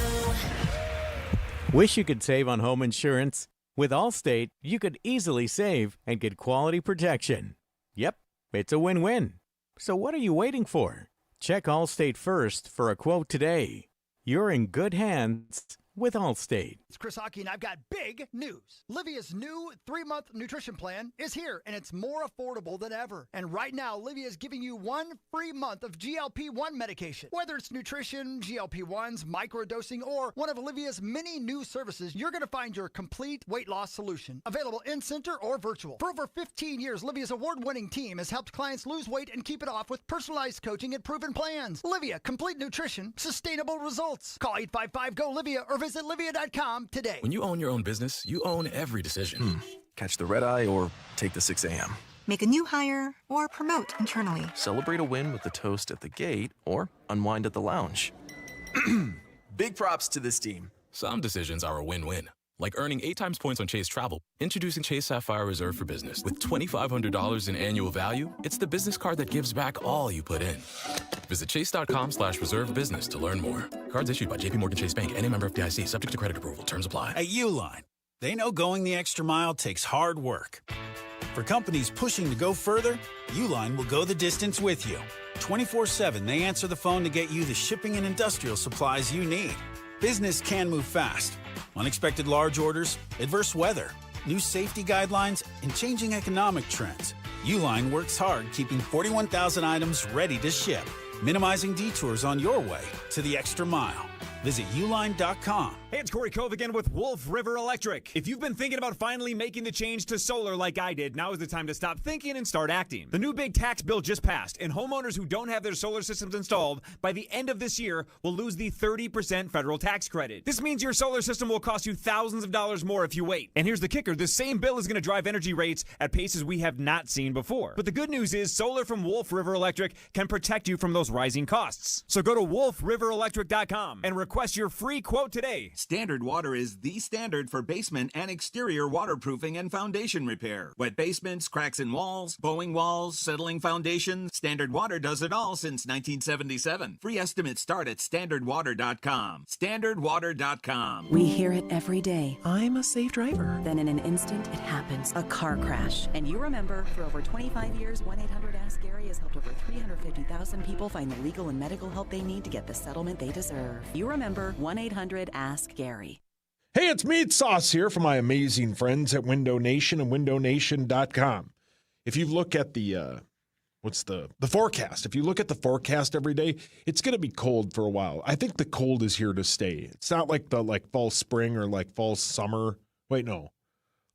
Wish you could save on home insurance? With Allstate, you could easily save and get quality protection. Yep, it's a win-win. So what are you waiting for? Check Allstate first for a quote today. You're in good hands with Allstate.
It's Chris Hockey, and I've got big news. Livia's new 3-month nutrition plan is here, and it's more affordable than ever. And right now, Livia is giving you 1 free month of GLP-1 medication. Whether it's nutrition, GLP-1s, microdosing, or one of Livia's many new services, you're going to find your complete weight loss solution. Available in-center or virtual. For over 15 years, Livia's award-winning team has helped clients lose weight and keep it off with personalized coaching and proven plans. Livia, complete nutrition, sustainable results. Call 855-GO-LIVIA or visit Livia.com today.
When you own your own business, you own every decision. Catch the red eye or take the 6 a.m.
Make a new hire or promote internally.
Celebrate a win with the toast at the gate or unwind at the lounge. Big props to this team. Some decisions are a win-win. Like earning 8 times points on Chase Travel. Introducing Chase Sapphire Reserve for Business. With $2,500 in annual value, it's the business card that gives back all you put in. Visit chase.com/reserve business to learn more. Cards issued by JPMorgan Chase Bank and a member of FDIC, subject to credit approval. Terms apply.
At Uline, they know going the extra mile takes hard work. For companies pushing to go further, Uline will go the distance with you. 24/7, they answer the phone to get you the shipping and industrial supplies you need. Business can move fast. Unexpected large orders, adverse weather, new safety guidelines, and changing economic trends. Uline works hard keeping 41,000 items ready to ship, minimizing detours on your way to the extra mile. Visit uline.com.
Hey, it's Corey Cove again with Wolf River Electric. If you've been thinking about finally making the change to solar like I did, now is the time to stop thinking and start acting. The new big tax bill just passed, and homeowners who don't have their solar systems installed by the end of this year will lose the 30% federal tax credit. This means your solar system will cost you thousands of dollars more if you wait. And here's the kicker, this same bill is going to drive energy rates at paces we have not seen before. But the good news is solar from Wolf River Electric can protect you from those rising costs. So go to wolfriverelectric.com and request your free quote today.
Standard Water is the standard for basement and exterior waterproofing and foundation repair. Wet basements, cracks in walls, bowing walls, settling foundations. Standard Water does it all since 1977. Free estimates start at standardwater.com. Standardwater.com.
We hear it every day. I'm a safe driver. Then in an instant, it happens. A car crash. And you remember, for over 25 years, 1-800-ASK-GARY has helped over 350,000 people find the legal and medical help they need to get the settlement they deserve. You remember 1-800-ASK-GARY.
Hey, it's Meat Sauce here from my amazing friends at Window Nation and windownation.com. If you look at the what's the forecast. If you look at the forecast every day, it's going to be cold for a while. I think the cold is here to stay. It's not like the fall spring or like fall summer. Wait, no.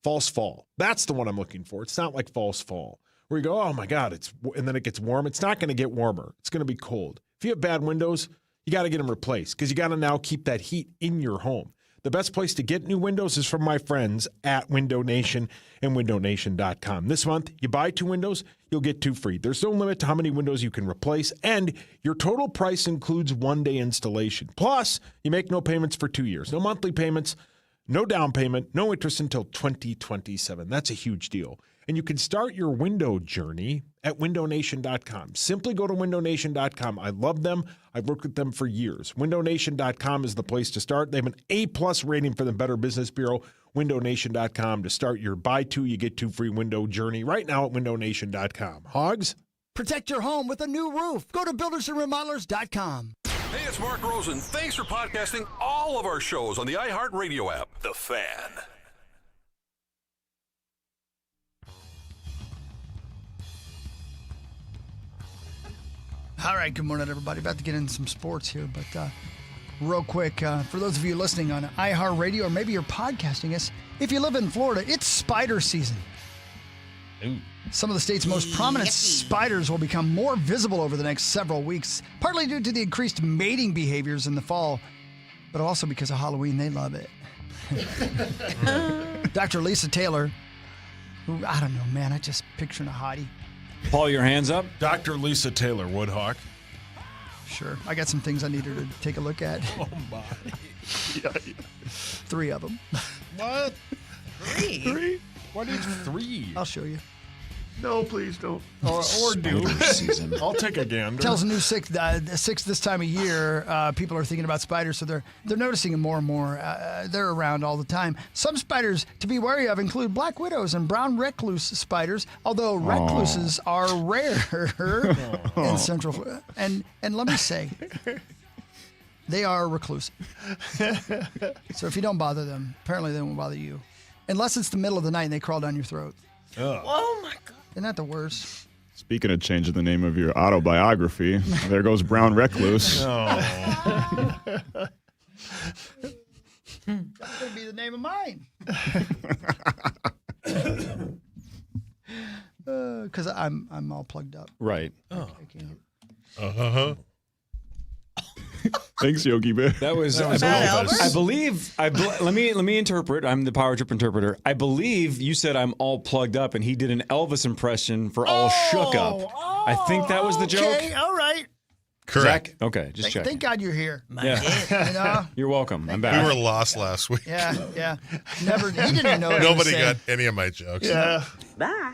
False fall. That's the one I'm looking for. It's not like false fall where you go, oh my God, and then it gets warm. It's not going to get warmer. It's going to be cold. If you have bad windows, you got to get them replaced because you got to now keep that heat in your home. The best place to get new windows is from my friends at Window Nation and windownation.com. This month, you buy 2 windows, you'll get 2 free. There's no limit to how many windows you can replace, and your total price includes 1-day installation. Plus, you make no payments for 2 years. No monthly payments, no down payment, no interest until 2027. That's a huge deal. And you can start your window journey at windownation.com. Simply go to windownation.com. I love them. I've worked with them for years. Windownation.com is the place to start. They have an A+ rating for the Better Business Bureau. Windownation.com to start your buy 2, you get 2 free window journey right now at windownation.com. Hogs?
Protect your home with a new roof. Go to buildersandremodelers.com.
Hey, it's Mark Rosen. Thanks for podcasting all of our shows on the iHeartRadio app. The Fan.
All right, good morning, everybody. About to get into some sports here, but real quick, for those of you listening on iHeartRadio, or maybe you're podcasting us, if you live in Florida, it's spider season.
Ooh.
Some of the state's most prominent spiders will become more visible over the next several weeks, partly due to the increased mating behaviors in the fall, but also because of Halloween. They love it. Dr. Lisa Taylor, who, I don't know, man, I just picturing a hottie.
Paul, your hands up.
Dr. Lisa Taylor, Woodhawk.
Sure. I got some things I needed to take a look at.
Oh, my.
3 of them.
What?
3?
3? What is 3?
I'll show you.
No, please don't.
Or do. I'll take a gander.
Tells a new 6 this time of year. People are thinking about spiders, so they're noticing them more and more. They're around all the time. Some spiders to be wary of include black widows and brown recluse spiders, although recluses are rare in Central Florida. And let me say, they are reclusive. So if you don't bother them, apparently they won't bother you. Unless it's the middle of the night and they crawl down your throat.
Oh, my God.
Isn't that the worst?
Speaking of changing the name of your autobiography, there goes Brown Recluse.
That's going to be the name of mine. Because I'm all plugged up.
Right.
I can't.
Uh-huh.
Thanks, Yogi Bear.
That was I believe. Let me interpret. I'm the power trip interpreter. I believe you said I'm all plugged up, and he did an Elvis impression for all shook up. I think that was the joke.
Okay, all right.
Correct.
Zach? Okay, just check.
Thank God you're here.
Yeah.
You know?
You're welcome. I'm back.
We were lost last week.
Yeah. Never. He didn't know.
Nobody got any of my jokes.
Yeah.
Bye.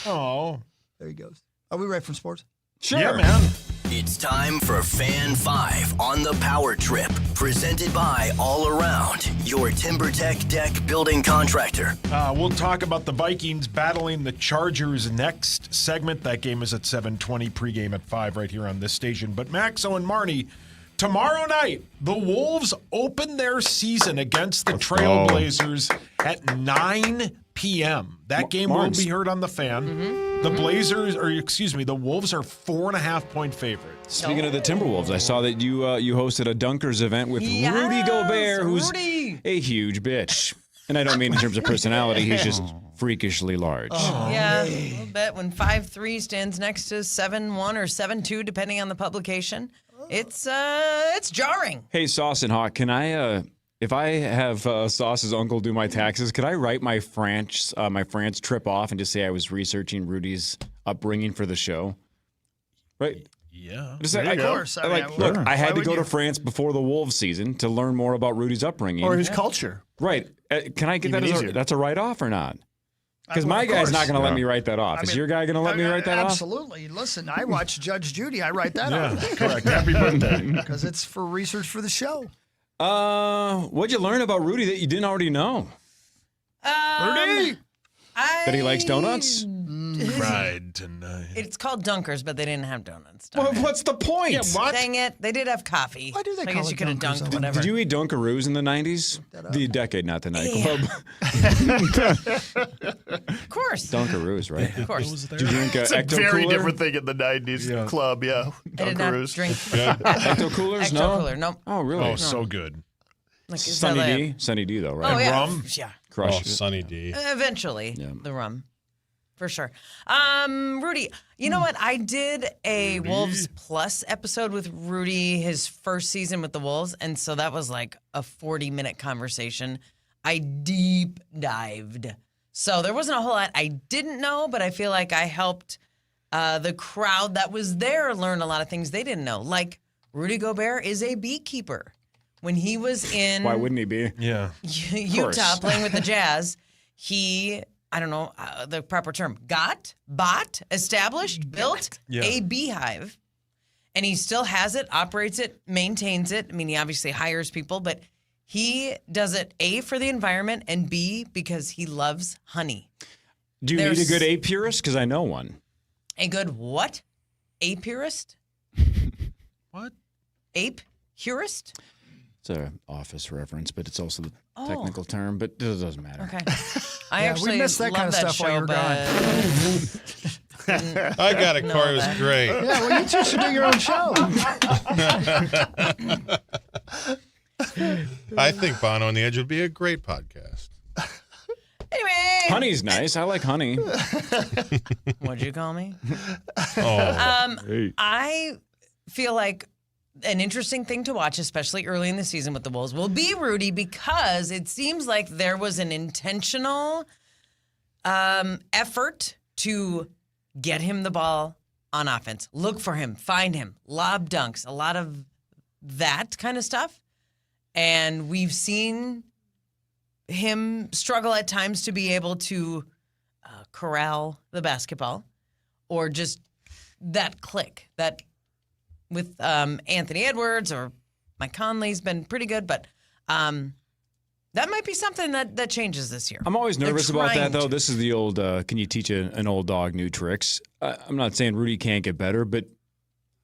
Oh.
There he goes. Are we ready for sports?
Sure.
Yeah, man.
It's time for Fan 5 on the Power Trip, presented by All Around, your TimberTech deck building contractor.
We'll talk about the Vikings battling the Chargers next segment. That game is at 7:20, pregame at 5 right here on this station. But Maxo and Marnie, tomorrow night, the Wolves open their season against the Trailblazers at 9 p.m. That game will be heard on the Fan.
Mm-hmm.
The the Wolves are 4.5-point favorites.
Speaking of the Timberwolves, I saw that you hosted a Dunkers event with Rudy Gobert, who's a huge bitch. And I don't mean in terms of personality, he's just freakishly large.
Yeah, a little bit. When 5'3" stands next to 7'1" or 7'2", depending on the publication, it's jarring.
Hey, Sauce and Hawk, can I, if I have Sauce's uncle do my taxes, could I write my France trip off and just say I was researching Rudy's upbringing for the show? Right?
Yeah.
Just
of course.
Look, I had to go to France before the Wolves season to learn more about Rudy's upbringing.
Or his culture.
Right. Can I get
Even
that
easier.
that's a write-off or not? Because my guy's not going to let me write that off. Is your guy going to let me write that off?
Absolutely. Listen, I watch Judge Judy. I write that off.
Correct. Happy birthday.
Because it's for research for the show.
What'd you learn about Rudy that you didn't already know?
Rudy!
That he likes donuts?
cried tonight.
It's called Dunkers, but they didn't have donuts.
Well, what's the point?
Yeah, what?
Dang it. They did have coffee.
Why do they
I
call
guess
it
you could have
Dunkers?
dunked whatever.
Did you eat Dunkaroos in the 90s? The decade, not the nightclub.
Of course.
Dunkaroos, right?
Of course.
Did you drink
It's a
Ecto
very
Cooler?
different thing in the 90s club, yeah.
I did not
Dunkaroos.
drink
Ecto Coolers?
Ecto
No?
Cooler. Nope.
Oh, really?
Oh, so good.
Like, is
Sunny
that
D? Sunny D, though, right?
Oh, yeah.
rum?
Yeah.
Crush
Oh, Sunny D.
Eventually,
Yeah.
the rum. For sure. Rudy, you know what? I did a Wolves Plus episode with Rudy, his first season with the Wolves, and so that was like a 40-minute conversation. I deep dived. So there wasn't a whole lot I didn't know, but I feel like I helped the crowd that was there learn a lot of things they didn't know. Like Rudy Gobert is a beekeeper. When he was in
Why wouldn't he be?
Yeah.
Utah playing with the Jazz, he, I don't know the proper term, bought, established, built a beehive. And he still has it, operates it, maintains it. I mean, he obviously hires people, but he does it, A, for the environment, and B, because he loves honey.
Do you need a good apurist? Because I know one.
A good what? Apurist?
What?
Ape purist?
It's an office reference, but it's also the technical term, but it doesn't matter.
Okay. I actually
we missed that
love
kind of
that
stuff while
show,
you're
but
I got it, Corey. It was great.
Yeah, well, you two should do your own show.
I think Bono and the Edge would be a great podcast.
Anyway.
Honey's nice. I like honey.
What'd you call me?
Oh.
I feel like an interesting thing to watch, especially early in the season with the Wolves, will be Rudy, because it seems like there was an intentional effort to get him the ball on offense. Look for him, find him, lob dunks, a lot of that kind of stuff. And we've seen him struggle at times to be able to corral the basketball, or just that click, that with Anthony Edwards or Mike Conley's been pretty good, but that might be something that changes this year.
I'm always nervous about that, though.
to.
This is the old, can you teach an old dog new tricks? I'm not saying Rudy can't get better, but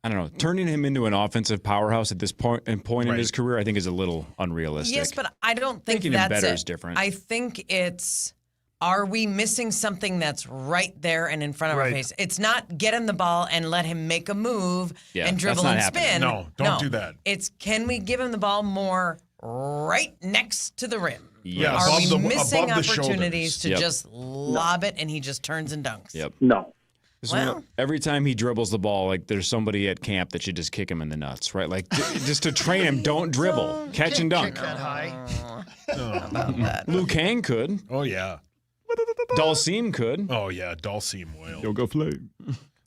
I don't know. Turning him into an offensive powerhouse at this point in his career, I think is a little unrealistic.
Yes, but I don't think
Making him
that's
better
it.
is different.
I think it's, are we missing something that's right there and in front of our face? It's not get him the ball and let him make a move and dribble and spin.
No, don't do that.
It's, can we give him the ball more right next to the rim?
Yeah,
Are we
above
missing
the
opportunities
shoulders.
to just lob it and he just turns and dunks?
Yep.
No.
Well,
every time he dribbles the ball, like there's somebody at camp that should just kick him in the nuts, right? Like just to train him, don't dribble, catch and dunk.
Kick that high.
about that.
Luke Kang could.
Oh, yeah.
Dalsim could.
Oh, yeah. Dalsim will.
You'll go flame.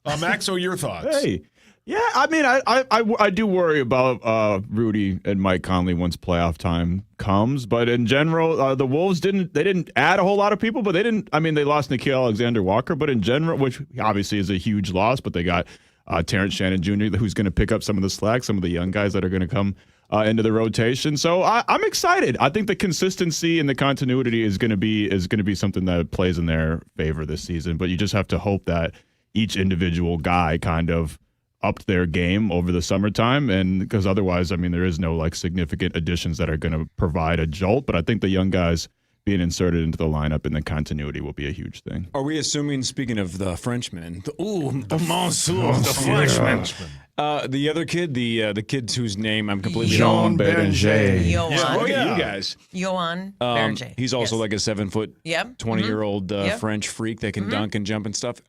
Maxo, your thoughts?
Hey. Yeah, I mean, I do worry about Rudy and Mike Conley once playoff time comes, but in general, the Wolves didn't add a whole lot of people, but they lost Nickeil Alexander-Walker, but in general, which obviously is a huge loss, but they got Terrence Shannon Jr., who's going to pick up some of the slack, some of the young guys that are going to come into the rotation. So I'm excited. I think the consistency and the continuity is going to be something that plays in their favor this season, but you just have to hope that each individual guy kind of upped their game over the summertime, and because otherwise, I mean, there is no like significant additions that are going to provide a jolt. But I think the young guys being inserted into the lineup and the continuity will be a huge thing.
Are we assuming, speaking of the Frenchman, the Frenchman, the other kid, the kid whose name I'm completely
Jean Beranger.
Yohan.
Look at you guys.
Yohan Beranger.
He's also like a 7-foot, 20-year-old French freak that can dunk and jump and stuff.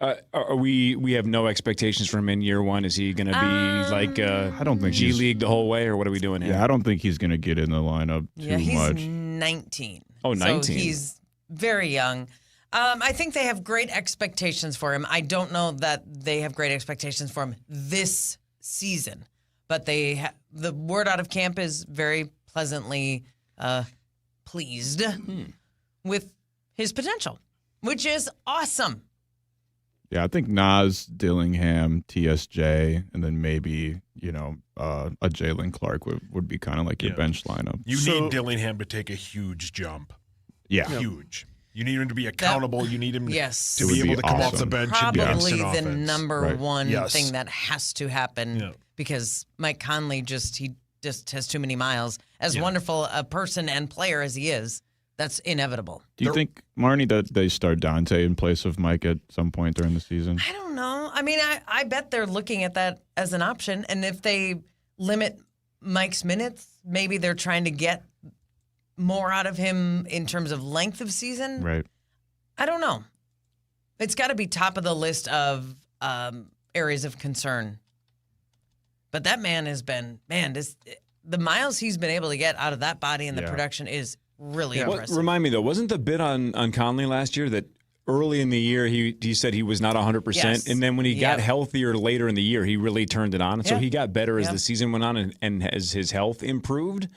We have no expectations from him in year one. Is he going to be like
I don't think
G League the whole way, or what are we doing here?
Yeah, I don't think he's going to get in the lineup too
he's
much.
19.
Oh, 19.
So he's very young. I think they have great expectations for him. I don't know that they have great expectations for him this season, but the word out of camp is very pleasantly pleased with his potential, which is awesome.
Yeah, I think Nas, Dillingham, TSJ, and then maybe, a Jalen Clark would be kind of like your bench lineup.
You need Dillingham to take a huge jump.
Yeah.
Huge. You need him to be accountable. You need him
Yes.
to be able to come off the bench and be
Probably
instant
the
offense.
number one
Yes.
thing that has to happen because Mike Conley just has too many miles. As wonderful a person and player as he is, that's inevitable.
Do you think, Marnie, that they start Dante in place of Mike at some point during the season?
I don't know. I mean, I bet they're looking at that as an option. And if they limit Mike's minutes, maybe they're trying to get more out of him in terms of length of season.
Right.
I don't know. It's got to be top of the list of areas of concern. But that man has been, the miles he's been able to get out of that body and the production is really impressive.
Remind me, though, wasn't the bit on Conley last year that early in the year he said he was not 100%?
Yes.
And then when he got healthier later in the year, he really turned it on. So he got better as the season went on and as his health improved.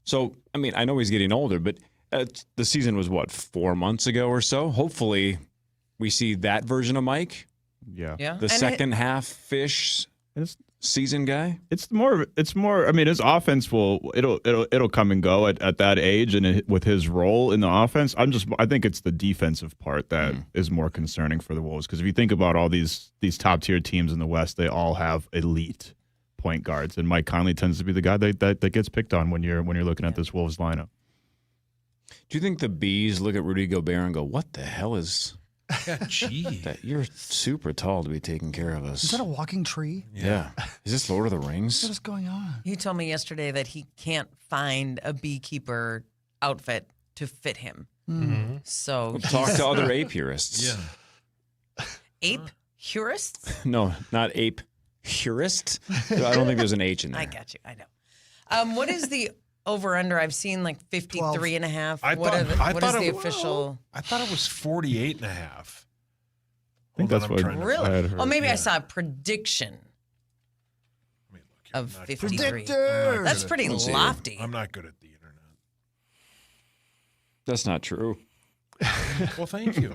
So, I mean, I know he's getting older, but the season was, 4 months ago or so? Hopefully we see that version of Mike.
Yeah.
The second half-ish season guy.
It's more. I mean, his offense it'll come and go at that age, and with his role in the offense, I think it's the defensive part that is more concerning for the Wolves. Because if you think about all these top tier teams in the West, they all have elite point guards, and Mike Conley tends to be the guy that gets picked on when you're looking at this Wolves lineup.
Do you think the Bees look at Rudy Gobert and go, "What the hell is?"
Gee,
you're super tall to be taking care of us.
Is that a walking tree?
Yeah. Is this Lord of the Rings?
What is going on?
He told me yesterday that he can't find a beekeeper outfit to fit him.
Mhm.
So
We'll talk to other ape purists.
Ape purists?
No, not ape purist. I don't think there's an H in there.
I got you. I know. What is the over-under? I've seen like 53 and a half. What is the official?
I thought it was 48 and a half.
I think that's what
Really?
I had heard.
Oh, maybe I saw a prediction of 53.
Predictor.
That's pretty
Let's see.
lofty.
I'm not good at the internet.
That's not true.
Well, thank you.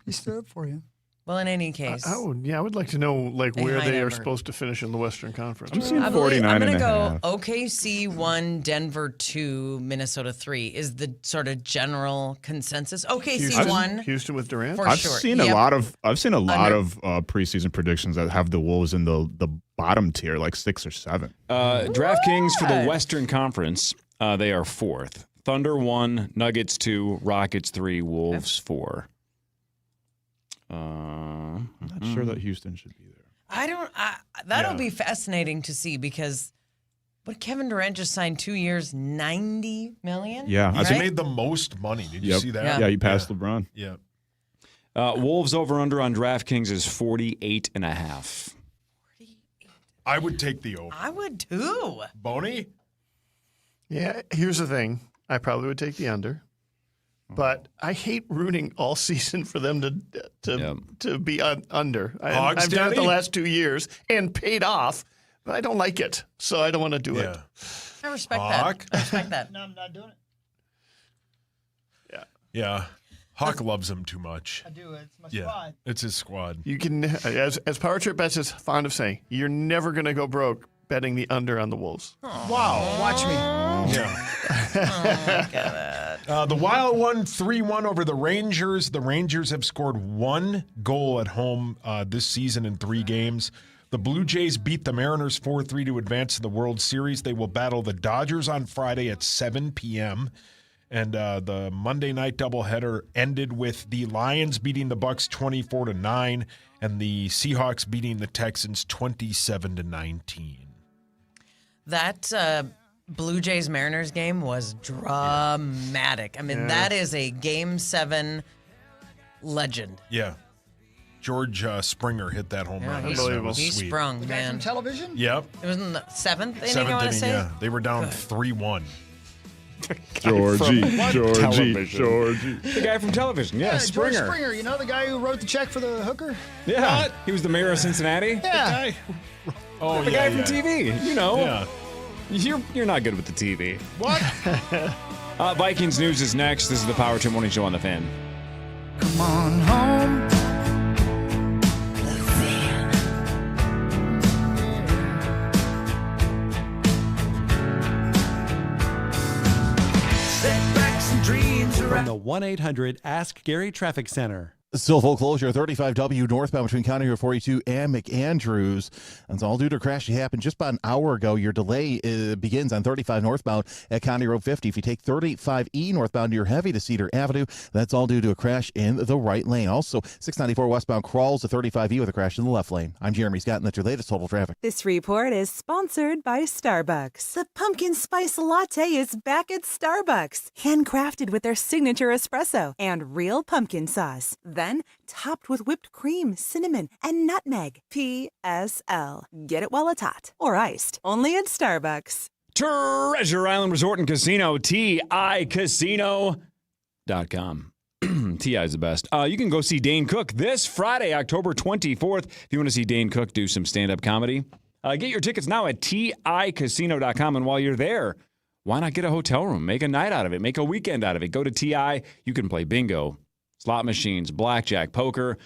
He stood up for you.
Well, in any case.
I would like to know
A
where
high
they are
number.
supposed to finish in the Western Conference.
I'm seeing
I believe
49
I'm going to
and a
go
half.
OKC 1, Denver 2, Minnesota 3 is the sort of general consensus. OKC 1.
Houston with Durant.
For
I've
sure.
seen
Yep.
a lot of preseason predictions that have the Wolves in the bottom tier, like 6 or 7.
DraftKings for the Western Conference, they are 4th. Thunder 1, Nuggets 2, Rockets 3, Wolves 4.
I'm not sure that Houston should be there.
That'll be fascinating to see because Kevin Durant just signed 2 years, $90 million?
Yeah,
He's
right?
made the most money. Did you see that?
Yeah, he passed LeBron.
Yeah.
Wolves over-under on DraftKings is 48 and a half.
I would take the over.
I would too.
Boney?
Yeah, here's the thing. I probably would take the under. But I hate rooting all season for them to be under. I've done it the last 2 years and paid off, but I don't like it, so I don't want to do it.
I respect that. I respect that.
No, I'm not doing it.
Yeah. Hawk loves him too much.
I do. It's my squad.
It's his squad.
You can, as Power Trip Bets is fond of saying, you're never going to go broke betting the under on the Wolves.
Wow. Watch me.
Yeah.
Oh, God.
The Wild won 3-1 over the Rangers. The Rangers have scored 1 goal at home this season in 3 games. The Blue Jays beat the Mariners 4-3 to advance to the World Series. They will battle the Dodgers on Friday at 7 p.m. And the Monday night doubleheader ended with the Lions beating the Bucks 24-9 and the Seahawks beating the Texans 27-19.
That Blue Jays Mariners game was dramatic. I mean, that is a Game 7 legend.
Yeah. George Springer hit that home run.
He
Sweet.
sprung,
The guy
man.
from television?
Yep.
It was in the 7th inning, I
Seventh
want to
inning,
say.
yeah. They were down 3-1.
Georgie.
The guy from television. Yeah,
George
Springer.
Springer. You know the guy who wrote the check for the hooker?
Yeah. He was the mayor of Cincinnati.
Yeah.
Oh,
the guy from TV. You know.
Yeah.
You're not good with the TV.
What?
Vikings news is next. This is the Power Trip Morning Show on the Fan.
Come on home. Setbacks
From the 1-800-ASK-GARY Traffic Center.
Still full closure, 35W northbound between County Road 42 and McAndrews. That's all due to a crash that happened just about an hour ago. Your delay begins on 35 northbound at County Road 50. If you take 35E northbound, you're heavy to Cedar Avenue. That's all due to a crash in the right lane. Also, 694 westbound crawls to 35E with a crash in the left lane. I'm Jeremy Scott, and that's your latest total traffic.
This report is sponsored by Starbucks. The pumpkin spice latte is back at Starbucks. Handcrafted with their signature espresso and real pumpkin sauce. Then topped with whipped cream, cinnamon, and nutmeg. PSL. Get it while it's hot or iced. Only at Starbucks.
Treasure Island Resort and Casino, TICasino.com. TI is the best. You can go see Dane Cook this Friday, October 24th. If you want to see Dane Cook do some stand-up comedy, get your tickets now at TICasino.com. And while you're there, why not get a hotel room? Make a night out of it. Make a weekend out of it. Go to TI. You can play bingo, slot machines, blackjack, poker.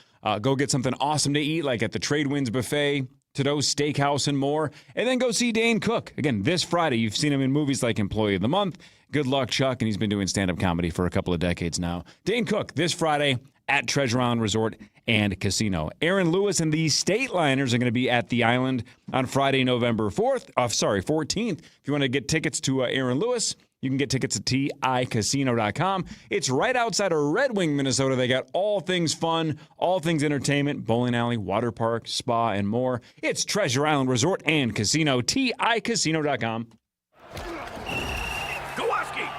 Go get something awesome to eat, like at the Trade Winds Buffet, Todeau's Steakhouse, and more. And then go see Dane Cook. Again, this Friday. You've seen him in movies like Employee of the Month, Good Luck Chuck, and he's been doing stand-up comedy for a couple of decades now. Dane Cook, this Friday at Treasure Island Resort and Casino. Aaron Lewis and the Stateliners are going to be at the Island on Friday, November 14th. If you want to get tickets to Aaron Lewis, you can get tickets at TICasino.com. It's right outside of Red Wing, Minnesota. They got all things fun, all things entertainment, bowling alley, water park, spa, and more. It's Treasure Island Resort and Casino, TICasino.com.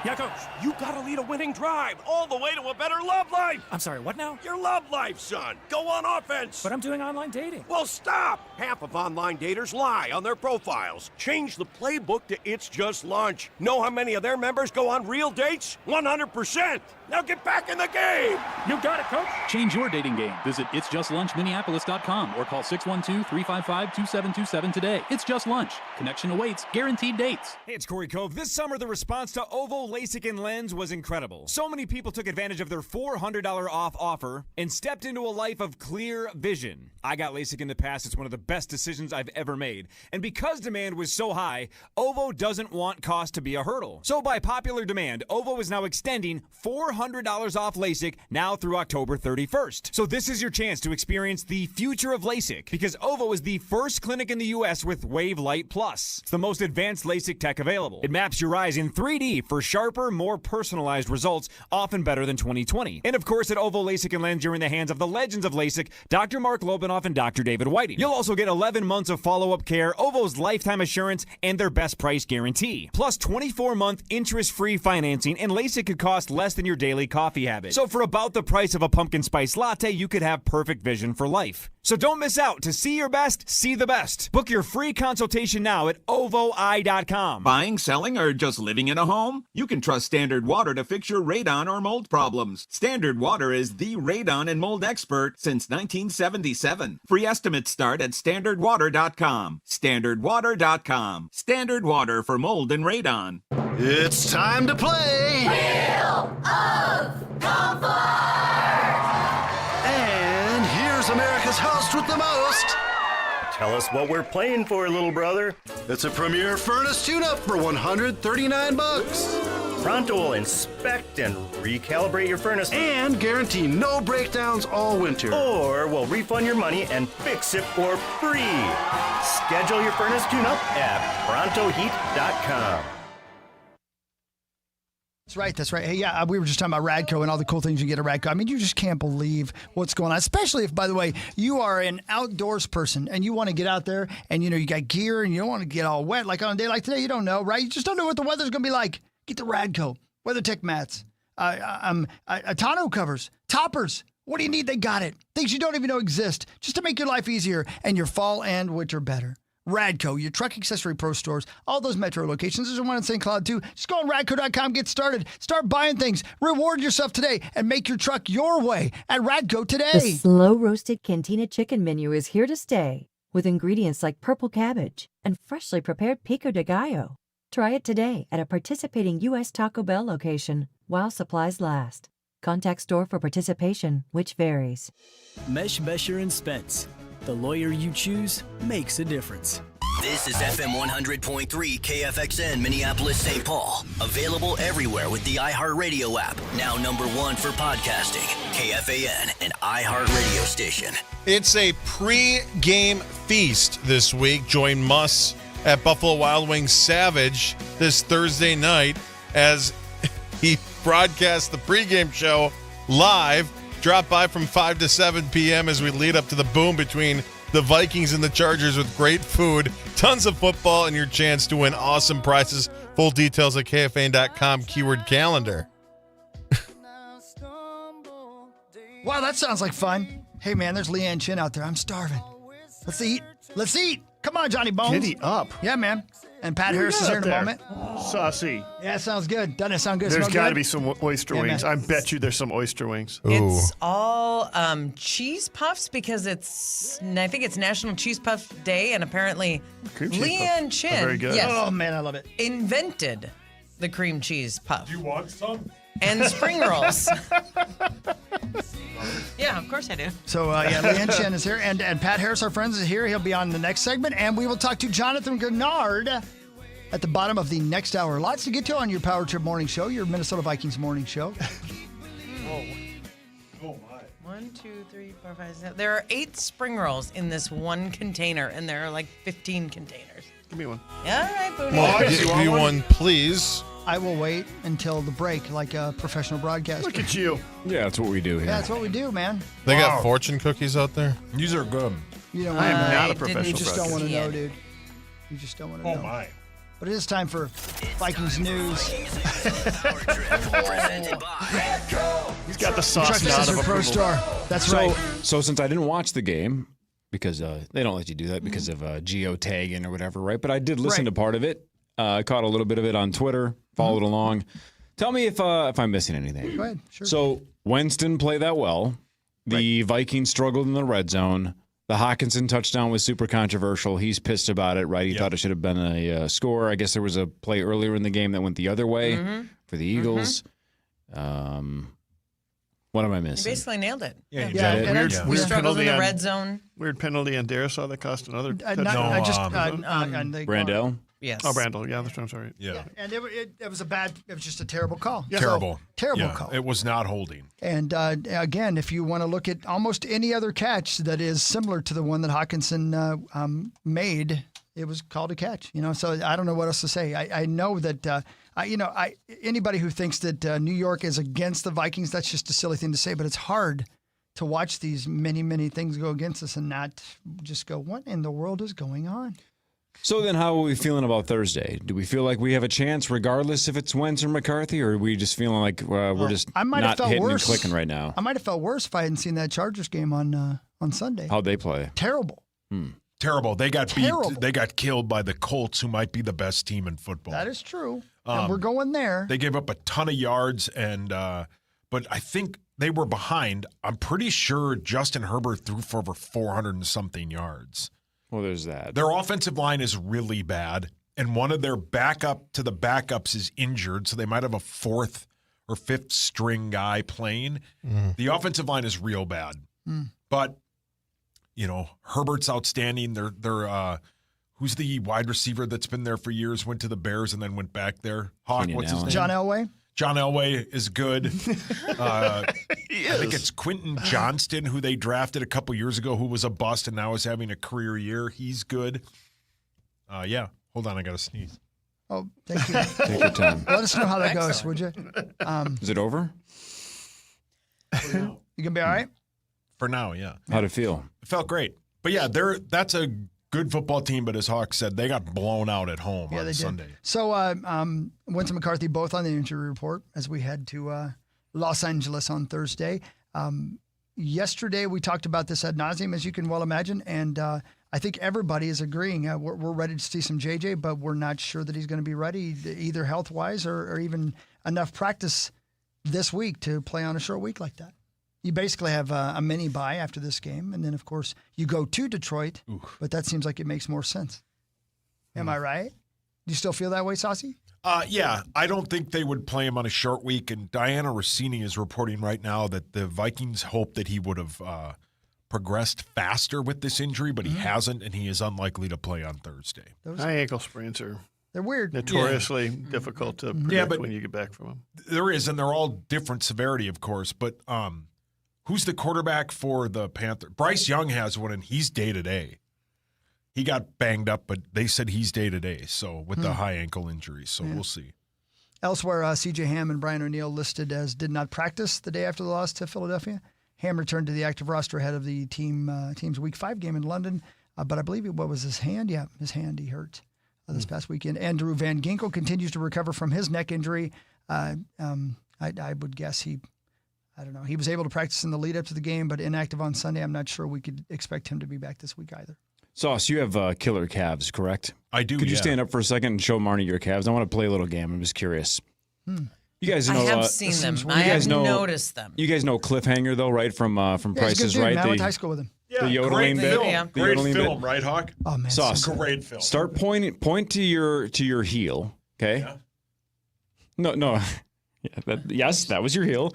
Yeah, Coach. You gotta lead a winning drive all the way to a better love life. I'm sorry, what now? Your love life, son. Go on offense. But I'm doing online dating. Well, stop. Half of online daters lie on their profiles. Change the playbook to It's Just Lunch. Know how many of their members go on real dates? 100%. Now get back in the game. You got it, Coach.
Change your dating game. Visit itsjustlunchminneapolis.com or call 612-355-2727 today. It's Just Lunch. Connection awaits. Guaranteed dates.
Hey, it's Corey Cove. This summer, the response to Ovo LASIK and Lens was incredible. So many people took advantage of their $400 off offer and stepped into a life of clear vision. I got LASIK in the past. It's one of the best decisions I've ever made. And because demand was so high, Ovo doesn't want cost to be a hurdle. So by popular demand, Ovo is now extending $400 off LASIK now through October 31st. So this is your chance to experience the future of LASIK, because Ovo is the first clinic in the U.S. with Wave Light Plus. It's the most advanced LASIK tech available. It maps your eyes in 3D for sharper, more personalized results, often better than 20/20. And of course, at Ovo LASIK and Lens, you're in the hands of the legends of LASIK, Dr. Mark Lobanoff and Dr. David Whiting. You'll also get 11 months of follow-up care, Ovo's lifetime assurance, and their best price guarantee. Plus 24-month interest-free financing, and LASIK could cost less than your daily coffee habit. So for about the price of a pumpkin spice latte, you could have perfect vision for life. So don't miss out. To see your best, see the best. Book your free consultation now at ovoi.com.
Buying, selling, or just living in a home? You can trust Standard Water to fix your radon or mold problems. Standard Water is the radon and mold expert since 1977. Free estimates start at standardwater.com. Standardwater.com. Standard Water for mold and radon.
It's time to play
Wheel of Comfort!
And here's America's host with the most.
Tell us what we're playing for, little brother.
It's a Premier Furnace tune-up for $139.
Pronto will inspect and recalibrate your furnace
and guarantee no breakdowns all winter.
Or we'll refund your money and fix it for free. Schedule your furnace tune-up at prontoheat.com.
That's right. That's right. Hey, yeah, we were just talking about Radco and all the cool things you get at Radco. I mean, you just can't believe what's going on, especially if, by the way, you are an outdoors person and you want to get out there and, you know, you got gear and you don't want to get all wet. Like on a day like today, you don't know, right? You just don't know what the weather's going to be like. Get the Radco, WeatherTech mats, tonneau covers, toppers. What do you need? They got it. Things you don't even know exist just to make your life easier and your fall and winter better. Radco, your truck accessory pro stores, all those metro locations. There's one in St. Cloud, too. Just go on Radco.com, get started. Start buying things. Reward yourself today and make your truck your way at Radco today.
The slow-roasted Cantina chicken menu is here to stay with ingredients like purple cabbage and freshly prepared pico de gallo. Try it today at a participating U.S. Taco Bell location while supplies last. Contact store for participation, which varies.
Mesh, Mesher & Spence. The lawyer you choose makes a difference.
This is FM 100.3 KFXN Minneapolis, St. Paul. Available everywhere with the iHeartRadio app. Now #1 for podcasting. KFAN, an iHeartRadio station.
It's a pre-game feast this week. Join Muss at Buffalo Wild Wings Savage this Thursday night as he broadcasts the pregame show live. Drop by from 5 to 7 p.m. as we lead up to the boom between the Vikings and the Chargers with great food, tons of football, and your chance to win awesome prizes. Full details at KFAN.com, keyword calendar.
Wow, that sounds like fun. Hey, man, there's Leanne Chin out there. I'm starving. Let's eat. Let's eat. Come on, Johnny Bones.
Giddy up.
Yeah, man. And Pat Harris is here in a moment.
Saucy.
Yeah, sounds good. Doesn't it sound good?
There's
Smell
got to
good?
be some oyster wings. I bet you there's some oyster wings.
It's all cheese puffs because I think it's National Cheese Puff Day, and apparently
Cream cheese
Leanne
puffs
Chin,
are very good.
yes,
Oh, man, I love it.
invented the cream cheese puff.
You want some?
And spring rolls. Yeah, of course I do.
So, Leanne Chen is here, and Pat Harris, our friends, is here. He'll be on the next segment, and we will talk to Jonathan Gennard at the bottom of the next hour. Lots to get to on your Power Trip morning show, your Minnesota Vikings morning show.
Oh, my.
1, 2, 3, 4, 5, 6. There are 8 spring rolls in this one container, and there are like 15 containers.
Give me one.
Yeah, all right, Booty.
Well, give me one, please.
I will wait until the break like a professional broadcaster.
Look at you.
Yeah, that's what we do here.
Yeah, that's what we do, man.
They got fortune cookies out there?
These are good.
You don't
I am
wanna
not
know.
a professional
You just don't want to know,
broadcaster.
dude. You just don't want to
Oh,
know.
my.
But it is time for Vikings news.
Presented by
He's got the sauce
Truck
nod of
Pro
approval.
Store. That's
So,
right.
so since I didn't watch the game, because they don't let you do that because of geotagging or whatever, right? But I did listen
Right.
to part of it. I caught a little bit of it on Twitter, followed along. Tell me if I'm missing anything.
Go ahead. Sure.
So Wentz didn't play that well. The Vikings struggled in the red zone. The Hawkinson touchdown was super controversial. He's pissed about it, right? He thought it should have been a score. I guess there was a play earlier in the game that went the other way for the Eagles. What am I
You
missing?
basically nailed it.
Yeah,
Yeah,
it?
and
Weird-
I-
We
weird
struggled in
penalty
the
on-
red zone.
Weird penalty on Darisaw that cost another touchdown.
on the-
Brandell?
Yes.
Oh, Brandel. Yeah, that's what I'm sorry.
Yeah.
And it was it was just a terrible call.
Terrible.
Terrible
Yeah,
call.
It was not holding.
And again, if you want to look at almost any other catch that is similar to the one that Hawkinson made, it was called a catch. So I don't know what else to say. I know that anybody who thinks that New York is against the Vikings, that's just a silly thing to say. But it's hard to watch these many things go against us and not just go, what in the world is going on?
So then how are we feeling about Thursday? Do we feel like we have a chance regardless if it's Wentz or McCarthy, or are we just feeling like we're just
I might have
not
felt
hitting
worse.
and clicking right now?
I might have felt worse if I hadn't seen that Chargers game on Sunday.
How'd they play?
Terrible.
Terrible. They got
Terrible.
beat. They got killed by the Colts, who might be the best team in football.
That is true. And we're going there.
They gave up a ton of yards, and but I think they were behind. I'm pretty sure Justin Herbert threw for over 400 and something yards.
Well, there's that.
Their offensive line is really bad, and one of their backup to the backups is injured, so they might have a fourth or fifth string guy playing. The offensive line is real bad, but Herbert's outstanding. They're who's the wide receiver that's been there for years, went to the Bears and then went back there? Hawk,
Keenan
what's his
Allen.
name?
John Elway.
John Elway is good. I think it's Quentin Johnston, who they drafted a couple years ago, who was a bust and now is having a career year. He's good. Yeah. Hold on, I got to sneeze.
Oh, thank you.
Take your time.
Let us know how that goes, would you?
Is it over?
You gonna be all right?
For now, yeah.
How'd it feel?
It felt great. But yeah, that's a good football team, but as Hawk said, they got blown out at home
Yeah,
on
they
Sunday.
did. So, Wentz and McCarthy both on the injury report as we head to Los Angeles on Thursday. Yesterday, we talked about this ad nauseum, as you can well imagine, and I think everybody is agreeing. We're ready to see some JJ, but we're not sure that he's going to be ready, either health-wise or even enough practice this week to play on a short week like that. You basically have a mini bye after this game, and then, of course, you go to Detroit, but that seems like it makes more sense. Am I right? Do you still feel that way, Saucy?
Yeah, I don't think they would play him on a short week, and Diana Rossini is reporting right now that the Vikings hope that he would have progressed faster with this injury, but he hasn't, and he is unlikely to play on Thursday.
High ankle sprains are
they're weird.
Notoriously difficult to predict when you get back from them.
There is, and they're all different severity, of course. But who's the quarterback for the Panthers? Bryce Young has one, and he's day-to-day. He got banged up, but they said he's day-to-day, so with the high ankle injury. So we'll see.
Elsewhere, C.J. Ham and Brian O'Neill listed as did not practice the day after the loss to Philadelphia. Ham returned to the active roster ahead of the team's Week 5 game in London. But I believe what was his hand? Yeah, his hand he hurt this past weekend. Andrew Van Ginkel continues to recover from his neck injury. I would guess he was able to practice in the lead up to the game, but inactive on Sunday. I'm not sure we could expect him to be back this week either.
Sauce, you have killer calves, correct?
I do.
Could you stand up for a second and show Marnie your calves? I want to play a little game. I'm just curious. You guys know.
I have seen them. I have noticed them.
You guys know Cliffhanger though, right? From Price is Right.
I went to high school with him.
The yodeling bit. The
Great
yodeling
film,
bit.
right, Hawk?
Oh man,
Sauce.
Great film.
Start point to your heel. Okay.
Yeah.
No. Yeah, yes, that was your heel.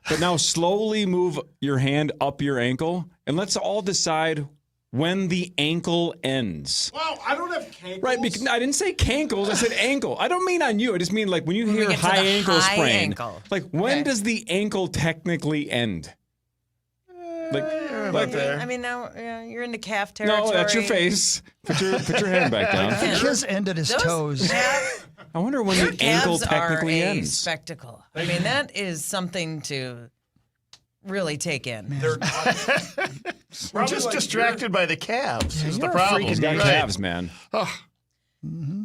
But now slowly move your hand up your ankle, and let's all decide when the ankle ends.
Wow, I don't have cankles.
Right, because I didn't say cankles, I said ankle. I don't mean on you. I just mean like when you hear high ankle sprain.
Ankle.
Like when does the ankle technically end?
Like there.
I mean, now you're into calf territory.
No, that's your face. Put your hand back down.
I think his end at his toes.
I wonder when the ankle technically
are a
ends.
spectacle. I mean, that is something to really take in.
We're just distracted by the calves. Is the
you're a
problem?
He's got calves, man.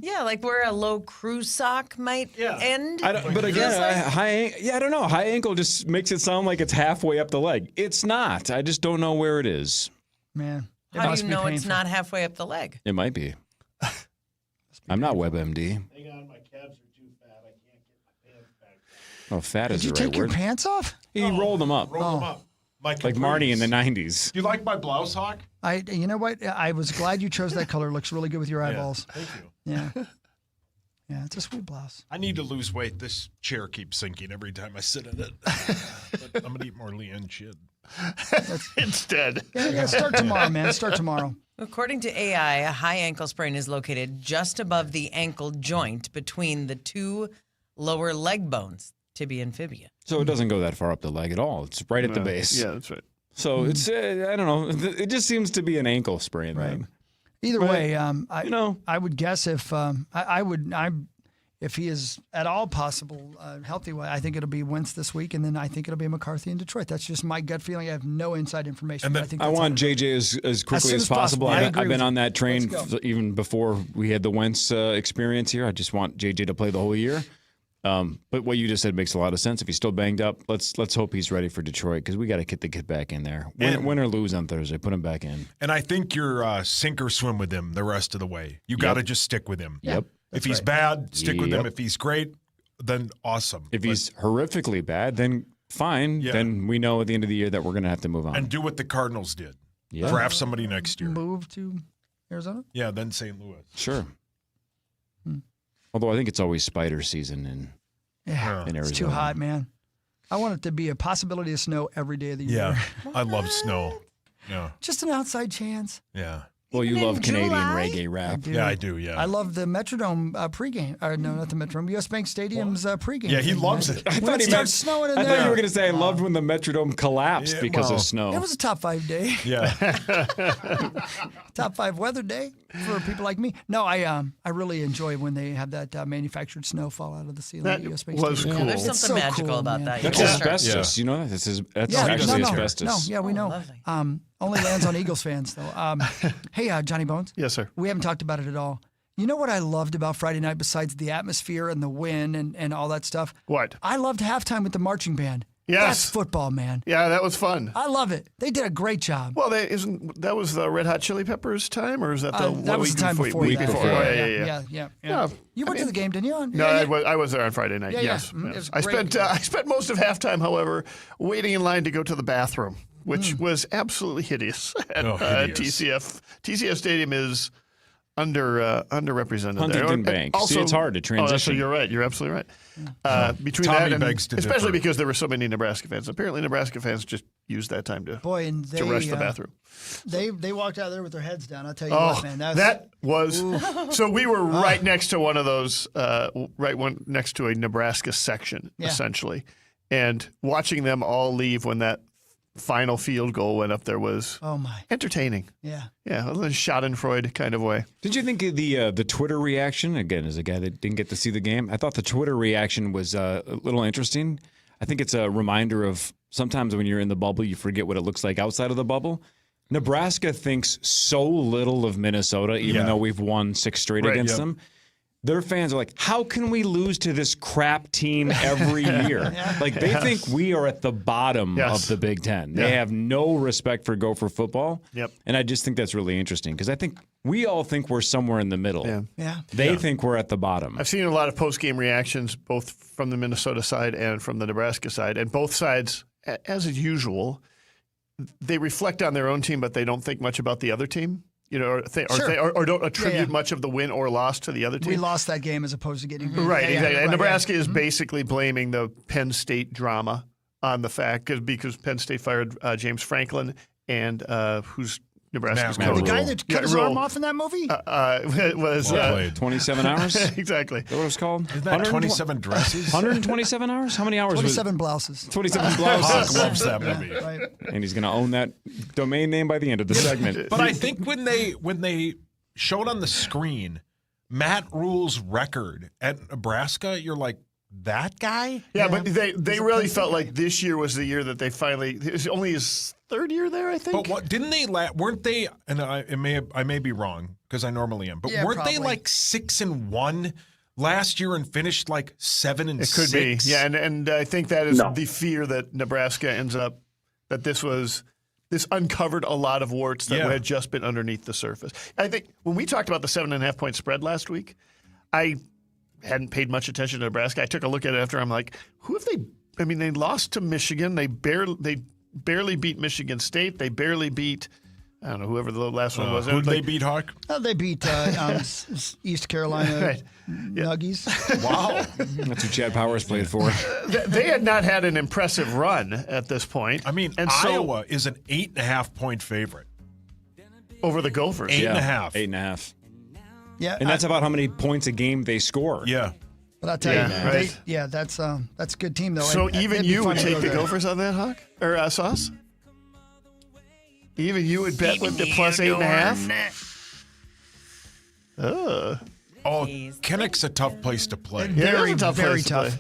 Yeah, like where a low crew sock might end.
But again, I don't know. High ankle just makes it sound like it's halfway up the leg. It's not. I just don't know where it is.
Man,
how do you know it's not halfway up the leg?
It might be. I'm not WebMD.
Hang on, my calves are too fat. I can't get my pants back.
Oh, fat is
Did you
the right
take your
word.
pants off?
He rolled them up.
Roll them up.
Like Marnie in the 90s.
Do you like my blouse, Hawk?
You know what? I was glad you chose that color. It looks really good with your eyeballs.
Thank you.
Yeah. Yeah, it's a sweet blouse.
I need to lose weight. This chair keeps sinking every time I sit in it. But I'm going to eat more Leanne Chid.
It's dead.
Yeah, start tomorrow, man. Start tomorrow.
According to AI, a high ankle sprain is located just above the ankle joint between the two lower leg bones, tibia and fibia.
So it doesn't go that far up the leg at all. It's right at the base.
Yeah, that's right.
So it's, I don't know. It just seems to be an ankle sprain, right?
Either way, I would guess if if he is at all possible healthy, I think it'll be Wentz this week, and then I think it'll be McCarthy in Detroit. That's just my gut feeling. I have no inside information.
And
but I think
I
that's
want JJ as quickly as possible. I've been on that train even before we had the Wentz experience here. I just want JJ to play the whole year. But what you just said makes a lot of sense. If he's still banged up, let's hope he's ready for Detroit because we got to get the kid back in there. Win or lose on Thursday, put him back in.
And I think you're sink or swim with him the rest of the way. You got to just stick with him.
Yep.
If he's bad, stick with him. If he's great, then awesome.
If he's horrifically bad, then fine.
Yeah.
Then we know at the end of the year that we're going to have to move on.
And do what the Cardinals did.
Yeah.
Draft somebody next year.
Move to Arizona?
Yeah, then St. Louis.
Sure. Although I think it's always spider season in Arizona.
It's too hot, man. I want it to be a possibility of snow every day of the year.
Yeah, I love snow. Yeah.
Just an outside chance.
Yeah.
Well, you love Canadian
July?
reggae rap.
Yeah, I do, yeah.
I love the Metrodome pregame. Or no, not the Metrodome. U.S. Bank Stadium's pregame.
Yeah, he
thing,
loves
right?
it.
I
When
thought
it
he
starts snowing in
I
there.
thought you were going to say I loved when the Metrodome collapsed because of snow.
It was a top 5 day.
Yeah.
Top 5 weather day for people like me. No, I really enjoy when they have that manufactured snow fall out of the ceiling.
That
at US Bank
was
Stadium.
cool.
Yeah, there's something
so
magical
cool,
about
man.
that.
That's
Yeah.
asbestos. You know that? That's actually asbestos.
No, yeah, we know.
lovely.
Only lands on Eagles fans, though. Hey, Johnny Bones.
Yes, sir.
We haven't talked about it at all. You know what I loved about Friday night besides the atmosphere and the wind and all that stuff?
What?
I loved halftime with the marching band.
Yes.
That's football, man.
Yeah, that was fun.
I love it. They did a great job.
Well, that was the Red Hot Chili Peppers time, or is that the
that was the time before
week
that.
before?
Yeah,
Oh,
yeah.
Yeah,
You went to the game, didn't you?
No, I was there on Friday night.
Yeah,
yes,
yeah. It
yes.
was great.
I spent most of halftime, however, waiting in line to go to the bathroom, which was absolutely hideous at
hideous.
TCF Stadium is underrepresented
Huntington
there.
Bank. See, it's hard to transition.
So you're right. You're absolutely right. Between
Tommy
that and
begs to
especially
differ.
because there were so many Nebraska fans. Apparently, Nebraska fans just use that time to
to
rush the bathroom.
They walked out of there with their heads down. I'll tell you
Oh,
what, man.
that was so. We were right next to one of those, next to a Nebraska section, essentially, and watching them all leave when that final field goal went up there was entertaining.
Yeah,
a little Schadenfreude kind of way.
Did you think the Twitter reaction, again, as a guy that didn't get to see the game, I thought the Twitter reaction was a little interesting. I think it's a reminder of sometimes when you're in the bubble, you forget what it looks like outside of the bubble. Nebraska thinks so little of Minnesota, even though we've won 6 straight against them. Their fans are like, how can we lose to this crap team every year? Like, they think we are at the bottom of the Big Ten. They have no respect for Gopher football. And I just think that's really interesting because I think we all think we're somewhere in the middle. They think we're at the bottom.
I've seen a lot of post-game reactions, both from the Minnesota side and from the Nebraska side. And both sides, as usual, they reflect on their own team, but they don't think much about the other team. Or don't attribute much of the win or loss to the other team.
We lost that game as opposed to getting beat.
Right, exactly. And Nebraska is basically blaming the Penn State drama on the fact because Penn State fired James Franklin and who's Nebraska's coach.
The guy that cut his arm off in that movie?
It was
27 hours?
Exactly.
Is that what it's called?
Isn't that 27 dresses?
127 hours? How many hours?
27 blouses.
27 blouses.
Hawk loves that movie.
Right.
And he's going to own that domain name by the end of the segment.
But I think when they showed on the screen Matt Rule's record at Nebraska, you're like, that guy?
Yeah, but they really felt like this year was the year that they finally. It was only his 3rd year there, I think.
But didn't they? Weren't they? And I may be wrong because I normally am. But weren't they like 6-1 last year and finished like 7-6?
It could be. Yeah, and I think that is the fear that Nebraska ends up that this uncovered a lot of warts that had just been underneath the surface. I think when we talked about the 7.5-point spread last week, I hadn't paid much attention to Nebraska. I took a look at it after. I'm like, who have they? I mean, they lost to Michigan. They barely beat Michigan State. They barely beat, I don't know, whoever the last one was.
Who did they beat, Hawk?
They beat East Carolina Nuggies.
Wow.
That's who Chad Powers played for.
They had not had an impressive run at this point.
I mean, Iowa is an 8.5-point favorite.
Over the Gophers.
8.5.
8.5.
Yeah,
and that's about how many points a game they score.
Yeah.
But I'll tell you, that's a good team, though.
So even you would take the Gophers on that, Hawk? Or Sauce? Even you would bet with the plus 8.5?
Kenneck's a tough place to play.
Very tough.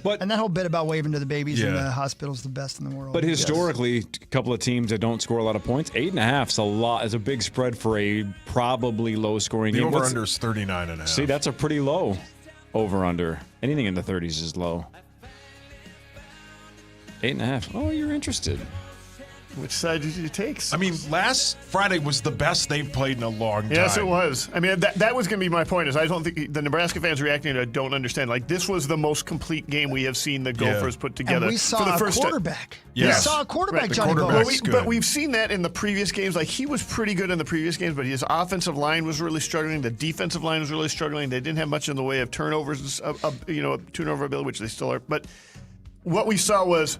But,
and that whole bit about waving to the babies in the hospital is the best in the world.
But historically, a couple of teams that don't score a lot of points, 8.5 is a lot. Is a big spread for a probably low-scoring game.
The over/under is 39.5.
See, that's a pretty low over/under. Anything in the 30s is low. 8.5. Oh, you're interested.
Which side did you take?
I mean, last Friday was the best they've played in a long time.
Yes, it was. I mean, that was going to be my point. Is I don't think the Nebraska fans reacting to it don't understand. Like, this was the most complete game we have seen the Gophers put together.
And we saw
for the first
quarterback.
Yes.
We saw a quarterback,
right,
Johnny Bo.
But we've seen that in the previous games. Like, he was pretty good in the previous games, but his offensive line was really struggling. The defensive line was really struggling. They didn't have much in the way of turnovers, turnover ability, which they still are. But what we saw was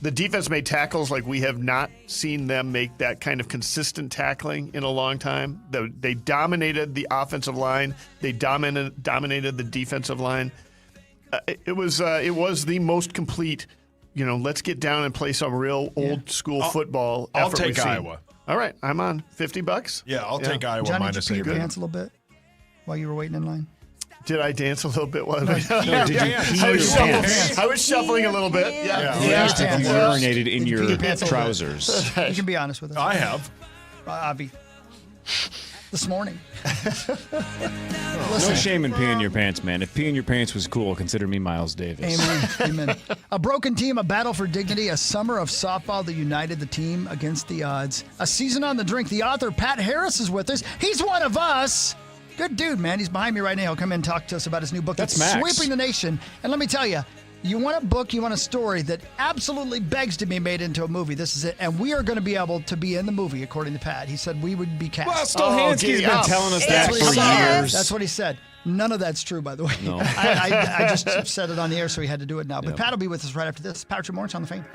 the defense made tackles like we have not seen them make that kind of consistent tackling in a long time. They dominated the offensive line. They dominated the defensive line. It was the most complete. Let's get down and play some real old school football.
I'll take Iowa.
All right, I'm on $50.
Yeah, I'll take Iowa.
Johnny,
minus
did you pee
8.
your pants a little bit while you were waiting in line?
Did I dance a little bit? Did you
pee your pants?
I was shuffling a little bit. Yeah.
You asked if you urinated in your trousers.
You can be honest with us.
I have.
Avi. This morning.
No shame in peeing your pants, man. If peeing your pants was cool, consider me Miles Davis.
Amen. A broken team, a battle for dignity, a summer of softball that united the team against the odds. A season on the drink. The author, Pat Harris, is with us. He's one of us. Good dude, man. He's behind me right now. He'll come in and talk to us about his new book that's sweeping the nation. And let me tell you, you want a book, you want a story that absolutely begs to be made into a movie. This is it. And we are going to be able to be in the movie, according to Pat. He said we would be cast.
Well, Stohansky's been telling us that for years.
That's what he said. None of that's true, by the way. No. I just said it on the air, so he had to do it now. But Pat will be with us right after this. Patrick Morris on The Fan.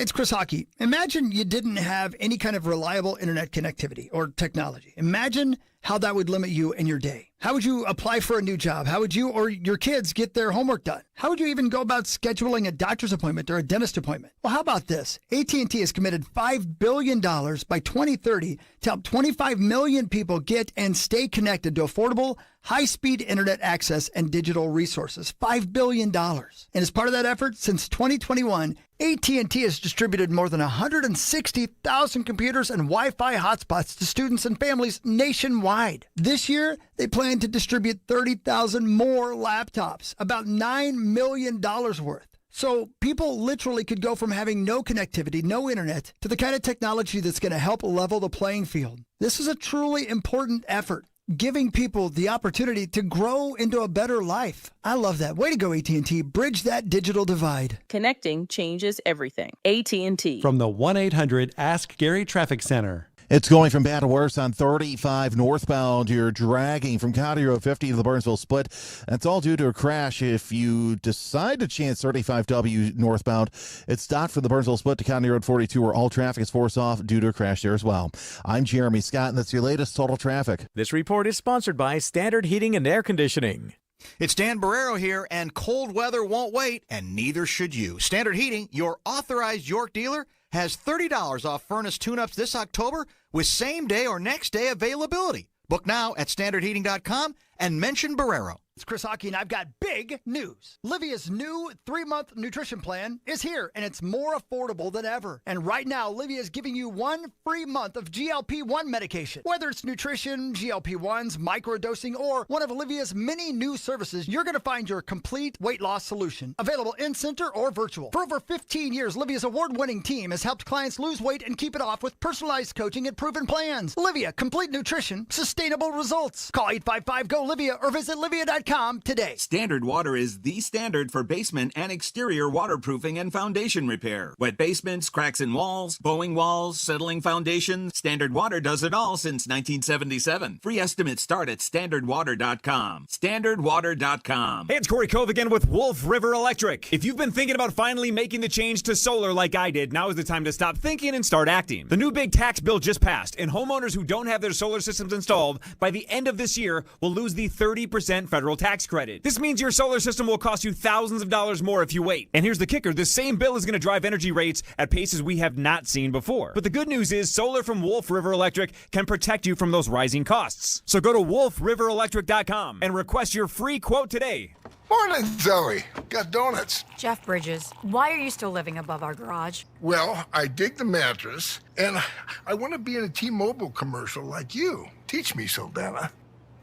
It's Chris Hockey. Imagine you didn't have any kind of reliable internet connectivity or technology. Imagine how that would limit you in your day. How would you apply for a new job? How would you or your kids get their homework done? How would you even go about scheduling a doctor's appointment or a dentist appointment? Well, how about this? AT&T has committed $5 billion by 2030 to help 25 million people get and stay connected to affordable, high-speed internet access and digital resources. $5 billion. And as part of that effort, since 2021, AT&T has distributed more than 160,000 computers and Wi-Fi hotspots to students and families nationwide. This year, they plan to distribute 30,000 more laptops, about $9 million worth. So people literally could go from having no connectivity, no internet, to the kind of technology that's going to help level the playing field. This is a truly important effort, giving people the opportunity to grow into a better life. I love that. Way to go, AT&T. Bridge that digital divide.
Connecting changes everything. AT&T.
From the 1-800-ASK-GARY Traffic Center.
It's going from bad to worse on 35 northbound. You're dragging from County Road 50 to the Burnsville split. That's all due to a crash. If you decide to chance 35W northbound, it's stopped from the Burnsville split to County Road 42, where all traffic is forced off due to a crash there as well. I'm Jeremy Scott, and that's your latest total traffic.
This report is sponsored by Standard Heating and Air Conditioning.
It's Dan Barrero here, and cold weather won't wait, and neither should you. Standard Heating, your authorized York dealer, has $30 off furnace tune-ups this October with same-day or next-day availability. Book now at standardheating.com and mention Barrero.
It's Chris Hockey, and I've got big news. Livia's new 3-month nutrition plan is here, and it's more affordable than ever. And right now, Livia is giving you 1 free month of GLP-1 medication. Whether it's nutrition, GLP-1s, microdosing, or one of Livia's many new services, you're going to find your complete weight loss solution. Available in-center or virtual. For over 15 years, Livia's award-winning team has helped clients lose weight and keep it off with personalized coaching and proven plans. Livia, complete nutrition, sustainable results. Call 855-GO-LIVIA or visit livia.com today.
Standard Water is the standard for basement and exterior waterproofing and foundation repair. Wet basements, cracks in walls, bowing walls, settling foundations. Standard Water does it all since 1977. Free estimates start at standardwater.com. Standardwater.com.
Hey, it's Corey Cove again with Wolf River Electric. If you've been thinking about finally making the change to solar like I did, now is the time to stop thinking and start acting. The new big tax bill just passed, and homeowners who don't have their solar systems installed by the end of this year will lose the 30% federal tax credit. This means your solar system will cost you thousands of dollars more if you wait. And here's the kicker. This same bill is going to drive energy rates at paces we have not seen before. But the good news is solar from Wolf River Electric can protect you from those rising costs. So go to wolfriverelectric.com and request your free quote today.
Morning, Zoe. Got donuts.
Jeff Bridges, why are you still living above our garage?
Well, I dig the mattress, and I want to be in a T-Mobile commercial like you. Teach me, Saldana.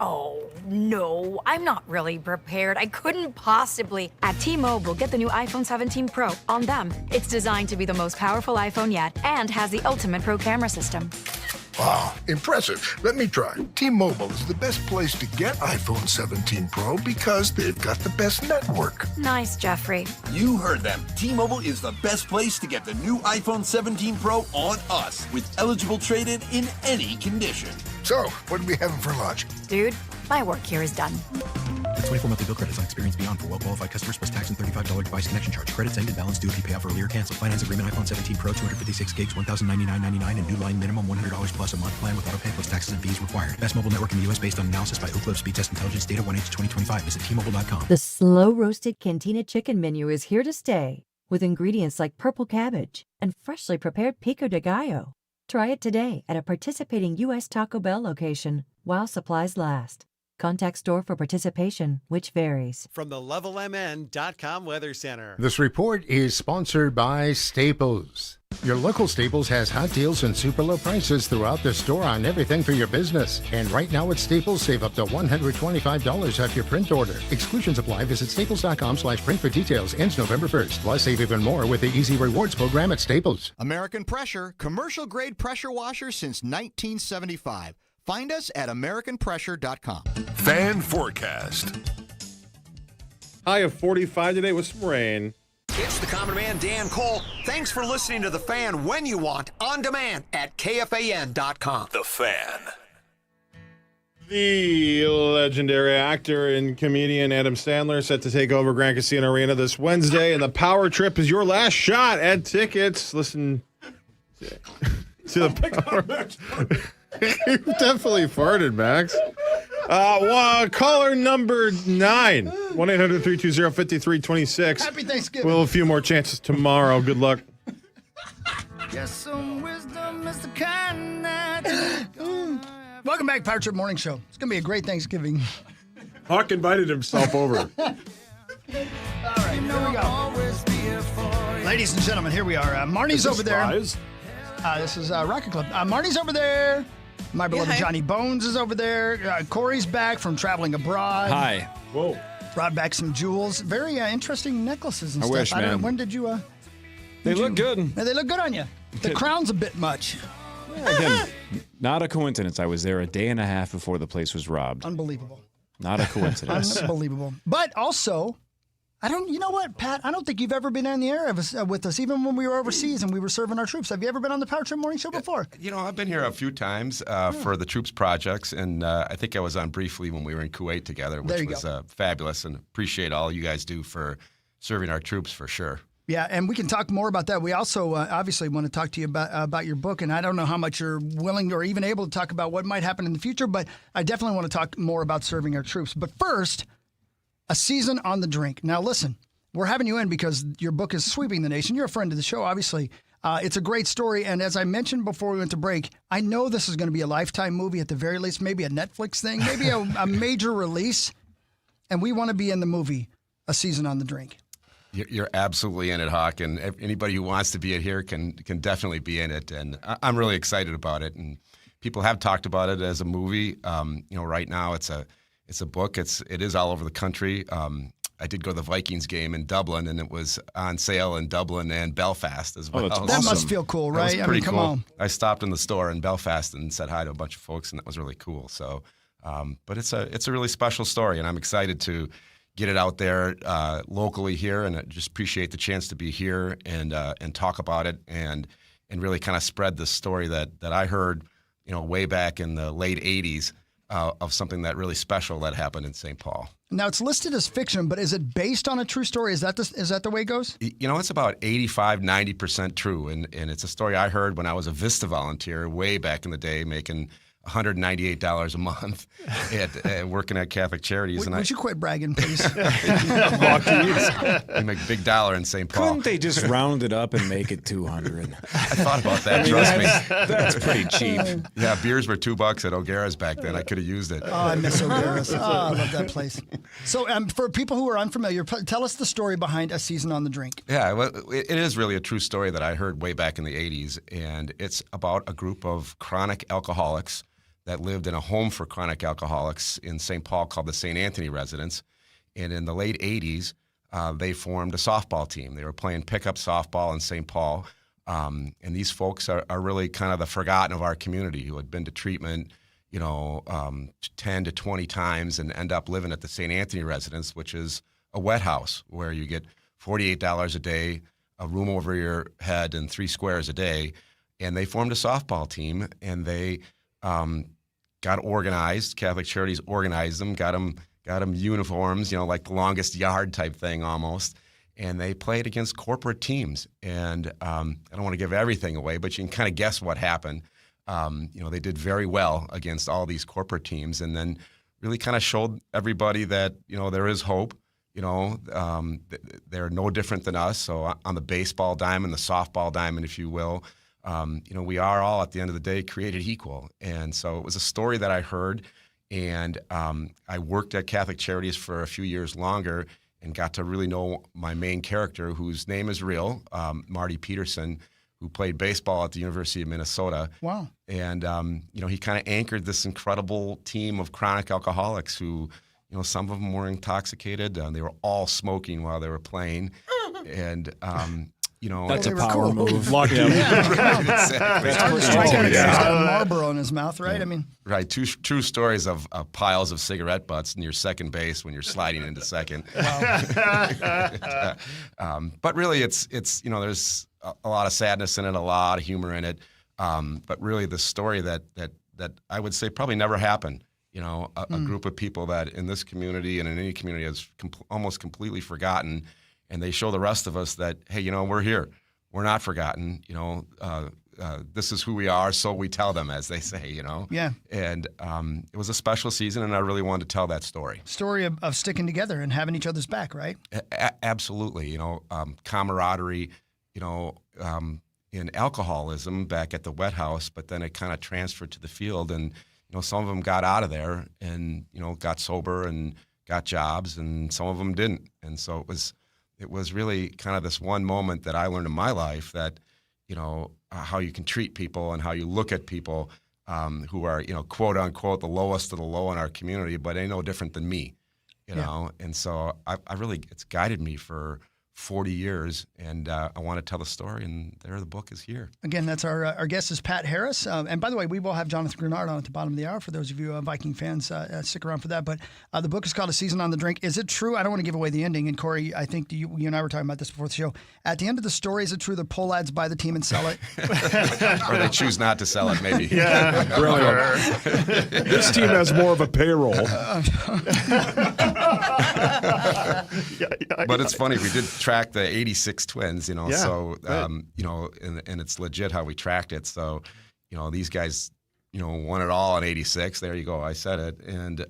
Oh, no, I'm not really prepared. I couldn't possibly. At T-Mobile, get the new iPhone 17 Pro. On them, it's designed to be the most powerful iPhone yet and has the ultimate pro camera system.
Wow, impressive. Let me try. T-Mobile is the best place to get iPhone 17 Pro because they've got the best network.
Nice, Jeffrey.
You heard them. T-Mobile is the best place to get the new iPhone 17 Pro on us with eligible trade-in in any condition.
So, what are we having for lunch?
Dude, my work here is done.
The 24 monthly bill credits on Experience Beyond for well-qualified customers plus tax and $35 device connection charge. Credits end and balance due if you pay off earlier. Cancel. Finance agreement iPhone 17 Pro 256 gigs, $1,099.99 and new line minimum $100 plus a month plan with auto pay plus taxes and fees required. Best mobile network in the U.S. based on analysis by Ookla Speed Test Intelligence data 1H2025. Visit T-Mobile.com.
The slow-roasted Cantina chicken menu is here to stay with ingredients like purple cabbage and freshly prepared pico de gallo. Try it today at a participating U.S. Taco Bell location while supplies last. Contact store for participation, which varies.
From the LevelMN.com Weather Center.
This report is sponsored by Staples. Your local Staples has hot deals and super low prices throughout the store on everything for your business. And right now at Staples, save up to $125 off your print order. Exclusions apply. Visit staples.com/print for details. Ends November 1st. Plus, save even more with the Easy Rewards program at Staples.
American Pressure, commercial-grade pressure washer since 1975. Find us at AmericanPressure.com.
Fan forecast.
High of 45 today with some rain.
It's the Common Man, Dan Cole. Thanks for listening to The Fan when you want, on demand at KFAN.com.
The Fan.
The legendary actor and comedian Adam Sandler set to take over Grand Casino Arena this Wednesday, and the Power Trip is your last shot at tickets. Listen to the Power. You definitely farted, Max. Caller number 9, 1-800-320-5326.
Happy Thanksgiving.
We'll have a few more chances tomorrow. Good luck.
Yes, some wisdom is the kind that Welcome back, Power Trip Morning Show. It's going to be a great Thanksgiving.
Hawk invited himself over.
All right, here we go. Ladies and gentlemen, here we are. Marnie's over there. This is Rocket Club. Marnie's over there. My beloved Johnny Bones is over there. Corey's back from traveling abroad.
Hi.
Whoa.
Brought back some jewels. Very interesting necklaces and
I
stuff.
wish,
I don't know,
man.
when did you...
They look good.
They look good on you. The crown's a bit much.
Again, not a coincidence. I was there a day and a half before the place was robbed.
Unbelievable.
Not a coincidence.
Unbelievable. But also, you know what, Pat? I don't think you've ever been on the air with us, even when we were overseas and we were serving our troops. Have you ever been on the Power Trip Morning Show before?
I've been here a few times for the troops projects, and I think I was on briefly when we were in Kuwait together, which was fabulous, and appreciate all you guys do for serving our troops for sure.
Yeah, and we can talk more about that. We also obviously want to talk to you about your book, and I don't know how much you're willing or even able to talk about what might happen in the future, but I definitely want to talk more about serving our troops. But first, a season on the drink. Now, listen, we're having you in because your book is sweeping the nation. You're a friend of the show, obviously. It's a great story, and as I mentioned before we went to break, I know this is going to be a Lifetime movie at the very least, maybe a Netflix thing, maybe a major release, and we want to be in the movie, A Season on the Drink.
You're absolutely in it, Hawk, and anybody who wants to be in here can definitely be in it, and I'm really excited about it. And people have talked about it as a movie. Right now it's a book. It is all over the country. I did go to the Vikings game in Dublin, and it was on sale in Dublin and Belfast as well.
Oh, that's awesome. That must feel cool, right?
That was pretty
come
cool.
on.
I stopped in the store in Belfast and said hi to a bunch of folks, and that was really cool. So, but it's a really special story, and I'm excited to get it out there locally here, and I just appreciate the chance to be here and talk about it and really kind of spread the story that I heard, way back in the late '80s of something that really special that happened in St. Paul.
Now it's listed as fiction, but is it based on a true story? Is that the way it goes?
It's about 85-90% true, and it's a story I heard when I was a Vista volunteer way back in the day, making $198 a month at working at Catholic Charities.
Would you quit bragging, please?
They make a big dollar in St. Paul.
Couldn't they just round it up and make it 200?
I thought about that. Trust me,
that's pretty cheap.
Yeah, beers were $2 at O'Gara's back then. I could have used it.
Oh, I miss O'Gara's. I love that place. So, for people who are unfamiliar, tell us the story behind A Season on the Drink.
Yeah, well, it is really a true story that I heard way back in the '80s, and it's about a group of chronic alcoholics that lived in a home for chronic alcoholics in St. Paul called the St. Anthony Residence. And in the late 80s, they formed a softball team. They were playing pickup softball in St. Paul. And these folks are really kind of the forgotten of our community who had been to treatment, 10 to 20 times and end up living at the St. Anthony Residence, which is a wet house where you get $48 a day, a room over your head, and 3 squares a day. And they formed a softball team, and they got organized. Catholic Charities organized them, got them uniforms, like the longest yard type thing almost. And they played against corporate teams. And I don't want to give everything away, but you can kind of guess what happened. They did very well against all these corporate teams, and then really kind of showed everybody that, there is hope. They're no different than us. So on the baseball diamond, the softball diamond, if you will, we are all, at the end of the day, created equal. And so it was a story that I heard, and I worked at Catholic Charities for a few years longer and got to really know my main character, whose name is real, Marty Peterson, who played baseball at the University of Minnesota.
Wow.
And, he kind of anchored this incredible team of chronic alcoholics who, some of them were intoxicated. They were all smoking while they were playing. And,
that's a power move.
Lucky.
Exactly. He's got a Marlboro in his mouth, right?
Yeah.
I mean,
right. Two true stories of piles of cigarette butts near second base when you're sliding into second.
Wow.
But really, it's there's a lot of sadness in it, a lot of humor in it. But really, the story that I would say probably never happened. a group of people that in this community and in any community is almost completely forgotten, and they show the rest of us that, hey, we're here. We're not forgotten. This is who we are, so we tell them, as they say,
Yeah.
And it was a special season, and I really wanted to tell that story.
Story of sticking together and having each other's back, right?
Absolutely. Camaraderie, in alcoholism back at the wet house, but then it kind of transferred to the field, and some of them got out of there and got sober and got jobs, and some of them didn't. And so it was really kind of this one moment that I learned in my life that how you can treat people and how you look at people who are quote unquote the lowest of the low in our community, but ain't no different than me, And so I really, it's guided me for 40 years, and I want to tell the story, and there the book is here.
Again, that's our guest is Pat Harris. And by the way, we will have Jonathan Grenard on at the bottom of the hour for those of you Viking fans. Stick around for that. But the book is called A Season on the Drink. Is it true? I don't want to give away the ending. And Corey, I think you and I were talking about this before the show. At the end of the story, is it true the pull lads buy the team and sell it?
Or they choose not to sell it, maybe.
Yeah, brilliant. This team has more of a payroll.
But it's funny, we did track the 86 Twins, so,
right.
and it's legit how we tracked it. So, these guys, won it all in 86. There you go. I said it. And,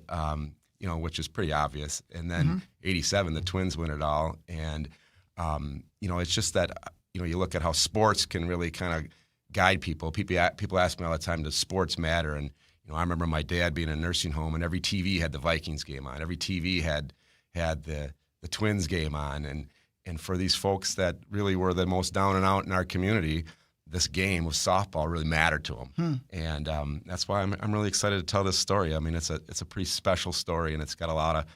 which is pretty obvious. And then 87, the Twins win it all. And, it's just that, you look at how sports can really kind of guide people. People ask me all the time, does sports matter? And, I remember my dad being in a nursing home, and every TV had the Vikings game on. Every TV had the Twins game on. And for these folks that really were the most down and out in our community, this game with softball really mattered to them. And that's why I'm really excited to tell this story. I mean, it's a pretty special story, and it's got a lot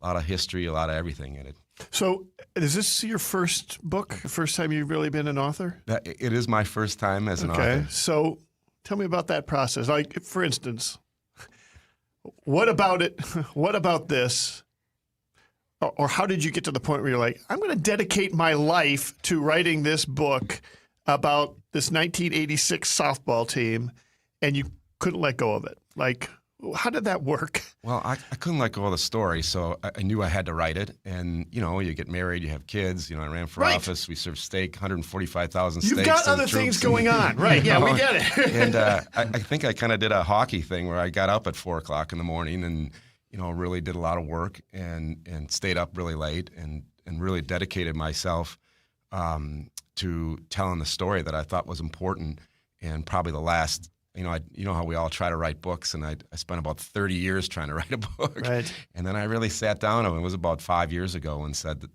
of history, a lot of everything in it.
So, is this your first book? First time you've really been an author?
It is my first time as an author.
Okay, so tell me about that process. Like, for instance, what about it? What about this? Or how did you get to the point where you're like, I'm going to dedicate my life to writing this book about this 1986 softball team, and you couldn't let go of it? Like, how did that work?
Well, I couldn't let go of the story, so I knew I had to write it. And, you get married, you have kids. I ran for office. We served steak, 145,000 steaks.
You've got other things going on. Right, yeah, we get it.
And I think I kind of did a hockey thing where I got up at 4 o'clock in the morning and, really did a lot of work and stayed up really late and really dedicated myself to telling the story that I thought was important. And probably the last, how we all try to write books, and I spent about 30 years trying to write a book.
Right.
And then I really sat down, and it was about 5 years ago, and said that,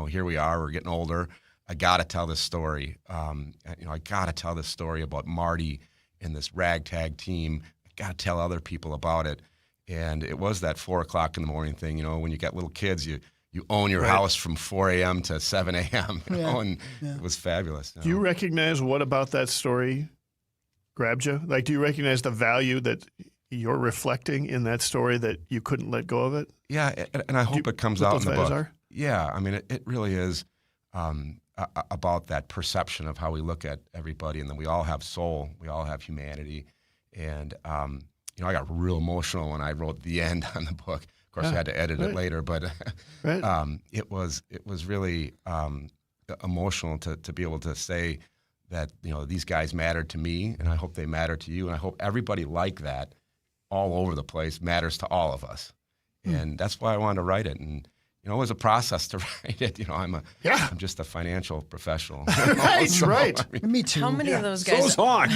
here we are, we're getting older. I got to tell this story. I got to tell this story about Marty and this ragtag team. I got to tell other people about it. And it was that 4 o'clock in the morning thing. When you got little kids, you own your house from 4 a.m. to 7 a.m. And it was fabulous.
Do you recognize what about that story grabbed you? Like, do you recognize the value that you're reflecting in that story that you couldn't let go of it?
Yeah, and I hope it comes out in the book.
Are?
Yeah, I mean, it really is about that perception of how we look at everybody, and then we all have soul, we all have humanity, and I got real emotional when I wrote the end on the book. Of course, I had to edit it later, but it was really emotional to be able to say that these guys mattered to me, and I hope they matter to you, and I hope everybody like that all over the place matters to all of us, and that's why I wanted to write it. And it was a process to write it. I'm just a financial professional.
Right, right.
I mean,
Me too.
How many of those guys?
on.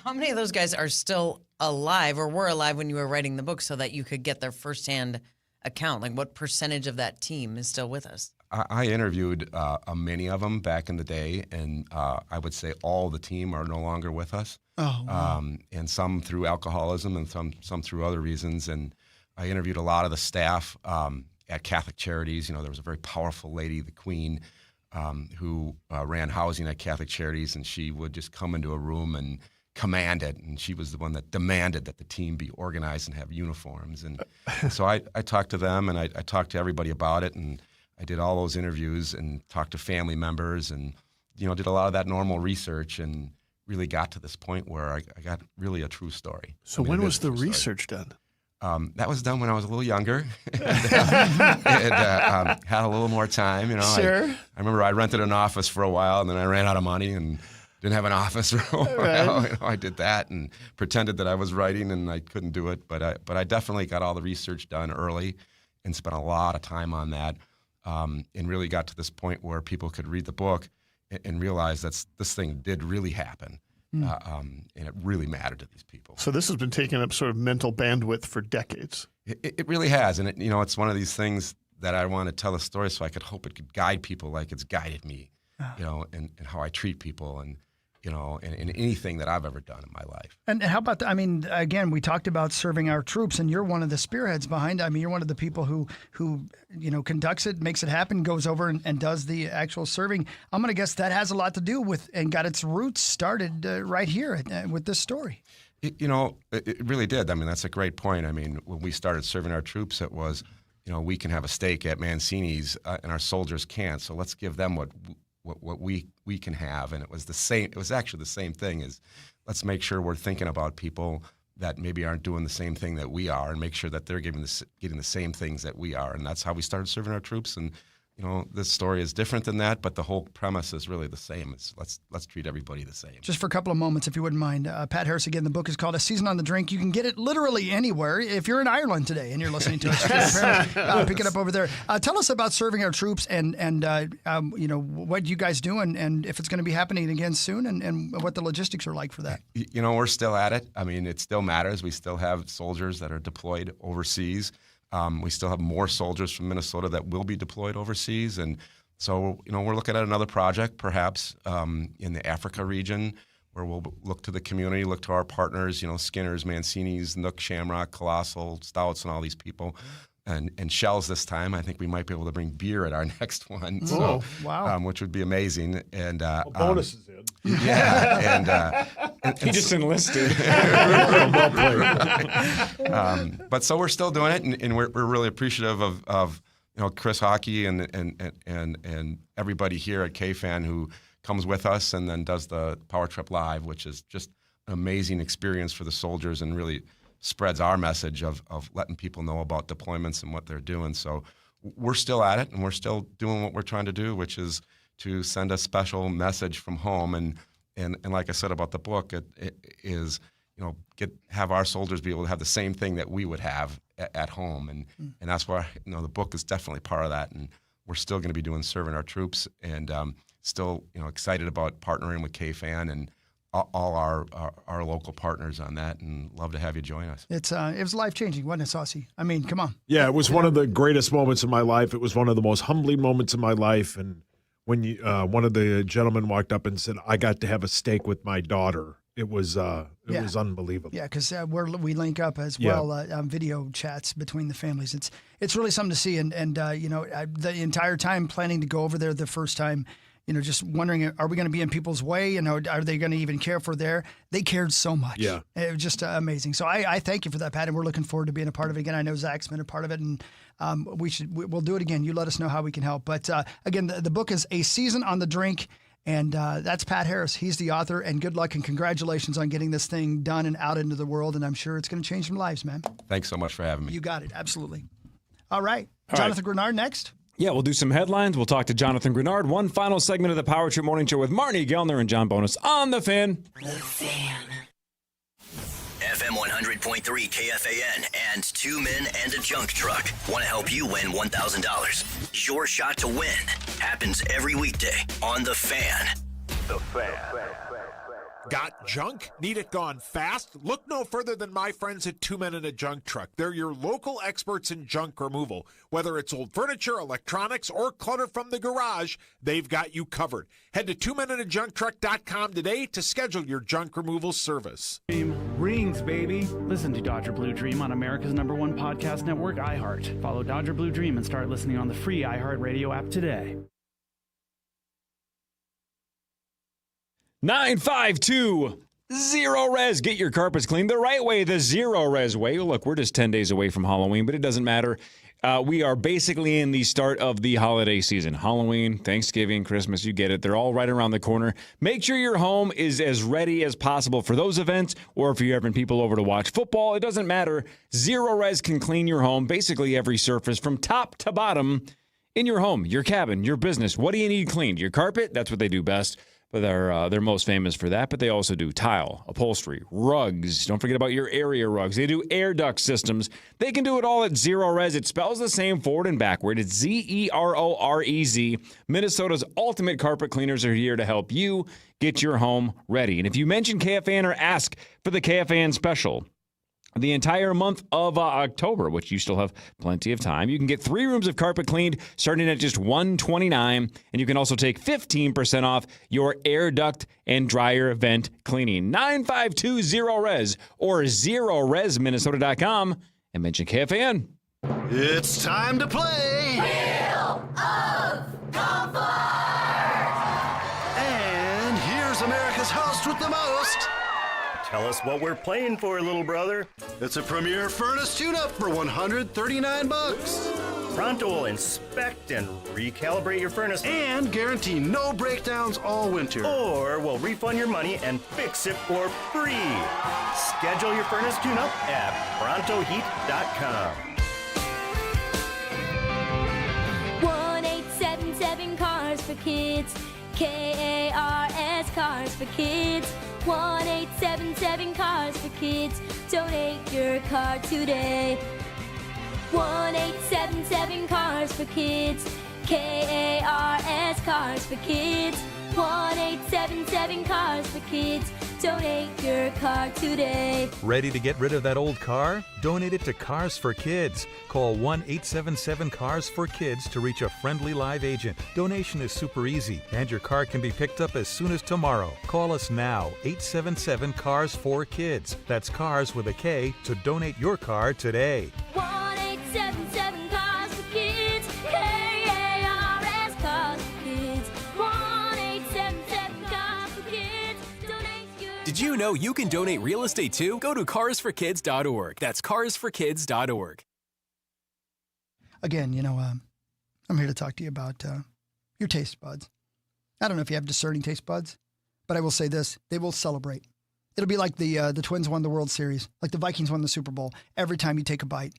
How many of those guys are still alive or were alive when you were writing the book, so that you could get their firsthand account? Like, what percentage of that team is still with us?
I interviewed many of them back in the day, and I would say all the team are no longer with us.
Oh, wow.
And some through alcoholism, and some through other reasons. And I interviewed a lot of the staff at Catholic Charities. There was a very powerful lady, the Queen, who ran housing at Catholic Charities, and she would just come into a room and command it, and she was the one that demanded that the team be organized and have uniforms. And so I talked to them, and I talked to everybody about it, and I did all those interviews and talked to family members, and did a lot of that normal research, and really got to this point where I got really a true story.
So when was the research done?
That was done when I was a little younger and had a little more time. You know,
Sure.
I remember I rented an office for a while, and then I ran out of money and didn't have an office for a while.
Right.
You know, I did that and pretended that I was writing, and I couldn't do it. But I definitely got all the research done early and spent a lot of time on that, and really got to this point where people could read the book and realize that this thing did really happen. And it really mattered to these people.
So this has been taking up sort of mental bandwidth for decades.
It really has, and it's one of these things that I want to tell a story so I could hope it could guide people like it's guided me, and how I treat people, and in anything that I've ever done in my life.
And how about I mean, again, we talked about serving our troops, and you're one of the spearheads behind it. I mean, you're one of the people who conducts it, makes it happen, goes over and does the actual serving. I'm going to guess that has a lot to do with and got its roots started right here with this story.
It really did. I mean, that's a great point. I mean, when we started serving our troops, it was, we can have a steak at Mancini's and our soldiers can't. So let's give them what we can have. And it was the same. It was actually the same thing. Is let's make sure we're thinking about people that maybe aren't doing the same thing that we are, and make sure that they're getting the same things that we are. And that's how we started serving our troops. And this story is different than that, but the whole premise is really the same. It's let's treat everybody the same.
Just for a couple of moments, if you wouldn't mind, Pat Harris, again, the book is called A Season on the Drink. You can get it literally anywhere. If you're in Ireland today and you're listening to it, pick it up over there. Tell us about serving our troops and what you guys do and if it's going to be happening again soon and what the logistics are like for that.
We're still at it. I mean, it still matters. We still have soldiers that are deployed overseas. We still have more soldiers from Minnesota that will be deployed overseas. And so, we're looking at another project, perhaps in the Africa region, where we'll look to the community, look to our partners, Skinner's, Mancini's, Nook, Shamrock, Colossal, Stouts, and all these people. And Shells this time. I think we might be able to bring beer at our next one. So,
wow.
Which would be amazing. And
bonuses in.
Yeah. And
he just enlisted.
But so we're still doing it, and we're really appreciative of Chris Hockey and everybody here at KFAN who comes with us and then does the Power Trip Live, which is just an amazing experience for the soldiers and really spreads our message of letting people know about deployments and what they're doing. So we're still at it, and we're still doing what we're trying to do, which is to send a special message from home. And like I said about the book, it is, have our soldiers be able to have the same thing that we would have at home. And that's why, the book is definitely part of that. And we're still going to be doing serving our troops, and still, excited about partnering with KFAN and all our local partners on that, and love to have you join us.
It was life-changing, wasn't it, Saucy? I mean, come on.
Yeah, it was one of the greatest moments in my life. It was one of the most humbling moments in my life. And when one of the gentlemen walked up and said, "I got to have a steak with my daughter," it was unbelievable.
Yeah, because we link up as well on video chats between the families. It's really something to see, and the entire time planning to go over there the first time. Just wondering, are we going to be in people's way? Are they going to even care for they cared so much.
Yeah.
It was just amazing. So I thank you for that, Pat, and we're looking forward to being a part of it again. I know Zach's been a part of it, and we'll do it again. You let us know how we can help. But again, the book is A Season on the Drink, and that's Pat Harris. He's the author, and good luck and congratulations on getting this thing done and out into the world, and I'm sure it's going to change some lives, man.
Thanks so much for having me.
You got it. Absolutely. All right. Jonathan Grenard next.
Yeah, we'll do some headlines. We'll talk to Jonathan Grenard. One final segment of the Power Trip Morning Show with Marnie Gellner and John Bonus on The Fan.
The Fan. FM 100.3 KFAN and 2 Men and a Junk Truck want to help you win $1,000. Your shot to win happens every weekday on The Fan.
The Fan. Got junk? Need it gone fast? Look no further than my friends at 2 Men and a Junk Truck. They're your local experts in junk removal. Whether it's old furniture, electronics, or clutter from the garage, they've got you covered. Head to 2menindajuncktruck.com today to schedule your junk removal service.
Rings, baby. Listen to Dodger Blue Dream on America's #1 podcast network, iHeart. Follow Dodger Blue Dream and start listening on the free iHeartRadio app today.
952 Zero Res. Get your carpets cleaned the right way, the Zero Res way. Look, we're just 10 days away from Halloween, but it doesn't matter. We are basically in the start of the holiday season. Halloween, Thanksgiving, Christmas, you get it. They're all right around the corner. Make sure your home is as ready as possible for those events, or if you're having people over to watch football, it doesn't matter. Zero Res can clean your home, basically every surface from top to bottom in your home, your cabin, your business. What do you need cleaned? Your carpet? That's what they do best. But they're most famous for that, but they also do tile, upholstery, rugs. Don't forget about your area rugs. They do air duct systems. They can do it all at Zero Res. It spells the same forward and backward. It's Zerorez. Minnesota's ultimate carpet cleaners are here to help you get your home ready. And if you mention KFAN or ask for the KFAN special, the entire month of October, which you still have plenty of time, you can get 3 rooms of carpet cleaned starting at just $129, and you can also take 15% off your air duct and dryer vent cleaning. 9520-RES or ZeroResMinnesota.com and mention KFAN.
It's time to play
Wheel of Comfort!
And here's America's host with the most.
Tell us what we're playing for, little brother.
It's a Premier Furnace tune-up for $139.
Pronto will inspect and recalibrate your furnace
And guarantee no breakdowns all winter.
or we'll refund your money and fix it for free. Schedule your furnace tune-up at prontoheat.com.
1877 Cars for Kids. KARS Cars for Kids. 1877 Cars for Kids. Donate your car today. 1877 Cars for Kids. KARS Cars for Kids. 1877 Cars for Kids. Donate your car today.
Ready to get rid of that old car? Donate it to Cars for Kids. Call 1-877-CARS-FOR-KIDS to reach a friendly live agent. Donation is super easy, and your car can be picked up as soon as tomorrow. Call us now, 877-CARS-FOR-KIDS. That's cars with a K to donate your car today.
1877 Cars for Kids. KARS Cars for Kids. 1877 Cars for Kids. Donate your.
Did you know you can donate real estate too? Go to carsforkids.org. That's carsforkids.org.
Again, I'm here to talk to you about your taste buds. I don't know if you have discerning taste buds, but I will say this: they will celebrate. It'll be like the Twins won the World Series, like the Vikings won the Super Bowl. Every time you take a bite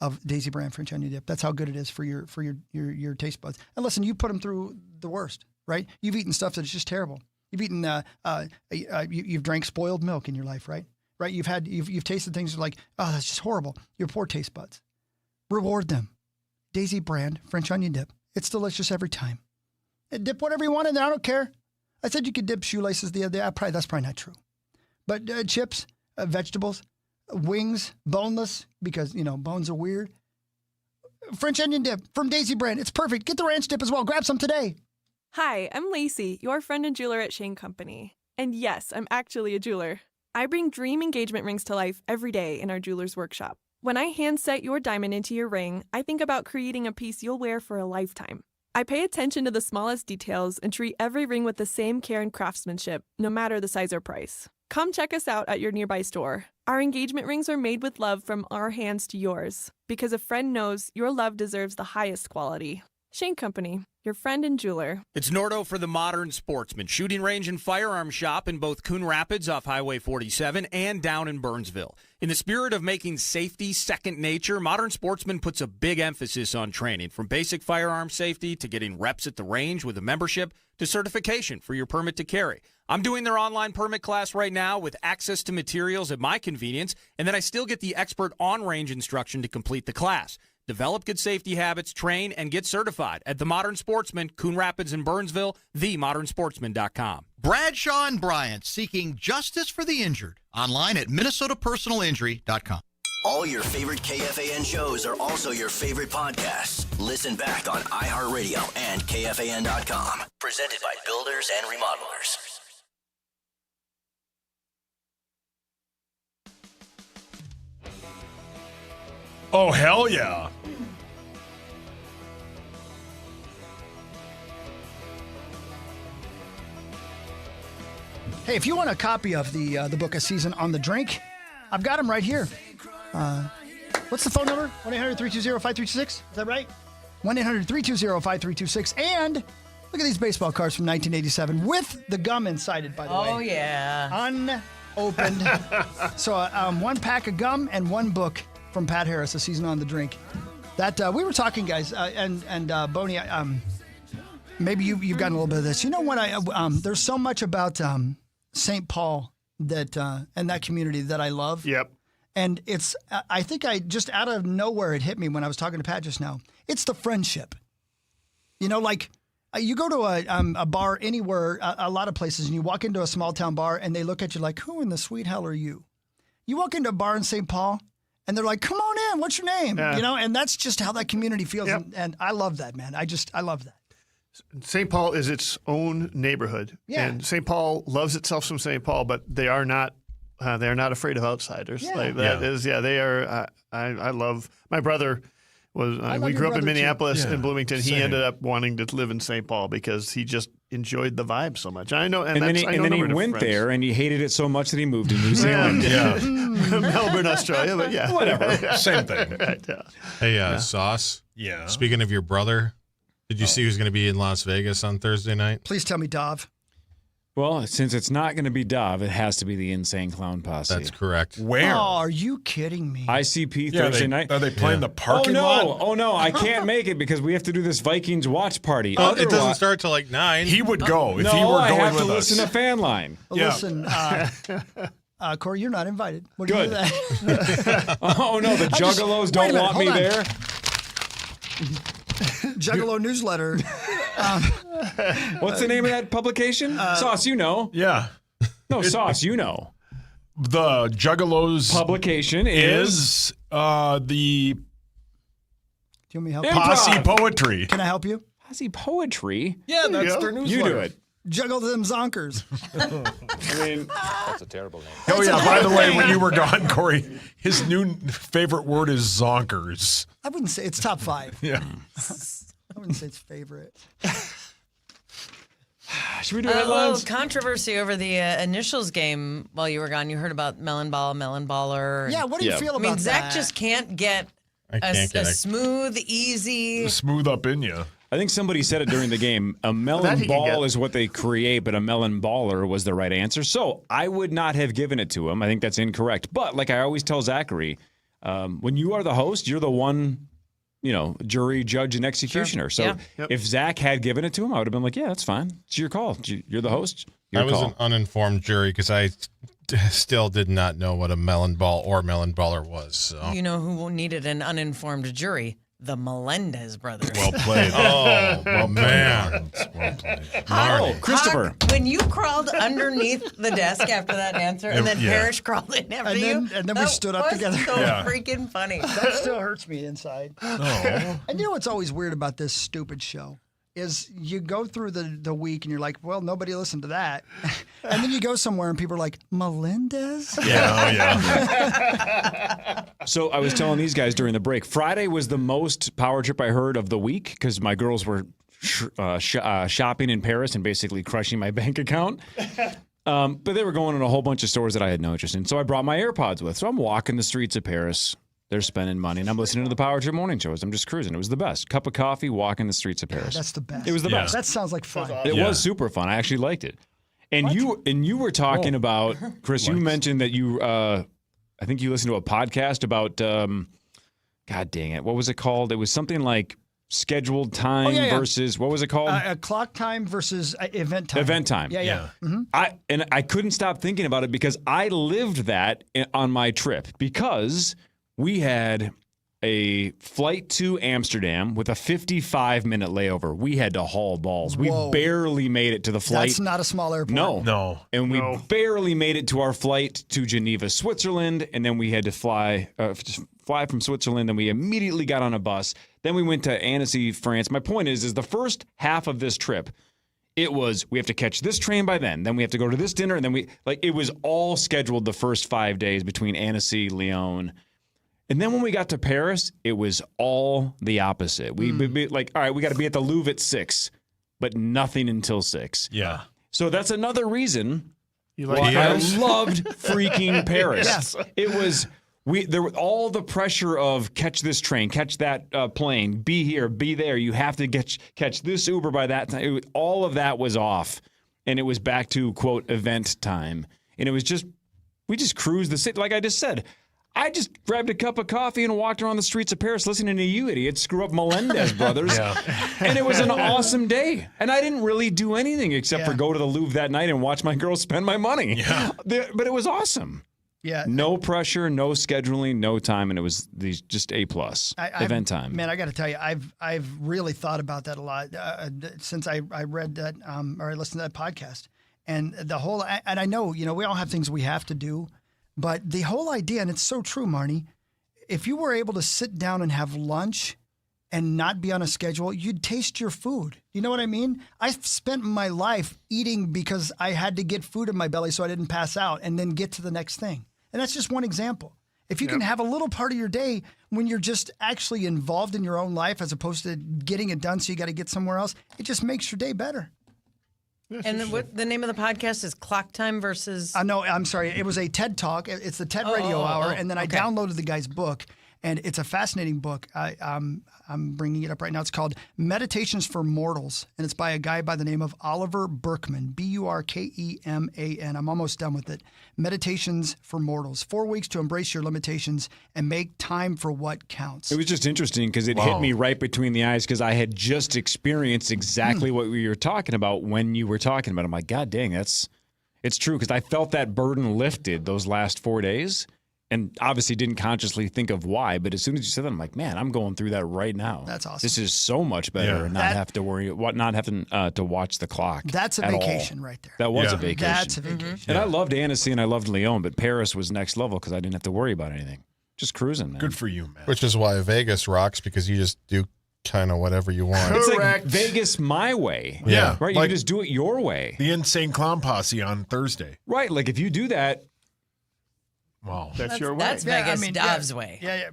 of Daisy Brand French onion dip, that's how good it is for your taste buds. And listen, you put them through the worst, right? You've eaten stuff that's just terrible. You've eaten, you've drank spoiled milk in your life, right? Right? You've tasted things like, oh, that's just horrible. Your poor taste buds. Reward them. Daisy Brand French onion dip. It's delicious every time. And dip whatever you want in there. I don't care. I said you could dip shoelaces the other day. That's probably not true. But chips, vegetables, wings, boneless, because, bones are weird. French onion dip from Daisy Brand. It's perfect. Get the ranch dip as well. Grab some today.
Hi, I'm Lacey, your friend and jeweler at Shane Company. And yes, I'm actually a jeweler. I bring dream engagement rings to life every day in our jeweler's workshop. When I hand set your diamond into your ring, I think about creating a piece you'll wear for a lifetime. I pay attention to the smallest details and treat every ring with the same care and craftsmanship, no matter the size or price. Come check us out at your nearby store. Our engagement rings are made with love from our hands to yours, because a friend knows your love deserves the highest quality. Shane Company, your friend and jeweler.
It's Nordo for the Modern Sportsman, shooting range and firearm shop in both Coon Rapids off Highway 47 and down in Burnsville. In the spirit of making safety second nature, Modern Sportsman puts a big emphasis on training, from basic firearm safety to getting reps at the range with a membership to certification for your permit to carry. I'm doing their online permit class right now with access to materials at my convenience, and then I still get the expert on-range instruction to complete the class. Develop good safety habits, train, and get certified at The Modern Sportsman, Coon Rapids and Burnsville, themodernsportsman.com.
Bradshaw and Bryant, seeking justice for the injured. Online at minnesotapersonalinjury.com.
All your favorite KFAN shows are also your favorite podcasts. Listen back on iHeartRadio and KFAN.com. Presented by Builders and Remodelers.
Oh, hell yeah.
Hey, if you want a copy of the book, A Season on the Drink, I've got them right here. What's the phone number? 1-800-320-5326. Is that right? 1-800-320-5326. And look at these baseball cards from 1987 with the gum inside it, by the way.
Oh, yeah.
Unopened. So one pack of gum and one book from Pat Harris, A Season on the Drink. That we were talking, guys, and Boney, maybe you've gotten a little bit of this. You know what? There's so much about St. Paul that and that community that I love.
Yep.
And it's, I think I just out of nowhere it hit me when I was talking to Pat just now. It's the friendship. You know, like you go to a bar anywhere, a lot of places, and you walk into a small town bar and they look at you like, who in the sweet hell are you? You walk into a bar in St. Paul and they're like, come on in, what's your name?
Yeah.
You know, and that's just how that community feels.
Yep.
And I love that, man. I love that.
St. Paul is its own neighborhood.
Yeah.
And St. Paul loves itself some St. Paul, but they are not afraid of outsiders.
Yeah.
Like that is, they are. I love my brother. We grew up in Minneapolis and Bloomington.
Same.
He ended up wanting to live in St. Paul because he just enjoyed the vibe so much. I know,
And then he went there and he hated it so much that he moved to New Zealand.
Melbourne, Australia, but yeah,
whatever.
Same thing.
Right, yeah.
Hey, Sauce.
Yeah.
Speaking of your brother, did you see who's going to be in Las Vegas on Thursday night?
Please tell me, Dov.
Well, since it's not going to be Dov, it has to be the Insane Clown Posse.
That's correct.
Where?
Oh, are you kidding me?
ICP Thursday night.
Are they playing the parking lot?
Oh, no, I can't make it because we have to do this Vikings watch party.
Oh, it doesn't start till like 9.
He would go if
no,
he were going
I have
with
to
us.
listen to Fan Line.
Yeah.
Listen, Corey, you're not invited. What do you
Good.
do that?
Oh, no, the Juggalos
wait
don't
a minute,
want me
hold on.
there.
Juggalo newsletter.
What's the name of that publication? Sauce, you know.
Yeah.
No, Sauce, you know.
The Juggalos
Publication is
the
Do you want me to help you?
Posse Poetry.
Can I help you?
Posse Poetry?
Yeah, that's their newsletter.
You do it.
Juggle them zonkers.
I mean,
That's a terrible name.
Oh, yeah, by the way, when you were gone, Corey, his new favorite word is zonkers.
I wouldn't say it's top 5.
Yeah.
I wouldn't say it's favorite.
should we do
A little
headlines?
controversy over the initials game while you were gone. You heard about Melon Ball, Melon Baller.
Yeah, what do you feel
I mean,
about
Zach
that?
just can't get a smooth, easy.
Smooth up in you.
I think somebody said it during the game. A
That
melon
he can
ball
get.
is what they create, but a melon baller was the right answer. So I would not have given it to him. I think that's incorrect. But like I always tell Zachary, when you are the host, you're the one, jury, judge, and executioner. So
Yeah.
Yep.
if Zach had given it to him, I would have been like, yeah, that's fine. It's your call. You're the host. Your
I was
call.
an uninformed jury because I still did not know what a melon ball or melon baller was. So.
You know who needed an uninformed jury? The Melendez brothers.
Well played.
Oh, well, man. Well played.
Oh, Christopher.
When you crawled underneath the desk after that answer, and then
Yeah.
Parrish crawled in after
And then we
that
stood up
was
together.
So
Yeah.
freaking funny.
That still hurts me inside.
Oh.
And you know what's always weird about this stupid show? Is you go through the week and you're like, well, nobody listened to that. And then you go somewhere and people are like, Melendez?
Yeah, oh, yeah.
So I was telling these guys during the break, Friday was the most power trip I heard of the week because my girls were shopping in Paris and basically crushing my bank account. But they were going in a whole bunch of stores that I had no interest in. So I brought my AirPods with. So I'm walking the streets of Paris. They're spending money, and I'm listening to the Power Trip morning shows. I'm just cruising. It was the best. Cup of coffee, walking the streets of Paris.
That's the best.
It was the best.
That sounds like fun.
It was super fun. I actually liked it. And you were talking about, Chris, you mentioned that you I think you listened to a podcast about God dang it. What was it called? It was something like scheduled time versus what was it called?
Clock time versus event time.
Event time.
Yeah. Mm-hmm.
I couldn't stop thinking about it because I lived that on my trip because we had a flight to Amsterdam with a 55-minute layover. We had to haul balls.
Whoa.
We barely made it to the flight.
That's not a small airport.
No. And we barely made it to our flight to Geneva, Switzerland, and then we had to fly from Switzerland, and we immediately got on a bus. Then we went to Annecy, France. My point is the first half of this trip, it was we have to catch this train by then we have to go to this dinner, and then it was all scheduled the first 5 days between Annecy, Lyon. And then when we got to Paris, it was all the opposite. We'd be like, all right, we got to be at the Louvre at 6, but nothing until 6.
Yeah.
So that's another reason
You like
I
Paris?
loved freaking Paris.
Yes.
It was there was all the pressure of catch this train, catch that plane, be here, be there. You have to catch this Uber by that time. All of that was off, and it was back to quote event time. And it was just we just cruised the city. Like I just said, I just grabbed a cup of coffee and walked around the streets of Paris listening to you idiots screw up Melendez Brothers. And it was an awesome day. And I didn't really do anything except for go to the Louvre that night and watch my girls spend my money. Yeah. But it was awesome.
Yeah.
No pressure, no scheduling, no time, and it was just A+ event time.
Man, I got to tell you, I've really thought about that a lot since I read that or I listened to that podcast. And the whole, and I know, we all have things we have to do. But the whole idea, and it's so true, Marnie, if you were able to sit down and have lunch and not be on a schedule, you'd taste your food. You know what I mean? I've spent my life eating because I had to get food in my belly so I didn't pass out and then get to the next thing. And that's just one example. If you can have a little part of your day when you're just actually involved in your own life as opposed to getting it done so you got to get somewhere else, it just makes your day better.
And the name of the podcast is Clock Time versus...
No, I'm sorry. It was a TED Talk. It's the TED Radio Hour. And then I downloaded the guy's book. And it's a fascinating book. I'm bringing it up right now. It's called Meditations for Mortals. And it's by a guy by the name of Oliver Burkeman, Burkeman. I'm almost done with it. Meditations for Mortals. 4 weeks to embrace your limitations and make time for what counts.
It was just interesting because it hit me right between the eyes because I had just experienced exactly what we were talking about when you were talking about it. I'm like, God dang, it's true because I felt that burden lifted those last 4 days. And obviously didn't consciously think of why, but as soon as you said that, I'm like, man, I'm going through that right now.
That's awesome.
This is so much better and not have to worry, not having to watch the clock.
That's a vacation right there.
That was a vacation.
That's a vacation.
And I loved Annecy and I loved Lyon, but Paris was next level because I didn't have to worry about anything. Just cruising, man.
Good for you, man.
Which is why Vegas rocks because you just do kind of whatever you want.
It's like Vegas my way.
Yeah.
Right?
Like
you just do it your way.
The Insane Clown Posse on Thursday.
Right. Like if you do that,
wow.
That's your way.
That's Vegas Dov's way.
Yeah.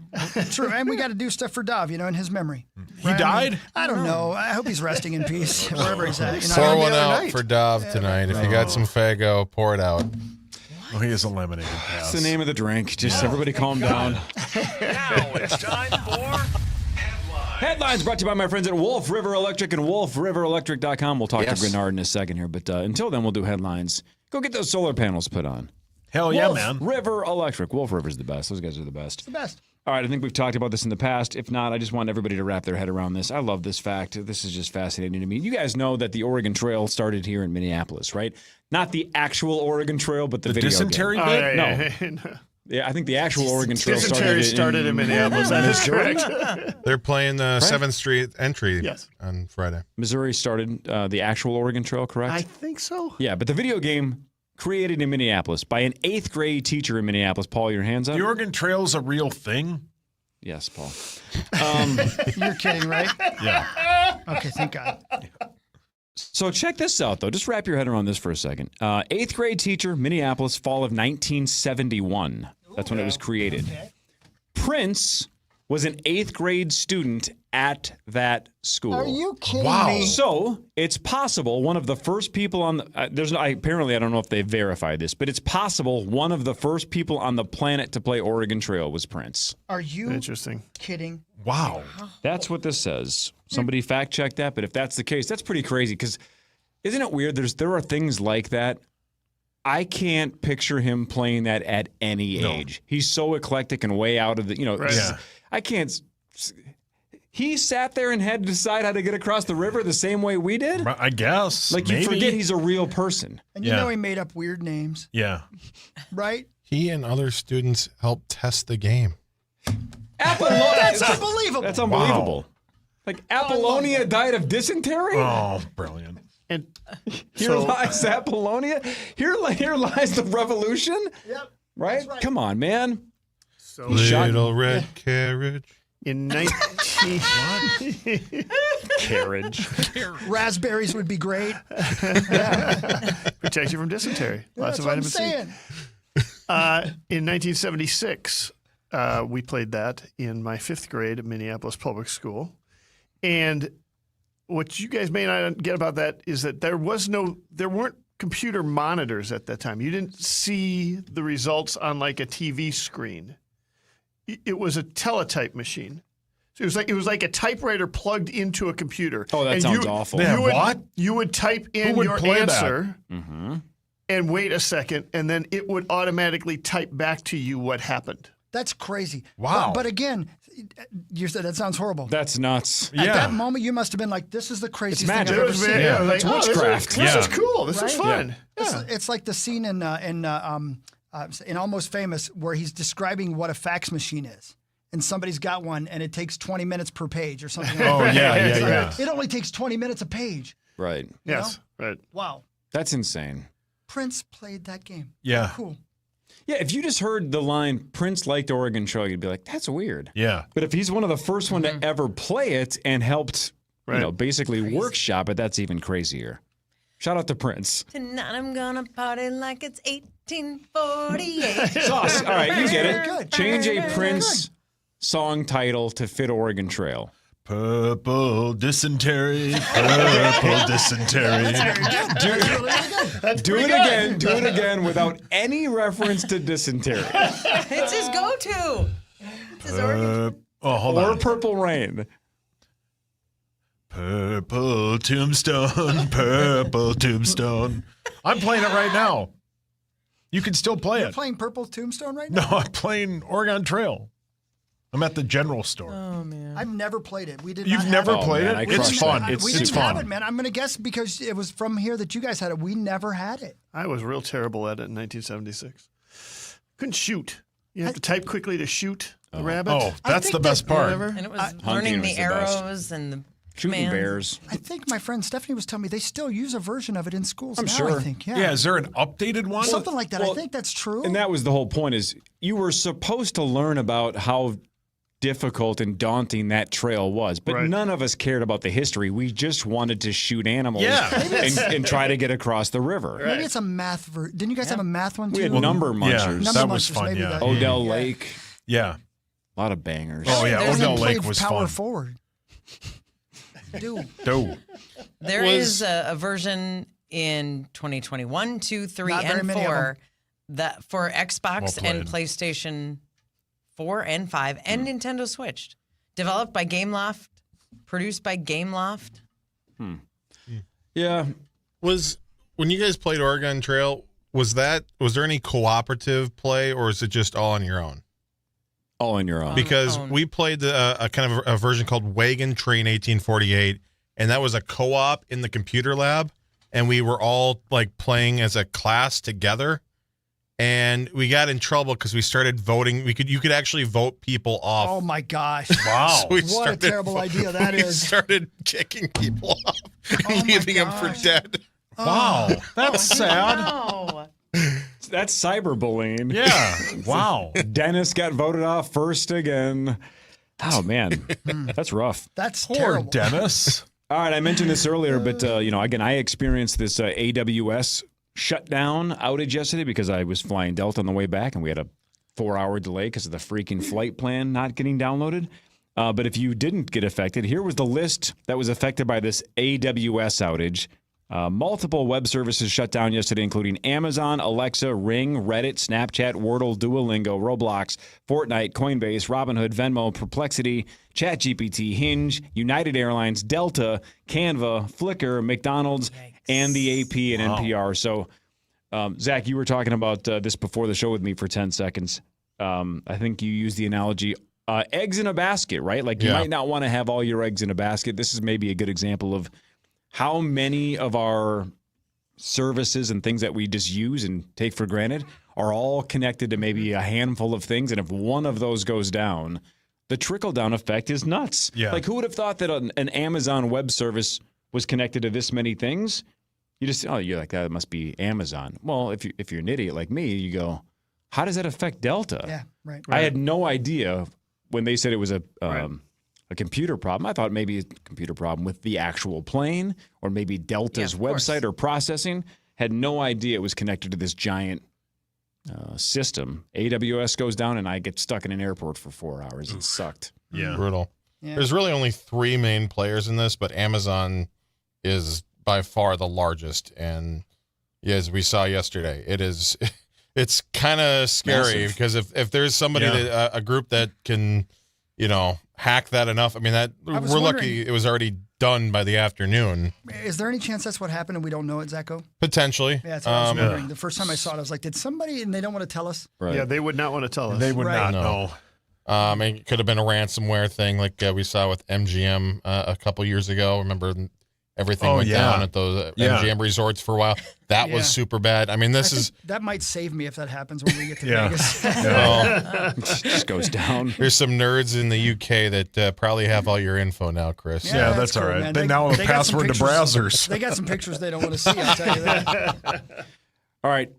True. And we got to do stuff for Dov, in his memory.
He died?
I don't know. I hope he's resting in peace wherever he's at.
Pour one out for Dov tonight. If you got some Faygo, pour it out.
Oh, he is a lemonade pass.
That's the name of the drink. Just everybody calm down.
Now it's time for
Headlines brought to you by my friends at Wolf River Electric and wolfriverelectric.com. We'll talk to Grenard in a second here, but until then, we'll do headlines. Go get those solar panels put on.
Hell yeah, man.
River Electric. Wolf River's the best. Those guys are the best.
It's the best.
All right, I think we've talked about this in the past. If not, I just want everybody to wrap their head around this. I love this fact. This is just fascinating to me. You guys know that the Oregon Trail started here in Minneapolis, right? Not the actual Oregon Trail, but the video
dysentery
game.
bit?
No. Yeah, I think the actual Oregon Trail
started in Minneapolis. That is correct.
They're playing the 7th Street entry
Yes.
on Friday.
Missouri started the actual Oregon Trail, correct?
I think so.
Yeah, but the video game created in Minneapolis by an 8th grade teacher in Minneapolis. Paul, your hands up.
The Oregon Trail's a real thing?
Yes, Paul.
You're kidding, right?
Yeah.
Okay, thank God.
So check this out, though. Just wrap your head around this for a second. 8th grade teacher, Minneapolis, fall of 1971. That's when it was created.
Okay.
Prince was an 8th grade student at that school.
Are you kidding me?
So it's possible one of the first people on the apparently I don't know if they verified this, but it's possible one of the first people on the planet to play Oregon Trail was Prince.
Are you
Interesting.
kidding?
Wow.
That's what this says. Somebody fact check that, but if that's the case, that's pretty crazy because isn't it weird? There are things like that. I can't picture him playing that at any age. He's so eclectic and way out of the,
Right. Yeah.
I can't. He sat there and had to decide how to get across the river the same way we did?
I guess.
Like,
maybe.
you forget he's a real person.
And you know he made up weird names,
Yeah.
right?
He and other students helped test the game.
That's unbelievable.
That's unbelievable. Like, Apollonia died of dysentery?
Oh, brilliant.
And
Here lies Apollonia? Here lies the revolution?
Yep.
Right? Come on, man.
So
Little red carriage.
in 19
Carriage.
Raspberries would be great.
protect you from dysentery. Lots
That's
of
what I'm
vitamin C.
saying.
In 1976, we played that in my 5th grade at Minneapolis Public School. And what you guys may not get about that is that there weren't computer monitors at that time. You didn't see the results on like a TV screen. It was a teletype machine. So it was like a typewriter plugged into a computer.
Oh, that sounds awful.
You would type in your answer and wait a second, and then it would automatically type back to you what happened.
That's crazy.
Wow.
But again, you said that sounds horrible.
That's nuts.
At that moment, you must have been like, "This is the craziest thing I've
magic.
ever seen."
Yeah, like,
it's witchcraft.
This is cool. This is
Right?
fun.
It's like the scene in Almost Famous where he's describing what a fax machine is. And somebody's got one, and it takes 20 minutes per page or something.
Oh,
like that.
yeah.
It only takes 20 minutes a page.
Right.
Yes. Right.
Wow.
That's insane.
Prince played that game.
Yeah.
Cool.
Yeah, if you just heard the line "Prince liked Oregon Trail," you'd be like, "That's weird."
Yeah.
But if he's one of the first one to ever play it and helped, basically workshop it, that's even crazier. Shout out to Prince.
Tonight I'm gonna party like it's 1848.
Sauce. All right, you get it.
Good.
Change a Prince song title to fit Oregon Trail.
Purple dysentery, purple dysentery.
Do it again. Do it again without any reference to dysentery.
It's his go-to. It's his Oregon.
Hold
or
on.
Purple Rain.
Purple tombstone, purple tombstone. I'm playing it right now. You can still play
You're
it.
playing Purple Tombstone right
No,
now?
I'm playing Oregon Trail. I'm at the general store.
Oh man,
I've never played it. We did.
You've
not
never
have
played
man,
it?
I
It's
crushed
fun.
it.
We
It's
didn't have
fun.
it, man. I'm going to guess because it was from here that you guys had it. We never had it.
I was real terrible at it in 1976. Couldn't shoot. You have to type quickly to shoot the rabbit.
Oh, that's the best part.
And it was
Hunting
learning
was
the
the best.
arrows and the
Shooting
commands.
bears.
I think my friend Stephanie was telling me they still use a version of it in schools
I'm
now,
sure.
I think.
Yeah, is there an updated one?
Something like that.
Well,
I think that's true.
And that was the whole point is you were supposed to learn about how difficult and daunting that trail was. But none of us cared about the history. We just wanted to shoot animals and try to get across the river.
Maybe it's a math version. Didn't you guys have a math one too?
We had number munchers.
Number
that was
munchers,
fun,
maybe
yeah.
that-
Odell Lake.
Yeah.
A lot of bangers.
Oh, yeah.
There's
Odell
a
Lake
played
was
Power
fun.
Forward. Dude.
There is a version in 2021, 2, 3,
Not very
and
many of
4 that for Xbox
Well
and
played.
PlayStation 4 and 5 and Nintendo Switch. Developed by Gameloft, produced by Gameloft.
Yeah.
When you guys played Oregon Trail, was there any cooperative play or is it just all on your own?
All on your own.
Because we played a kind of a version called Wagon Train 1848, and that was a co-op in the computer lab, and we were all like playing as a class together, and we got in trouble because we started voting. You could actually vote people off.
Oh my gosh.
Wow.
So we
What a
started
terrible idea that
we
is.
started kicking people off and leaving them for dead.
Wow. That's sad.
Oh.
That's cyberbullying.
Yeah. Wow.
Dennis got voted off first again. Oh, man. That's rough.
That's
Poor
terrible.
Dennis.
All right, I mentioned this earlier, but again, I experienced this AWS shutdown outage yesterday because I was flying Delta on the way back, and we had a 4-hour delay because of the freaking flight plan not getting downloaded. But if you didn't get affected, here was the list that was affected by this AWS outage. Multiple web services shut down yesterday, including Amazon, Alexa, Ring, Reddit, Snapchat, Wordle, Duolingo, Roblox, Fortnite, Coinbase, Robinhood, Venmo, Perplexity, ChatGPT, Hinge, United Airlines, Delta, Canva, Flickr, McDonald's, and the AP and NPR. So, Zach, you were talking about this before the show with me for 10 seconds. I think you used the analogy eggs in a basket, right? Like you might not want to have all your eggs in a basket. This is maybe a good example of how many of our services and things that we just use and take for granted are all connected to maybe a handful of things. And if one of those goes down, the trickle-down effect is nuts.
Yeah.
Like, who would have thought that an Amazon web service was connected to this many things? You just, you're like, that must be Amazon. Well, if you're an idiot like me, you go, how does that affect Delta?
Yeah, right.
I had no idea when they said it was a computer problem. I thought maybe a computer problem with the actual plane or maybe Delta's website or processing. Had no idea it was connected to this giant system. AWS goes down and I get stuck in an airport for 4 hours. It sucked.
Yeah.
Brutal.
Yeah.
There's really only 3 main players in this, but Amazon is by far the largest, and as we saw yesterday. It's kind of scary
Massive.
because if there's somebody a group that can, hack that enough. I mean, we're lucky it was already done by the afternoon.
Is there any chance that's what happened and we don't know it, Zacho?
Potentially.
Yeah, that's what I was wondering. The first time I saw it, I was like, did somebody, and they don't want to tell us?
Right.
Yeah, they would not want to tell us.
They would not know.
It could have been a ransomware thing like we saw with MGM a couple years ago. Remember everything went down at those MGM resorts for a while. That was super bad. I mean,
that might save me if that happens when we get to Vegas.
Well,
it just goes down.
There's some nerds in the UK that probly have all your info now, Chris.
Yeah, that's all right.
man.
They now have a password to browsers.
They got some pictures they don't want to see, I'll tell you that.
All right,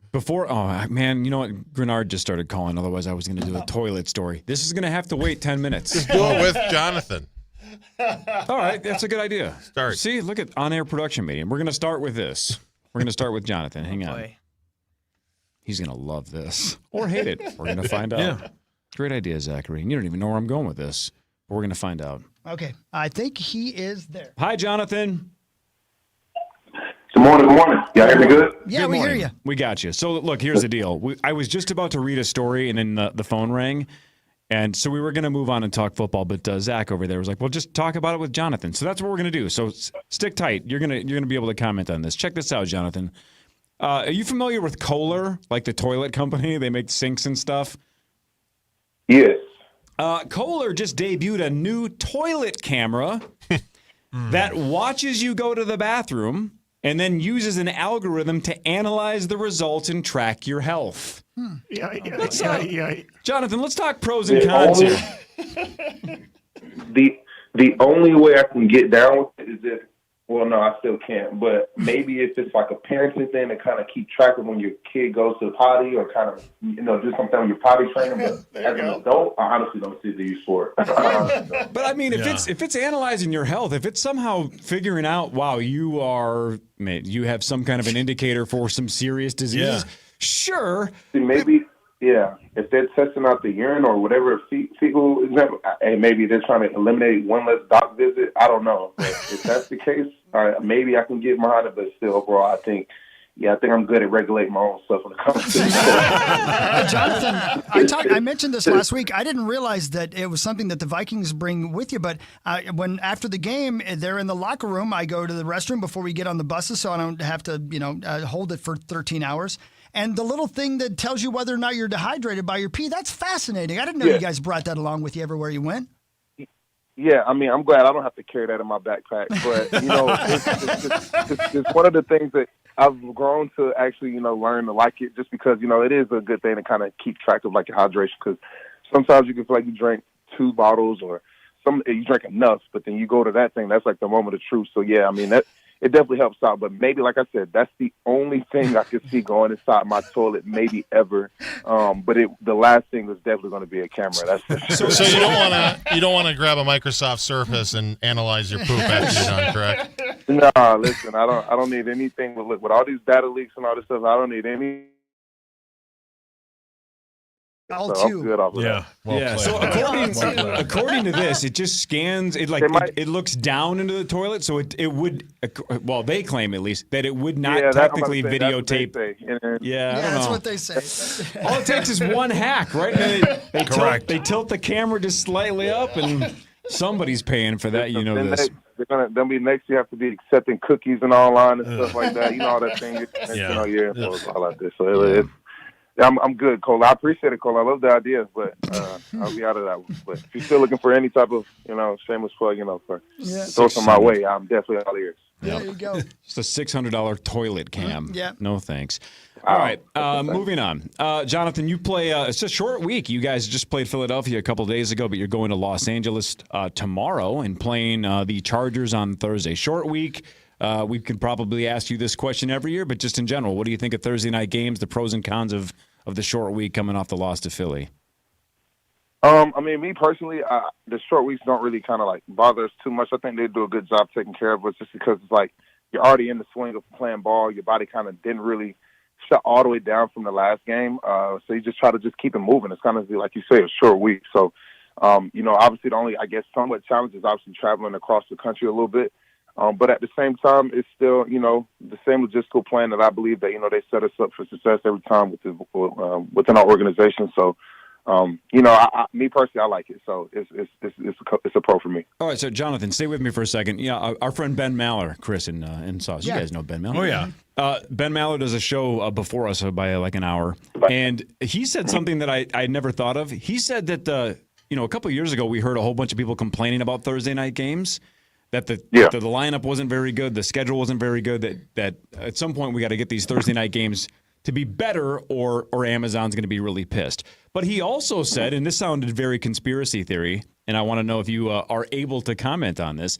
man, you know what? Grenard just started calling. Otherwise, I was going to do a toilet story. This is going to have to wait 10 minutes.
Just do it with Jonathan.
All right, that's a good idea.
Start.
See, look at on-air production meeting. We're going to start with this. We're going to start with Jonathan. Hang on.
Boy.
He's going to love this or hate it. We're going to find out.
Yeah.
Great idea, Zachary. You don't even know where I'm going with this. But we're going to find out.
Okay, I think he is there.
Hi, Jonathan.
Good morning. Y'all hear me good?
Yeah,
Good
we
morning.
hear you.
We got you. So, look, here's the deal. I was just about to read a story, and then the phone rang. And so we were going to move on and talk football, but Zach over there was like, well, just talk about it with Jonathan. So that's what we're going to do. So stick tight. You're going to be able to comment on this. Check this out, Jonathan. Are you familiar with Kohler, like the toilet company? They make sinks and stuff.
Yes.
Kohler just debuted a new toilet camera that watches you go to the bathroom and then uses an algorithm to analyze the results and track your health. Jonathan, let's talk pros and cons here.
The only way I can get down with it is if, well, no, I still can't, but maybe if it's like a parenting thing to kind of keep track of when your kid goes to the potty or kind of, do something with your potty trainer. But as an adult, I honestly don't see the use for it.
But I mean, if it's analyzing your health, if it's somehow figuring out, wow, you have some kind of an indicator for some serious disease, sure.
See, maybe, if they're testing out the urine or whatever fecal example, and maybe they're trying to eliminate one less doc visit, I don't know. But if that's the case, maybe I can get behind it, but still, overall, I think I'm good at regulating my own stuff when it comes to
Jonathan, I mentioned this last week. I didn't realize that it was something that the Vikings bring with you, but when after the game, they're in the locker room, I go to the restroom before we get on the buses so I don't have to, hold it for 13 hours. And the little thing that tells you whether or not you're dehydrated by your pee, that's fascinating. I didn't know you guys brought that along with you everywhere you went.
Yeah, I mean, I'm glad I don't have to carry that in my backpack. But, it's one of the things that I've grown to actually, learn to like it just because, it is a good thing to kind of keep track of, like, your hydration. Because sometimes you can feel like you drank 2 bottles or you drink enough, but then you go to that thing, that's like the moment of truth. So, yeah, I mean, it definitely helps out. But maybe, like I said, that's the only thing I could see going inside my toilet maybe ever. But the last thing is definitely going to be a camera. That's for sure.
So you don't want to grab a Microsoft Surface and analyze your poop after you're done, correct?
No, listen, I don't need anything. With all these data leaks and all this stuff, I don't need any.
All
so
two.
I'm good off of that.
Yeah. So according to this, it just scans. It looks down into the toilet, so it would. Well, they claim at least that it would not technically videotape. I don't know.
That's what they say.
All it takes is one hack, right? And they tilt the camera just slightly up, and somebody's paying for that. This.
Then next you have to be accepting cookies and online and stuff like that. All that thing. All like this. So I'm good, Cole. I appreciate it, Cole. I love the ideas, but I'll be out of that one. But if you're still looking for any type of, shameless plug, throw some my way, I'm definitely all ears.
There you go.
It's a $600 toilet cam.
Yeah.
No thanks. All right, moving on. Jonathan, you play. It's a short week. You guys just played Philadelphia a couple days ago, but you're going to Los Angeles tomorrow and playing the Chargers on Thursday. Short week. We could probably ask you this question every year, but just in general, what do you think of Thursday night games, the pros and cons of the short week coming off the loss to Philly?
I mean, me personally, the short weeks don't really kind of like bother us too much. I think they do a good job taking care of us just because it's like you're already in the swing of playing ball. Your body kind of didn't really shut all the way down from the last game. So you just try to just keep it moving. It's kind of like you say, a short week. So, obviously the only, I guess, somewhat challenge is obviously traveling across the country a little bit. But at the same time, it's still, the same logistical plan that I believe that, they set us up for success every time within our organization. So, me personally, I like it. So it's a pro for me.
All right, so Jonathan, stay with me for a second. Yeah, our friend Ben Maller, Chris in Sauce. You guys know Ben Maller.
Oh, yeah.
Ben Maller does a show before us by like an hour, and he said something that I never thought of. He said that a couple of years ago we heard a whole bunch of people complaining about Thursday night games, that the lineup wasn't very good, the schedule wasn't very good. That at some point we got to get these Thursday night games to be better, or Amazon's going to be really pissed. But he also said, and this sounded very conspiracy theory, and I want to know if you are able to comment on this.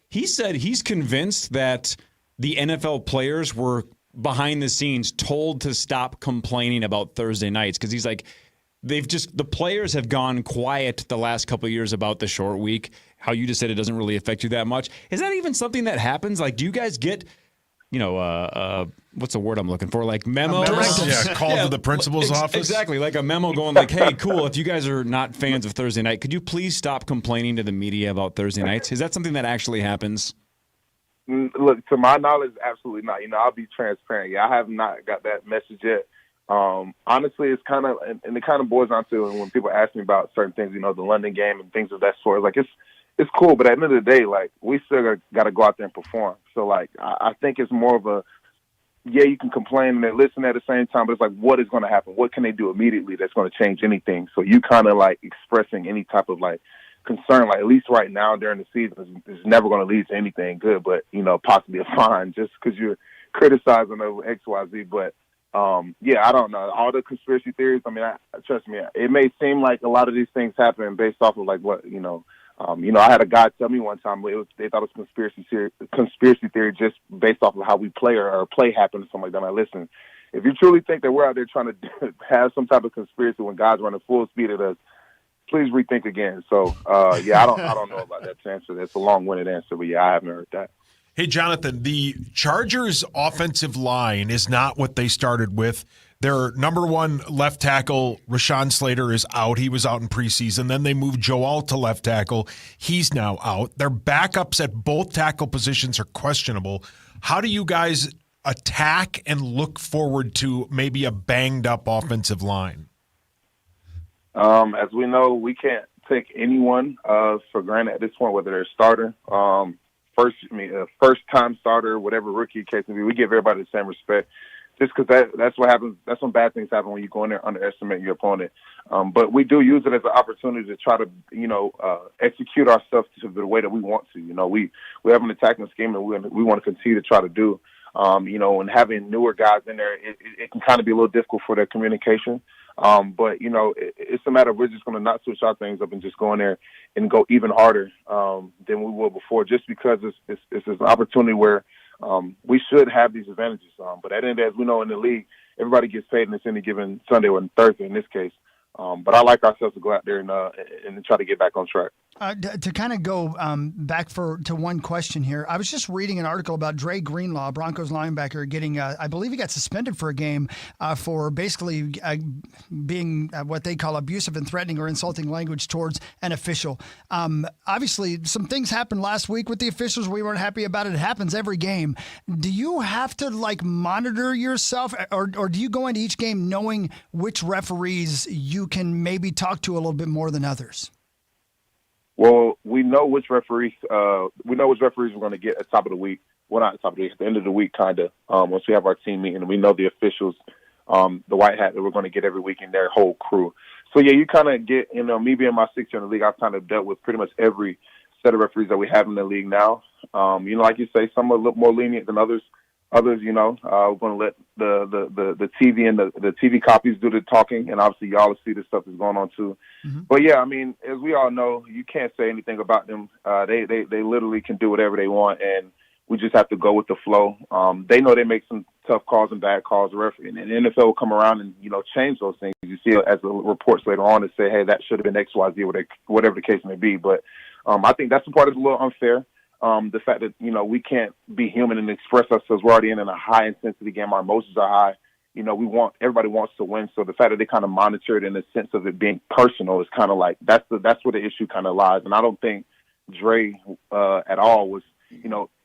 He said he's convinced that the NFL players were behind the scenes told to stop complaining about Thursday nights, because he's like, the players have gone quiet the last couple of years about the short week. How you just said it doesn't really affect you that much. Is that even something that happens? Like, do you guys get, what's the word I'm looking for? Like memos?
Called to the principal's office.
Exactly. Like a memo going like, hey, cool, if you guys are not fans of Thursday night, could you please stop complaining to the media about Thursday nights? Is that something that actually happens?
Look, to my knowledge, absolutely not. I'll be transparent. Yeah, I have not got that message yet. Honestly, it's kind of, and it kind of boils down to when people ask me about certain things, the London game and things of that sort. Like, it's cool, but at the end of the day, like, we still got to go out there and perform. So, like, I think it's more of a, you can complain and listen at the same time, but it's like, what is going to happen? What can they do immediately that's going to change anything? So you kind of like expressing any type of like concern, like at least right now during the season, is never going to lead to anything good, but, possibly a fine just because you're criticizing over X, Y, Z. But, I don't know. All the conspiracy theories, I mean, trust me, it may seem like a lot of these things happen based off of like what, I had a guy tell me one time they thought it was conspiracy theory just based off of how we play or play happened or something like that. Like, listen, if you truly think that we're out there trying to have some type of conspiracy when God's running full speed at us, please rethink again. So, I don't know about that answer. That's a long-winded answer, but I haven't heard that.
Hey, Jonathan, the Chargers' offensive line is not what they started with. Their number one left tackle, Rashawn Slater, is out. He was out in preseason. Then they moved Joe Alt to left tackle. He's now out. Their backups at both tackle positions are questionable. How do you guys attack and look forward to maybe a banged-up offensive line?
As we know, we can't take anyone for granted at this point, whether they're a starter, first-time starter, whatever rookie case may be. We give everybody the same respect. Just because that's what happens. That's when bad things happen when you go in there underestimate your opponent. But we do use it as an opportunity to try to, execute ourselves to the way that we want to. We have an attacking scheme and we want to continue to try to do. And having newer guys in there, it can kind of be a little difficult for their communication. But it's a matter of we're just going to not switch our things up and just go in there and go even harder than we were before, just because it's an opportunity where we should have these advantages. But at the end of the day, as we know in the league, everybody gets paid in this any given Sunday or Thursday in this case. But I like ourselves to go out there and try to get back on track.
To kind of go back to one question here, I was just reading an article about Dre Greenlaw, Broncos linebacker, getting, I believe he got suspended for a game for basically being what they call abusive and threatening or insulting language towards an official. Obviously, some things happened last week with the officials. We weren't happy about it. It happens every game. Do you have to monitor yourself, or do you go into each game knowing which referees you can maybe talk to a little bit more than others?
Well, we know which referees. We're going to get at the top of the week. Well, not at the top of the week, at the end of the week, kind of. Once we have our team meeting, we know the officials, the white hat that we're going to get every week in their whole crew. So you kind of get. Me being my 6th year in the league, I've kind of dealt with pretty much every set of referees that we have in the league now. Like you say, some are a little more lenient than others. Others, we're going to let the TV and the TV copies do the talking, and obviously y'all see the stuff that's going on too. Mm-hmm. But as we all know, you can't say anything about them. They literally can do whatever they want, and we just have to go with the flow. They know they make some tough calls and bad calls, and the NFL will come around and change those things. You see it as the reports later on and say, hey, that should have been X, Y, Z, whatever the case may be. But I think that's the part that's a little unfair. The fact that, we can't be human and express ourselves. We're already in a high intensity game. Our emotions are high. Everybody wants to win. So the fact that they kind of monitor it in the sense of it being personal is kind of like, that's where the issue kind of lies. And I don't think Dre at all was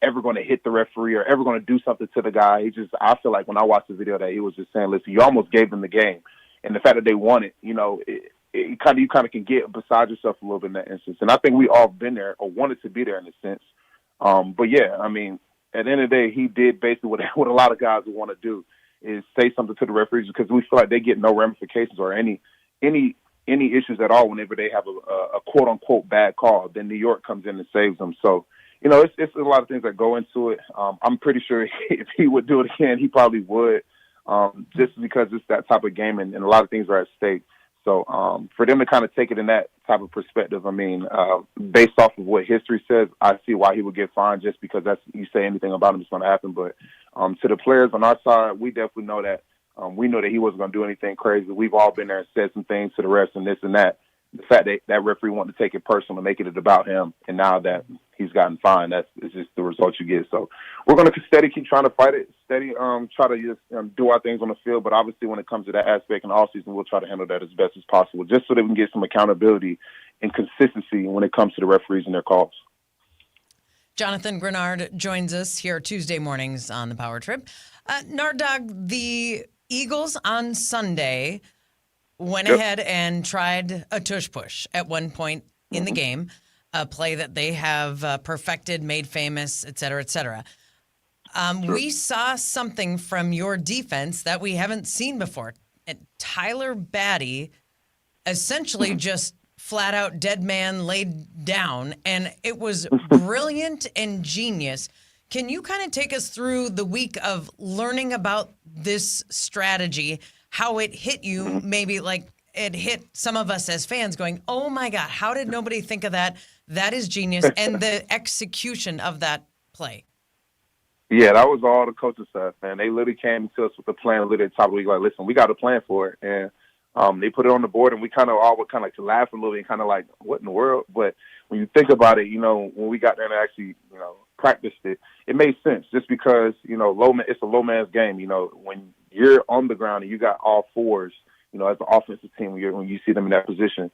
ever going to hit the referee or ever going to do something to the guy. I feel like when I watched the video that he was just saying, listen, you almost gave them the game. And the fact that they won it, you kind of can get beside yourself a little bit in that instance. And I think we all been there or wanted to be there in a sense. But yeah, I mean, at the end of the day, he did basically what a lot of guys would want to do is say something to the referees because we feel like they get no ramifications or any issues at all whenever they have a quote unquote bad call. Then New York comes in and saves them. So, it's a lot of things that go into it. I'm pretty sure if he would do it again, he probably would, just because it's that type of game and a lot of things are at stake. So for them to kind of take it in that type of perspective, I mean, based off of what history says, I see why he would get fined just because you say anything about him, it's going to happen. But to the players on our side, we definitely know that. We know that he wasn't going to do anything crazy. We've all been there and said some things to the refs and this and that. The fact that that referee wanted to take it personal and make it about him, and now that he's gotten fined, it's just the result you get. So we're going to keep trying to fight it, try to just do our things on the field. But obviously when it comes to that aspect in the offseason, we'll try to handle that as best as possible, just so that we can get some accountability and consistency when it comes to the referees and their calls.
Jonathan Grenard joins us here Tuesday mornings on the Power Trip. Nard Dog, the Eagles on Sunday went ahead and tried a tush push at one point in the game, a play that they have perfected, made famous, et cetera, et cetera. We saw something from your defense that we haven't seen before. And Tyler Batty essentially just flat out dead man laid down, and it was brilliant and genius. Can you kind of take us through the week of learning about this strategy, how it hit you, maybe like it hit some of us as fans going, oh my God, how did nobody think of that? That is genius. And the execution of that play.
Yeah, that was all the coaching staff, man. They literally came to us with a plan literally at the top of the week, like, listen, we got a plan for it. And they put it on the board, and we kind of all would kind of like laugh a little bit and kind of like, what in the world? But when you think about it, when we got there and actually, practiced it, it made sense just because, it's a low man's game. When you're on the ground and you got all fours, as an offensive team, when you see them in that position,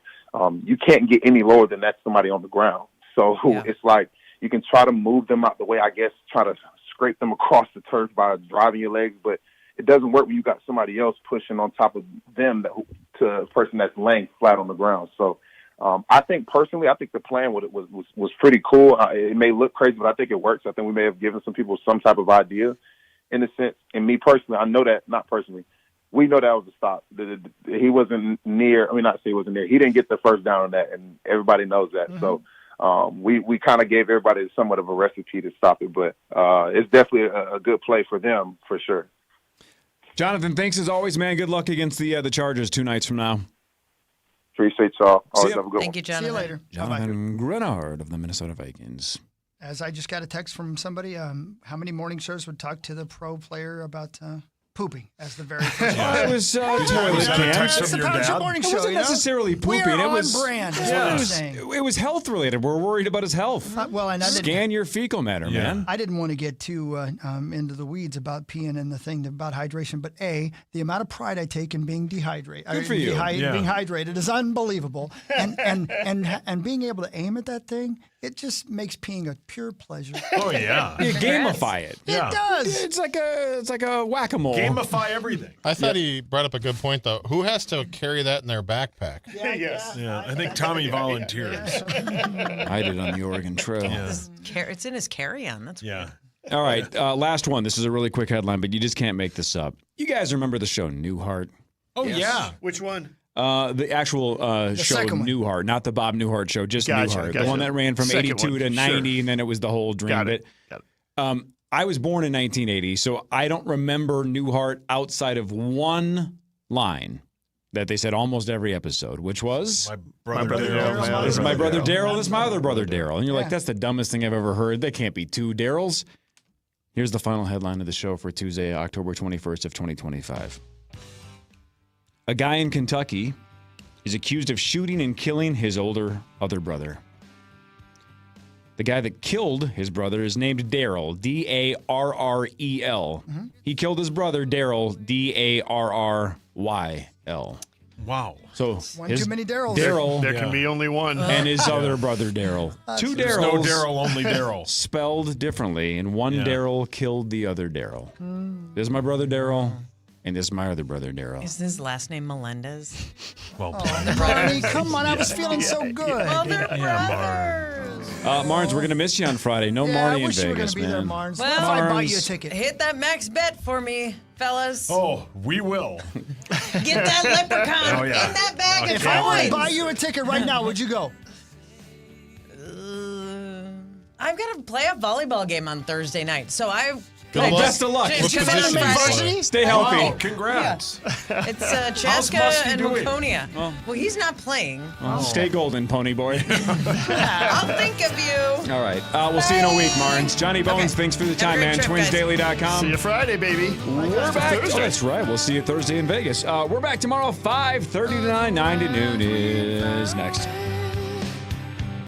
you can't get any lower than that somebody on the ground. So It's like you can try to move them out the way, I guess, try to scrape them across the turf by driving your legs, but it doesn't work when you got somebody else pushing on top of them to a person that's laying flat on the ground. So I think the plan was pretty cool. It may look crazy, but I think it works. I think we may have given some people some type of idea in a sense. And me personally, I know that, not personally, we know that was a stop. He wasn't near. I mean, not say he wasn't near. He didn't get the first down on that, and everybody knows that. Mm-hmm. So we kind of gave everybody somewhat of a recipe to stop it. But it's definitely a good play for them, for sure.
Jonathan, thanks as always, man. Good luck against the Chargers 2 nights from now.
Appreciate y'all. Always have a good one.
Thank you, Jonathan.
See you later.
Jonathan Grenard of the Minnesota Vikings.
As I just got a text from somebody, how many morning shows would talk to the pro player about pooping as the very first one?
It was toilet can.
It's your morning show.
It wasn't necessarily pooping.
We're
it was
on brand. Is what I'm saying.
It was health related. We're worried about his health. Scan your fecal matter, man.
I didn't want to get too into the weeds about peeing and the thing about hydration, but the amount of pride I take in being dehydrated.
Good for you.
Being hydrated is unbelievable, and being able to aim at that thing, it just makes peeing a pure pleasure.
Oh yeah,
you gamify it.
It does.
It's like a whack-a-mole.
Gamify everything.
I thought he brought up a good point, though. Who has to carry that in their backpack?
Yeah, I think Tommy volunteers.
I did on the Oregon Trail.
Yeah.
It's in his carry-on. That's weird.
All right, last one. This is a really quick headline, but you just can't make this up. You guys remember the show Newhart?
Oh, yeah. Which one?
The actual show Newhart, not the Bob Newhart show, just Newhart. The one that ran from 82 to 90, and then it was the whole dream of it.
Got it.
I was born in 1980, so I don't remember Newhart outside of one line that they said almost every episode, which was
my brother Daryl.
This is my brother Daryl. This is my other brother Daryl. And you're like, that's the dumbest thing I've ever heard. There can't be two Daryls. Here's the final headline of the show for Tuesday, October 21st of 2025. A guy in Kentucky is accused of shooting and killing his other brother. The guy that killed his brother is named Darrell, Darrel. Mm-hmm. He killed his brother, Darrell, Darryl.
Wow.
So
One too many Daryls.
Daryl.
There can be only one.
And his other brother, Daryl. Two
There's
Daryls.
no Daryl, only Daryl.
Spelled differently, and one Daryl killed the other Daryl. This is my brother, Daryl, and this is my other brother, Daryl.
Is his last name Melendez?
Well,
Barney, come on. I was feeling so good.
Marnes, we're going to miss you on Friday. No
Yeah,
Marnie
I wish
in
you were
Vegas,
gonna be there,
man.
Marnes. What if I buy you a ticket?
Hit that max bet for me, fellas.
Oh, we will.
Get that leprechaun in that bag of
If I were to
coins.
buy you a ticket right now, would you go?
I've got to play a volleyball game on Thursday night, so
Best of luck.
Just come in on Friday.
Stay healthy.
Oh, congrats.
It's
How's
Chaska
Muskie
and
doing?
Laconia. Well, he's not playing.
Stay golden, pony boy.
I'll think of you.
All right. We'll see you in a week, Marnes. Johnny Bones, thanks for the time, man.
trip, guys.
TwinsDaily.com.
See you Friday, baby.
We're back. Oh, that's right. We'll see you Thursday in Vegas. We're back tomorrow, 5:30 to 9, 9 to noon is next.